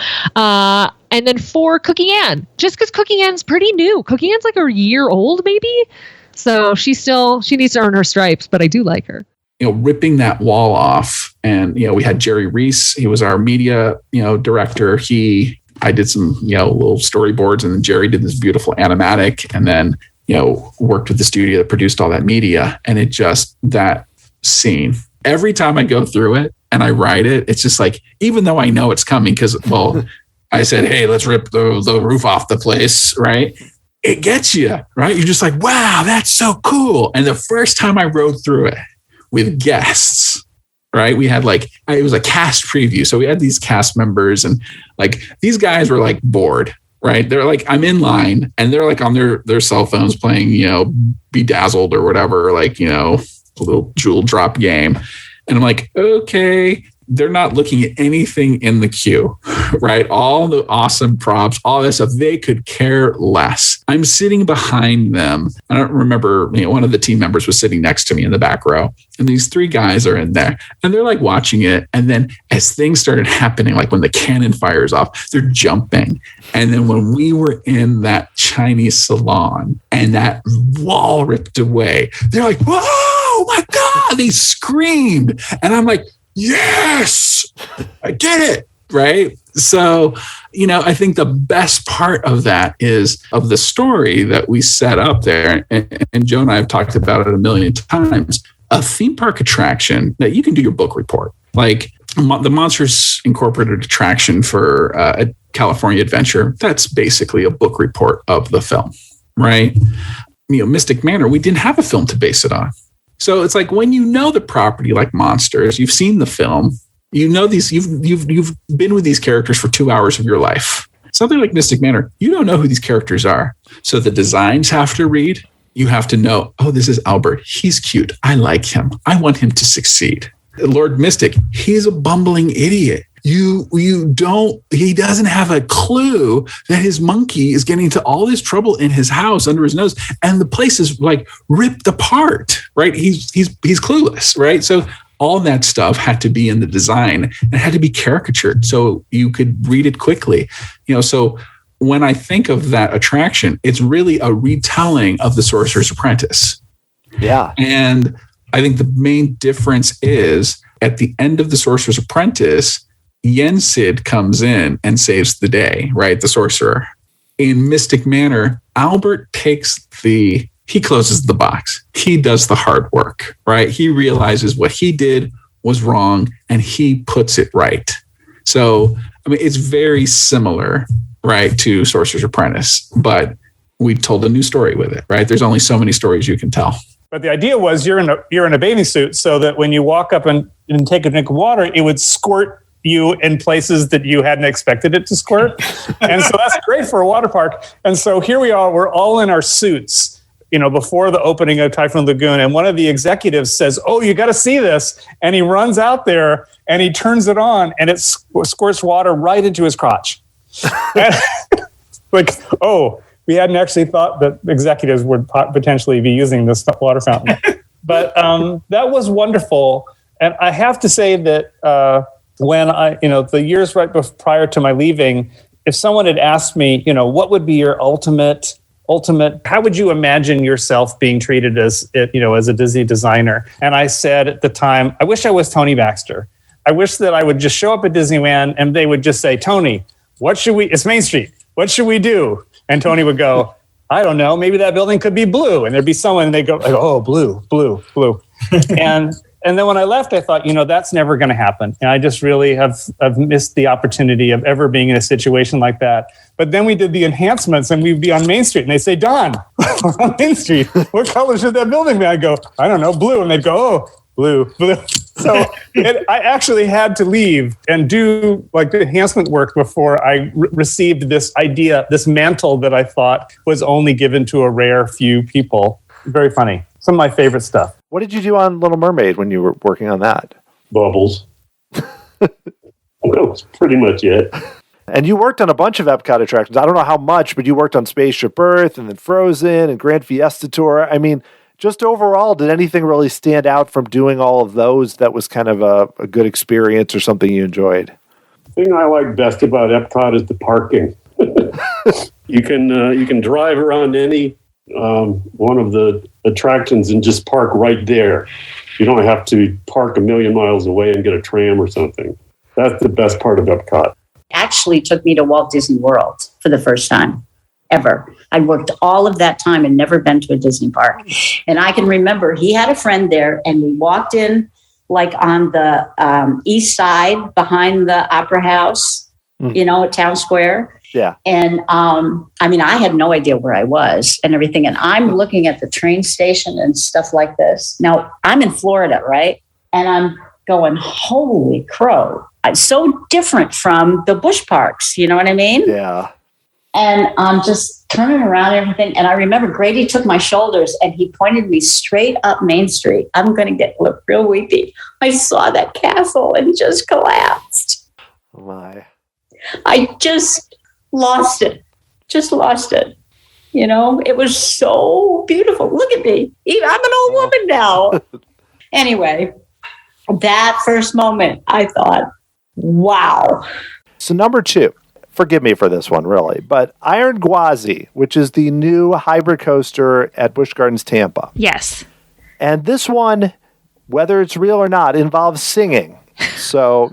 And then 4, Cookie Ann, just because Cookie Ann's pretty new. Cookie Ann's a year old, maybe. So she needs to earn her stripes, but I do like her. Ripping that wall off. And, we had Jerry Reese. He was our media, director. I did some, little storyboards, and then Jerry did this beautiful animatic, and then, worked with the studio that produced all that media. And it just, that scene, every time I go through it and I write it, it's just even though I know it's coming, because, well, I said, hey, let's rip the roof off the place, right? It gets you, right? You're just wow, that's so cool. And the first time I wrote through it with guests, right? We had it was a cast preview. So we had these cast members, and these guys were bored, right? They're I'm in line, and they're on their cell phones playing, Bedazzled or whatever, a little jewel drop game. And I'm okay, they're not looking at anything in the queue, right? All the awesome props, all this stuff, they could care less. I'm sitting behind them. I don't remember, one of the team members was sitting next to me in the back row, and these 3 guys are in there, and they're watching it. And then as things started happening, when the cannon fires off, they're jumping. And then when we were in that Chinese salon and that wall ripped away, they're whoa, my God, they screamed. And I'm yes, I did it. Right. So, I think the best part of that is of the story that we set up there. And Joe and I have talked about it a million times, a theme park attraction that you can do your book report. The Monsters Incorporated attraction for a California Adventure. That's basically a book report of the film. Right. Mystic Manor, we didn't have a film to base it on. So it's like when you know the property like Monsters, you've seen the film, you know these, you've been with these characters for 2 hours of your life. Something like Mystic Manor, you don't know who these characters are. So the designs have to read. You have to know, oh, this is Albert. He's cute. I like him. I want him to succeed. Lord Mystic, he's a bumbling idiot. He doesn't have a clue that his monkey is getting into all this trouble in his house under his nose. And the place is like ripped apart, right? He's clueless, right? So all that stuff had to be in the design and had to be caricatured so you could read it quickly. So when I think of that attraction, it's really a retelling of The Sorcerer's Apprentice. Yeah. And I think the main difference is at the end of The Sorcerer's Apprentice, Yensid comes in and saves the day, right? The sorcerer. In Mystic Manor, Albert he closes the box. He does the hard work, right? He realizes what he did was wrong and he puts it right. So, I mean, it's very similar, right, to Sorcerer's Apprentice, but we told a new story with it, right? There's only so many stories you can tell. But the idea was you're in a bathing suit so that when you walk up and take a drink of water, it would squirt you in places that you hadn't expected it to squirt. And so that's great for a water park. And so here we are, we're all in our suits, before the opening of Typhoon Lagoon. And one of the executives says, oh, you got to see this. And he runs out there and he turns it on and it squirts water right into his crotch. Like, oh, we hadn't actually thought that executives would potentially be using this water fountain. But that was wonderful. And I have to say that when the years prior to my leaving, if someone had asked me, what would be your ultimate, how would you imagine yourself being treated as a Disney designer? And I said at the time, I wish I was Tony Baxter. I wish that I would just show up at Disneyland and they would just say, Tony, it's Main Street. What should we do? And Tony would go, I don't know, maybe that building could be blue. And there'd be someone and they go, oh, blue. And then when I left, I thought, that's never going to happen. And I just really I've missed the opportunity of ever being in a situation like that. But then we did the enhancements and we'd be on Main Street and they say, Don, we're on Main Street. What color should that building be? I go, I don't know, blue. And they'd go, oh, blue. So I actually had to leave and do like the enhancement work before I received this idea, this mantle that I thought was only given to a rare few people. Very funny. Some of my favorite stuff. What did you do on Little Mermaid when you were working on that? Bubbles. That was pretty much it. And you worked on a bunch of Epcot attractions. I don't know how much, but you worked on Spaceship Earth and then Frozen and Grand Fiesta Tour. I mean, just overall, did anything really stand out from doing all of those that was kind of a good experience or something you enjoyed? The thing I like best about Epcot is the parking. You can drive around any one of the attractions and just park right there. You don't have to park a million miles away and get a tram or something. That's the best part of Epcot. Actually took me to Walt Disney World for the first time ever. I worked all of that time and never been to a Disney park. And I can remember he had a friend there and we walked in like on the east side behind the Opera House, at Town Square. Yeah. And I had no idea where I was and everything. And I'm looking at the train station and stuff like this. Now, I'm in Florida, right? And I'm going, holy crow. It's so different from the Busch parks. You know what I mean? Yeah. And I'm just turning around and everything. And I remember Grady took my shoulders and he pointed me straight up Main Street. I'm going to look real weepy. I saw that castle and just collapsed. Oh my. I just lost it. It was so beautiful. Look at me. I'm an old woman now. Anyway, that first moment, I thought, wow. So number 2, forgive me for this one, really, but Iron Gwazi, which is the new hybrid coaster at Busch Gardens, Tampa. Yes. And this one, whether it's real or not, involves singing. So,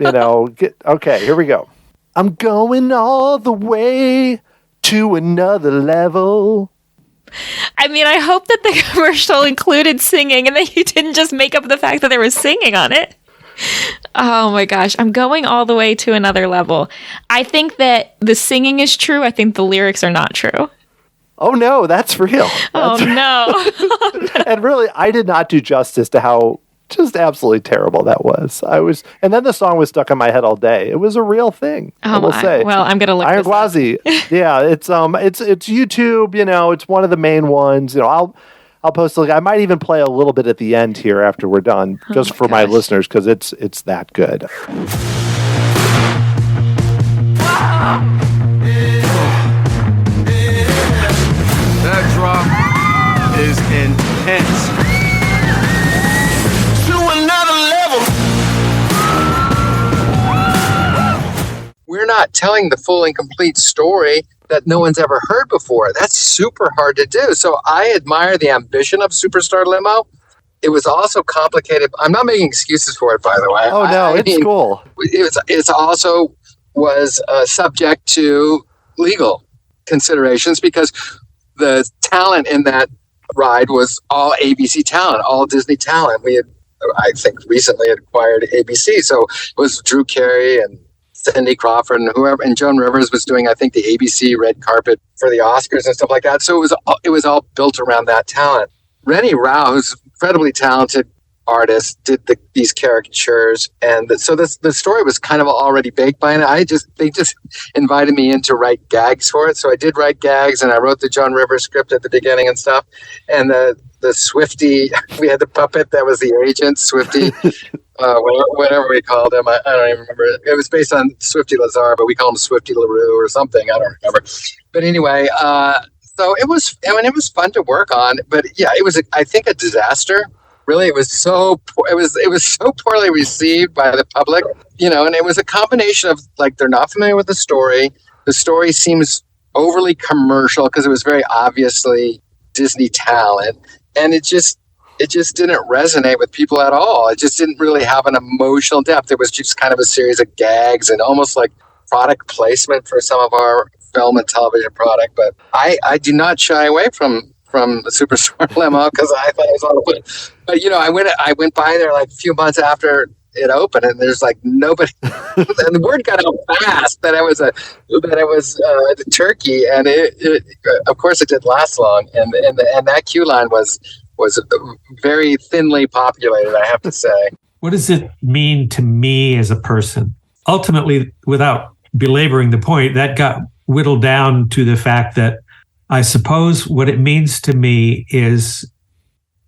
okay, here we go. I'm going all the way to another level. I mean, I hope that the commercial included singing and that you didn't just make up the fact that there was singing on it. Oh my gosh, I'm going all the way to another level. I think that the singing is true. I think the lyrics are not true. Oh no, that's real. Oh no. And really, I did not do justice to how just absolutely terrible that was. And then the song was stuck in my head all day. It was a real thing. I will say. Well, I'm gonna look Iron this up. Gwazi. Yeah, it's YouTube. It's one of the main ones. I'll post a link. I might even play a little bit at the end here after we're done, just for my listeners, because it's that good. That drop is intense. To another level. We're not telling the full and complete story that no one's ever heard before. That's super hard to do. So I admire the ambition of Superstar Limo. It was also complicated. I'm not making excuses for it, by the way. Oh no, it's cool. It's also was subject to legal considerations because the talent in that ride was all ABC talent, all Disney talent. We had, I think, recently acquired ABC, so it was Drew Carey and Cindy Crawford and whoever, and Joan Rivers was doing, I think, the ABC red carpet for the Oscars and stuff like that. So it was all built around that talent. Rennie Rao, who's an incredibly talented artist, did these caricatures, and so the story was kind of already baked by it. They just invited me in to write gags for it, so I did write gags, and I wrote the Joan Rivers script at the beginning and stuff, and the Swifty, we had the puppet that was the agent, Swifty, whatever we called him. I don't even remember. It was based on Swifty Lazar, but we call him Swifty LaRue or something. I don't remember. But anyway, so it was fun to work on. But yeah, it was, I think, a disaster. Really, it was so poorly received by the public, and it was a combination of, like, they're not familiar with the story. The story seems overly commercial because it was very obviously Disney talent, and it just didn't resonate with people at all. It just didn't really have an emotional depth. It was just kind of a series of gags and almost like product placement for some of our film and television product. But I do not shy away from the Superstar Limo because I thought it was all good. But I went by there like a few months after it opened, and there's like nobody. And the word got out fast that it was the turkey, and it of course it didn't last long, and that queue line was very thinly populated, I have to say. What does it mean to me as a person? Ultimately, without belaboring the point, that got whittled down to the fact that I suppose what it means to me is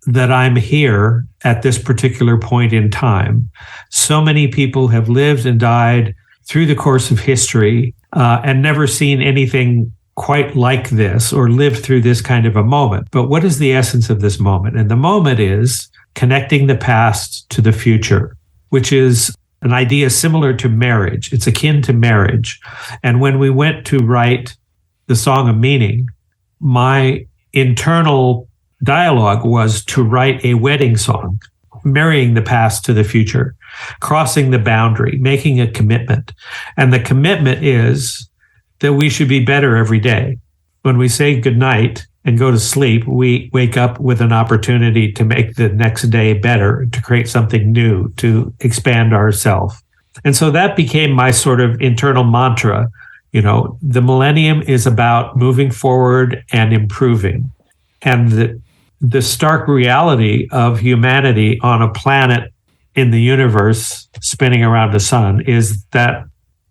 that I'm here at this particular point in time. So many people have lived and died through the course of history and never seen anything quite like this or lived through this kind of a moment. But what is the essence of this moment? And the moment is connecting the past to the future, which is an idea similar to marriage. It's akin to marriage. And when we went to write the Song of Meaning, my internal dialogue was to write a wedding song, marrying the past to the future, crossing the boundary, making a commitment. And the commitment is that we should be better every day. When we say goodnight and go to sleep, we wake up with an opportunity to make the next day better, to create something new, to expand ourselves. And so that became my sort of internal mantra. The millennium is about moving forward and improving. And the stark reality of humanity on a planet in the universe spinning around the sun is that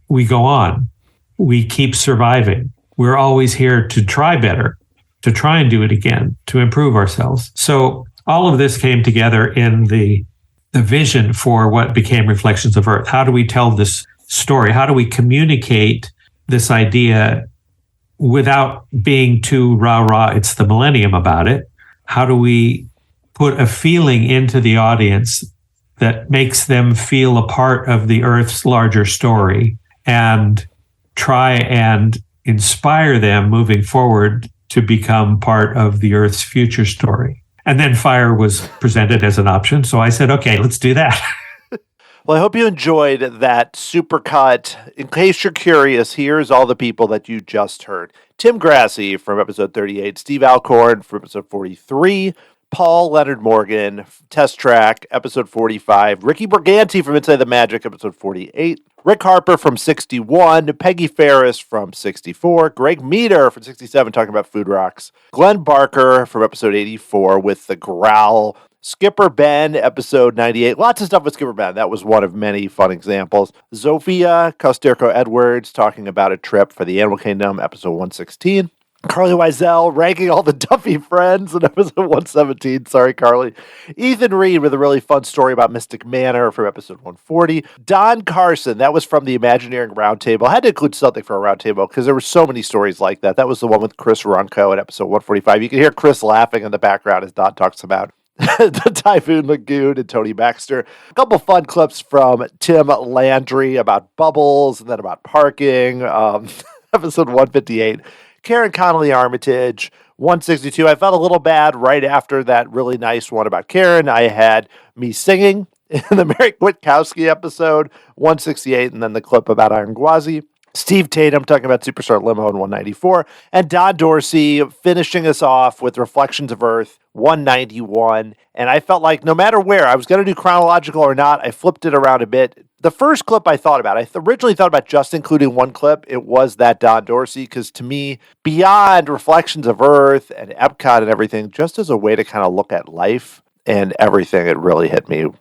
we go on. We keep surviving. We're always here to try better, to try and do it again, to improve ourselves. So all of this came together in the vision for what became Reflections of Earth. How do we tell this story? How do we communicate this idea without being too rah-rah, it's the millennium about it? How do we put a feeling into the audience that makes them feel a part of the Earth's larger story and try and inspire them moving forward to become part of the Earth's future story? And then fire was presented as an option. So I said, okay, let's do that. Well, I hope you enjoyed that supercut. In case you're curious, here's all the people that you just heard. Tim Grassi from episode 38, Steve Alcorn from episode 43, Paul Leonard Morgan, Test Track, episode 45, Ricky Briganti from Inside the Magic, episode 48, Rick Harper from 61, Peggy Ferris from 64, Greg Meter from 67 talking about Food Rocks, Glenn Barker from episode 84 with The Growl, Skipper Ben, episode 98. Lots of stuff with Skipper Ben. That was one of many fun examples. Zofia Costerco Edwards talking about a trip for the Animal Kingdom, episode 116. Carly Wiesel ranking all the Duffy friends in episode 117. Sorry, Carly. Ethan Reed with a really fun story about Mystic Manor from episode 140. Don Carson, that was from the Imagineering Roundtable. I had to include something for a roundtable because there were so many stories like that. That was the one with Chris Runco in episode 145. You can hear Chris laughing in the background as Don talks about the Typhoon Lagoon and Tony Baxter. A couple fun clips from Tim Landry about bubbles and then about parking. Episode 158. Karen Connolly Armitage, 162. I felt a little bad right after that really nice one about Karen. I had me singing in the Mary Witkowski episode, 168, and then the clip about Iron Gwazi. Steve Tatum talking about Superstar Limo in 194, and Don Dorsey finishing us off with Reflections of Earth, 191. And I felt like no matter where, I was going to do chronological or not, I flipped it around a bit. The first clip I thought about, I originally thought about just including one clip. It was that Don Dorsey, because to me, beyond Reflections of Earth and Epcot and everything, just as a way to kind of look at life and everything, it really hit me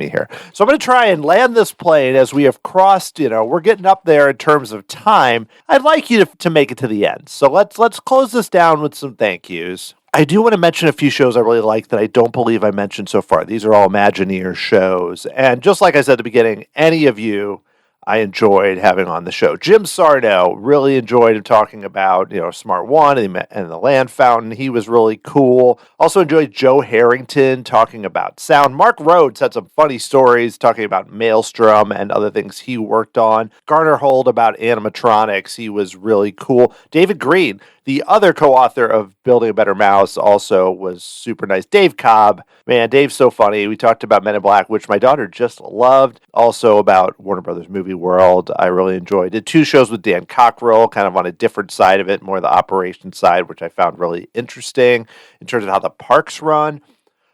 here. So I'm going to try and land this plane as we have crossed, we're getting up there in terms of time. I'd like you to make it to the end. So let's close this down with some thank yous. I do want to mention a few shows I really like that I don't believe I mentioned so far. These are all Imagineer shows. And just like I said at the beginning, any of you I enjoyed having on the show. Jim Sarno, really enjoyed him talking about, Smart One and the Land Fountain. He was really cool. Also enjoyed Joe Harrington talking about sound. Mark Rhodes had some funny stories talking about Maelstrom and other things he worked on. Garner Holt about animatronics. He was really cool. David Green, the other co-author of Building a Better Mouse, also was super nice. Dave Cobb, man, Dave's so funny. We talked about Men in Black, which my daughter just loved. Also about Warner Brothers Movie World, I really enjoyed. Did 2 shows with Dan Cockrell, kind of on a different side of it, more the operations side, which I found really interesting in terms of how the parks run.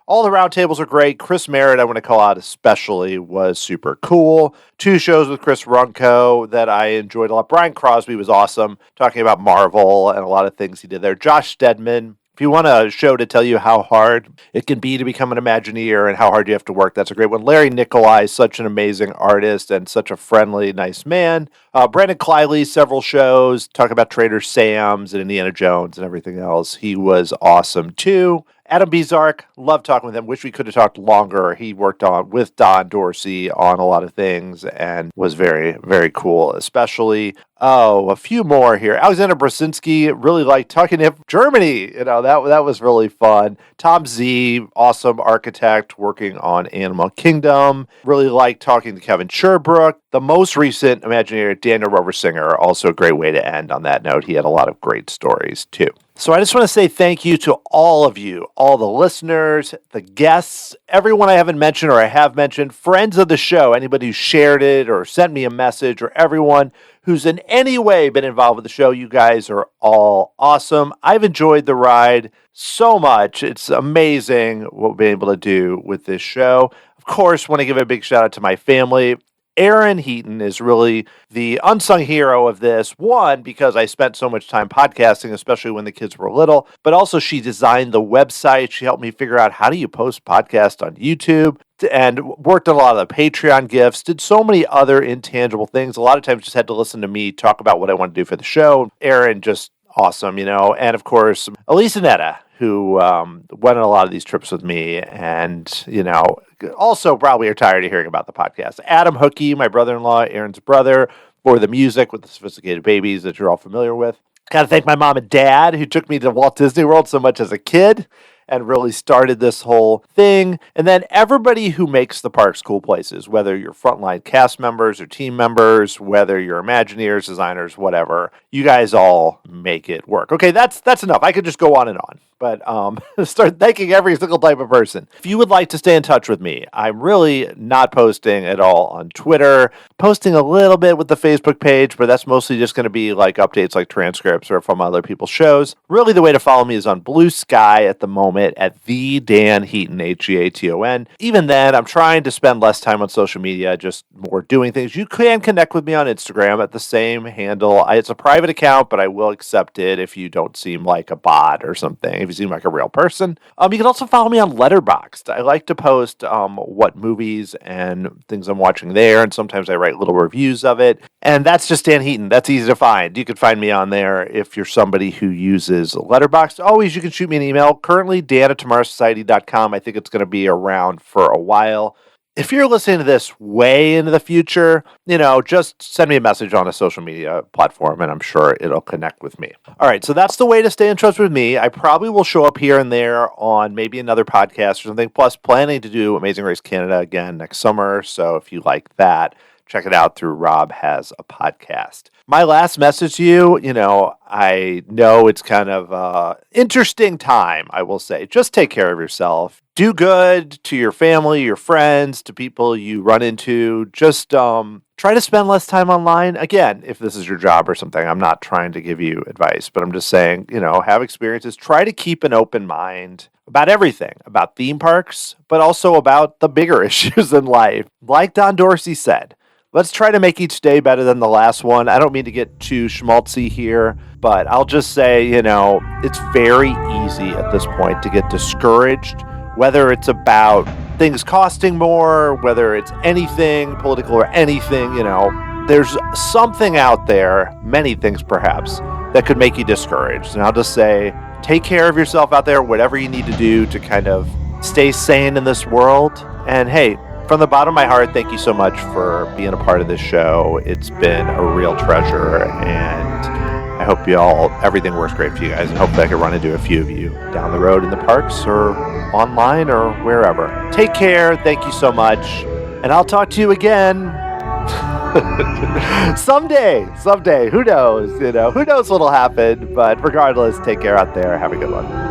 All the roundtables are great. Chris Merritt, I want to call out especially, was super cool. 2 shows with Chris Runco that I enjoyed a lot. Brian Crosby was awesome, talking about Marvel and a lot of things he did there. Josh Stedman, if you want a show to tell you how hard it can be to become an Imagineer and how hard you have to work, that's a great one. Larry Nicolai, such an amazing artist and such a friendly, nice man. Brandon Clyley, several shows, talking about Trader Sam's and Indiana Jones and everything else. He was awesome too. Adam Bezark, love talking with him. Wish we could have talked longer. He worked on with Don Dorsey on a lot of things and was very, very cool, especially. A few more here. Alexander Brzezinski, really liked talking to him. Germany, that was really fun. Tom Z, awesome architect working on Animal Kingdom. Really liked talking to Kevin Sherbrooke. The most recent Imagineer, Daniel Roversinger, also a great way to end on that note. He had a lot of great stories too. So I just want to say thank you to all of you, all the listeners, the guests, everyone I haven't mentioned or I have mentioned, friends of the show, anybody who shared it or sent me a message, or everyone who's in any way been involved with the show. You guys are all awesome. I've enjoyed the ride so much. It's amazing what we've been able to do with this show. Of course, want to give a big shout out to my family. Erin Heaton is really the unsung hero of this. One, because I spent so much time podcasting, especially when the kids were little, but also she designed the website. She helped me figure out how do you post podcasts on YouTube, and worked on a lot of the Patreon gifts, did so many other intangible things. A lot of times just had to listen to me talk about what I want to do for the show. Erin, just awesome, and of course, Elisa Netta, who went on a lot of these trips with me and, also probably are tired of hearing about the podcast. Adam Hookie, my brother-in-law, Aaron's brother, for the music with the Sophisticated Babies that you're all familiar with. Got to thank my mom and dad who took me to Walt Disney World so much as a kid and really started this whole thing. And then everybody who makes the parks cool places, whether you're frontline cast members or team members, whether you're Imagineers, designers, whatever, you guys all make it work. Okay, that's enough. I could just go on and on. But start thanking every single type of person. If you would like to stay in touch with me, I'm really not posting at all on Twitter. Posting a little bit with the Facebook page, but that's mostly just going to be like updates like transcripts or from other people's shows. Really, the way to follow me is on Blue Sky at the moment. moment at the Dan Heaton, Heaton. Even then, I'm trying to spend less time on social media, just more doing things. You can connect with me on Instagram at the same handle. It's a private account, but I will accept it if you don't seem like a bot or something, if you seem like a real person. You can also follow me on Letterboxd. I like to post what movies and things I'm watching there, and sometimes I write little reviews of it. And that's just Dan Heaton. That's easy to find. You can find me on there if you're somebody who uses Letterboxd. Always, you can shoot me an email. Currently, dan@tomorrowsociety.com. I think it's going to be around for a while. If you're listening to this way into the future, just send me a message on a social media platform, and I'm sure it'll connect with me. All right, so that's the way to stay in touch with me. I probably will show up here and there on maybe another podcast or something, plus planning to do Amazing Race Canada again next summer. So if you like that, check it out through Rob Has a Podcast. My last message to you, I know it's kind of an interesting time, I will say. Just take care of yourself. Do good to your family, your friends, to people you run into. Just try to spend less time online. Again, if this is your job or something, I'm not trying to give you advice, but I'm just saying, have experiences. Try to keep an open mind about everything, about theme parks, but also about the bigger issues in life. Like Don Dorsey said, let's try to make each day better than the last one. I don't mean to get too schmaltzy here, but I'll just say, it's very easy at this point to get discouraged, whether it's about things costing more, whether it's anything political or anything, there's something out there, many things perhaps, that could make you discouraged. And I'll just say, take care of yourself out there, whatever you need to do to kind of stay sane in this world. And hey, from the bottom of my heart, thank you so much for being a part of this show. It's been a real treasure, and I hope everything works great for you guys, and hopefully I can run into a few of you down the road in the parks or online or wherever. Take care. Thank you so much. And I'll talk to you again someday. Who knows? Who knows what'll happen? But regardless, take care out there. Have a good one.